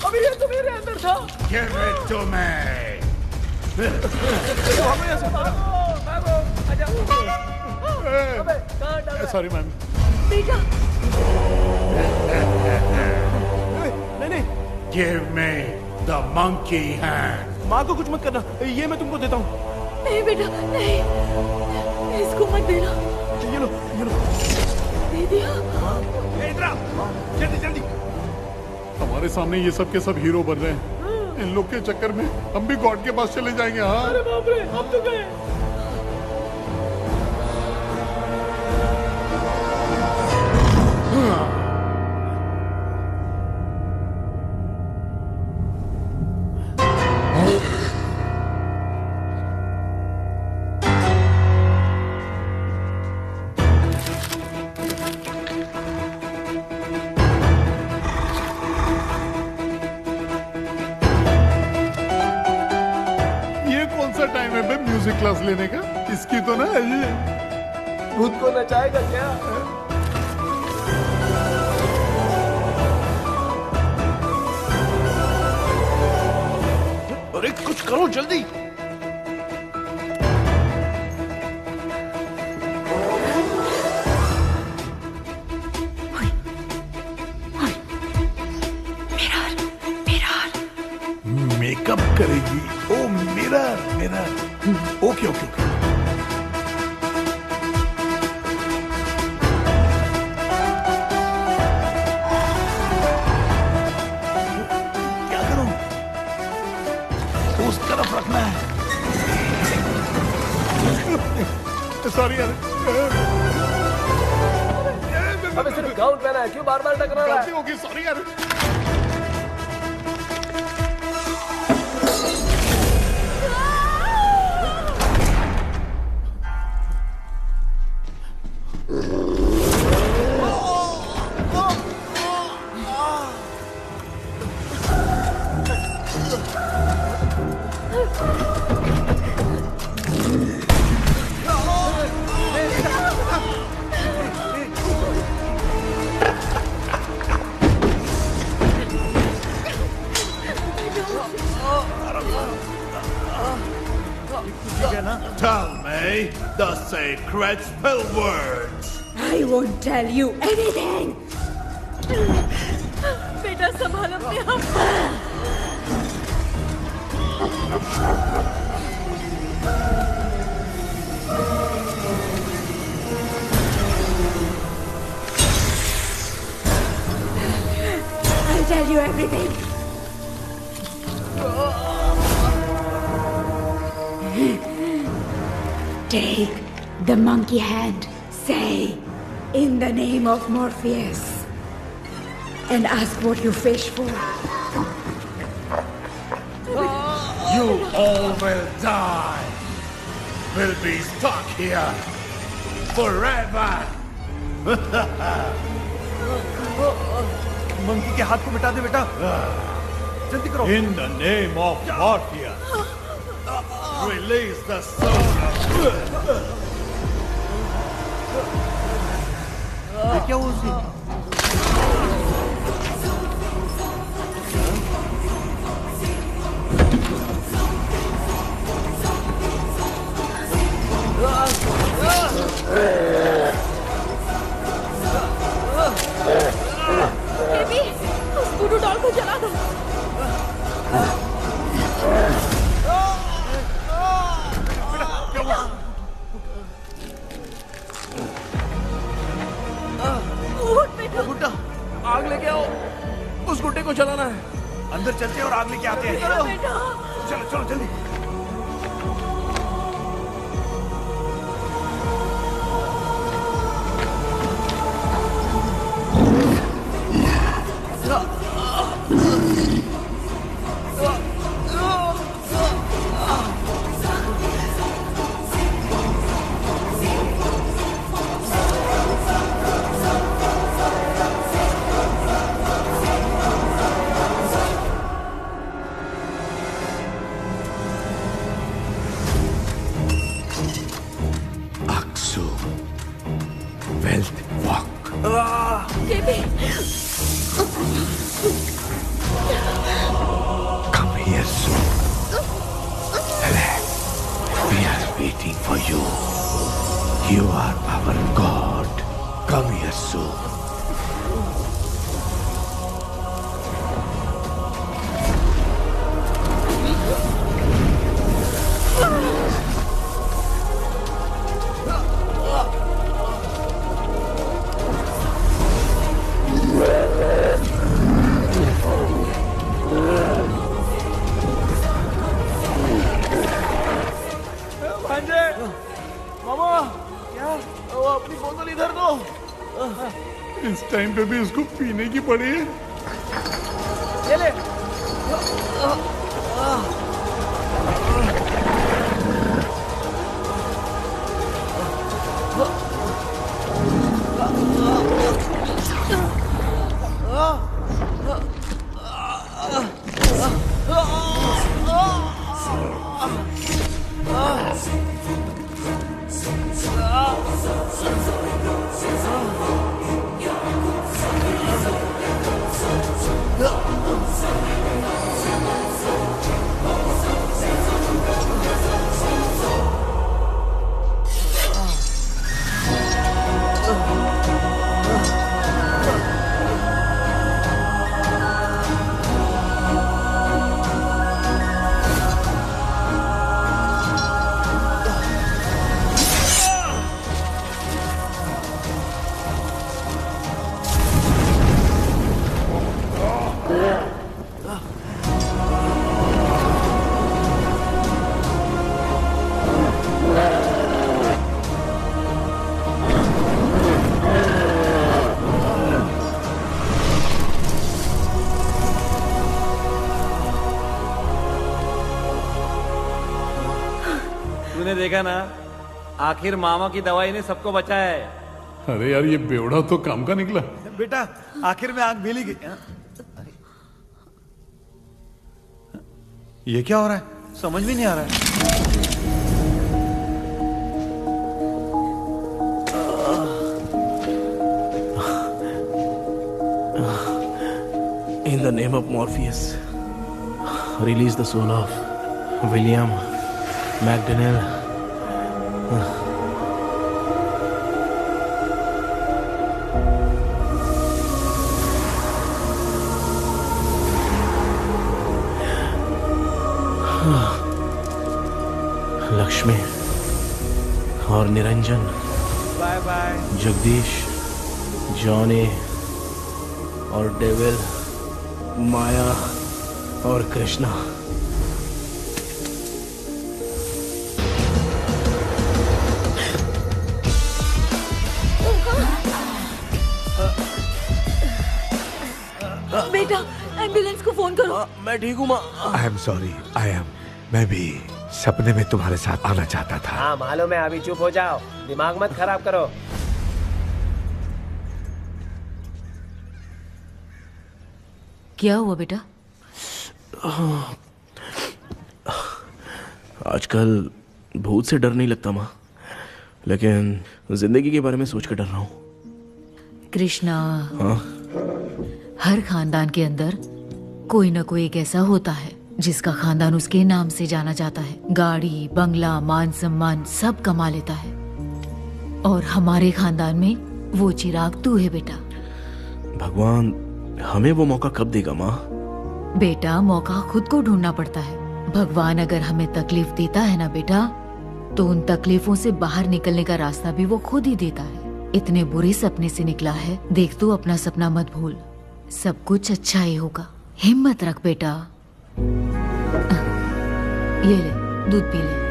अभी ये तो मेरे अंदर था। Give it to me. Sorry ma'am. बेटा नहीं। Give me the monkey hand. माँ को कुछ मत करना, ये मैं तुमको देता हूँ। नहीं बेटा नहीं, इसको मत देना। ये लो। दे दिया। इधर आओ, जल्दी। हमारे सामने ये सब के सब हीरो बन रहे हैं। इन लोग के चक्कर में हम भी गॉड के पास चले जाएंगे। हाँ अरे बाप रे, अब तो गए। टाइम है म्यूजिक क्लास लेने का? इसकी तो ना खुद को नचाएगा क्या? अरे कुछ करो जल्दी। मेकअप करेगी। ओ मिरर। ओके। क्या करूं? उस तरफ रखना है। सॉरी यार। अबे सिर्फ गाउन पहना है, क्यों बार-बार टकरा रहा है? गलती होगी, सॉरी यार। Tell me the sacred spell words. I won't tell you anything. बेटा संभाल अपने आप। I'll tell you everything. Take the monkey hand, say, in the name of Morpheus, and ask what you fish for. You all will die. Will be stuck here forever. Monkey के हाथ को मिटा दे बेटा, जल्दी करो। In the name of Morpheus, release the soul. क्या हुआ उसकी? बेबी, उस वुडू डॉल को जला दो। गुड्डा, आग लेके आओ। उस गुड्डे को जलाना है। अंदर चलते हैं और आग लेके आते हैं। चलो चलो जल्दी। Baby you. You are our God. Come here soon. इस टाइम पे भी उसको पीने की पड़ी है। ले ले। तूने देखा ना, आखिर मामा की दवाई ने सबको बचाया है। अरे यार, ये बेवड़ा तो काम का निकला। बेटा आखिर में आग मिली गई। ये क्या हो रहा है, समझ भी नहीं आ रहा है। In the name of Morpheus, release the soul of William McDonnell. Lakshmi और Niranjan, bye bye. Jagdish, Johnny और डेविल, माया और कृष्णा। बेटा एम्बुलेंस को फोन करो। मैं ठीक हूँ माँ। आई एम सॉरी, मैं भी सपने में तुम्हारे साथ आना चाहता था। हाँ मालूम है, अभी चुप हो जाओ, दिमाग मत खराब करो। क्या हुआ बेटा? आजकल भूत से डर नहीं लगता माँ, लेकिन जिंदगी के बारे में सोच कर डर रहा हूँ। कृष्णा, हाँ? हर खानदान के अंदर कोई ना कोई एक ऐसा होता है जिसका खानदान उसके नाम से जाना जाता है। गाड़ी, बंगला, मान सम्मान सब कमा लेता है, और हमारे खानदान में वो चिराग तू है बेटा। भगवान हमें वो मौका कब देगा माँ? बेटा मौका खुद को ढूंढना पड़ता है। भगवान अगर हमें तकलीफ देता है ना बेटा, तो उन तकलीफों से बाहर निकलने का रास्ता भी वो खुद ही देता है। इतने बुरे सपने से निकला है, देख तू अपना सपना मत भूल, सब कुछ अच्छा ही होगा। हिम्मत रख बेटा। ये ले, दूध पी ले।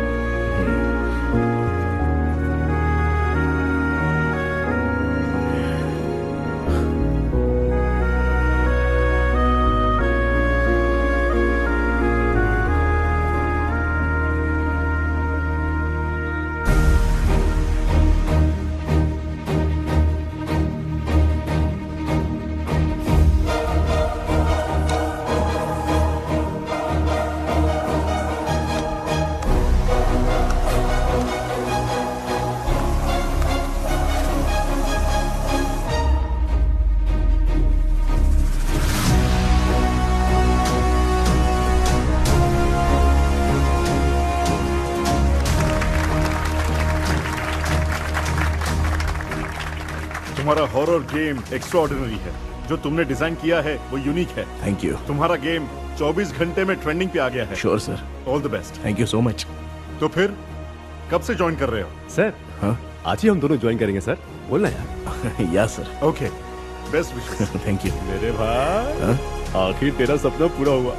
तुम्हारा हॉरर गेम एक्स्ट्राऑर्डिनरी है। जो तुमने डिजाइन किया है वो यूनिक है। Thank you. तुम्हारा गेम 24 घंटे में ट्रेंडिंग पे आ गया है। Sure sir. All the best. Thank you so much. तो फिर कब से ज्वाइन कर रहे हो? सर हाँ आज ही हम दोनों ज्वाइन करेंगे सर। बोलना यार। या sir. Okay best wishes. Thank you. मेरे भाई आखिर तेरा सपना पूरा हुआ।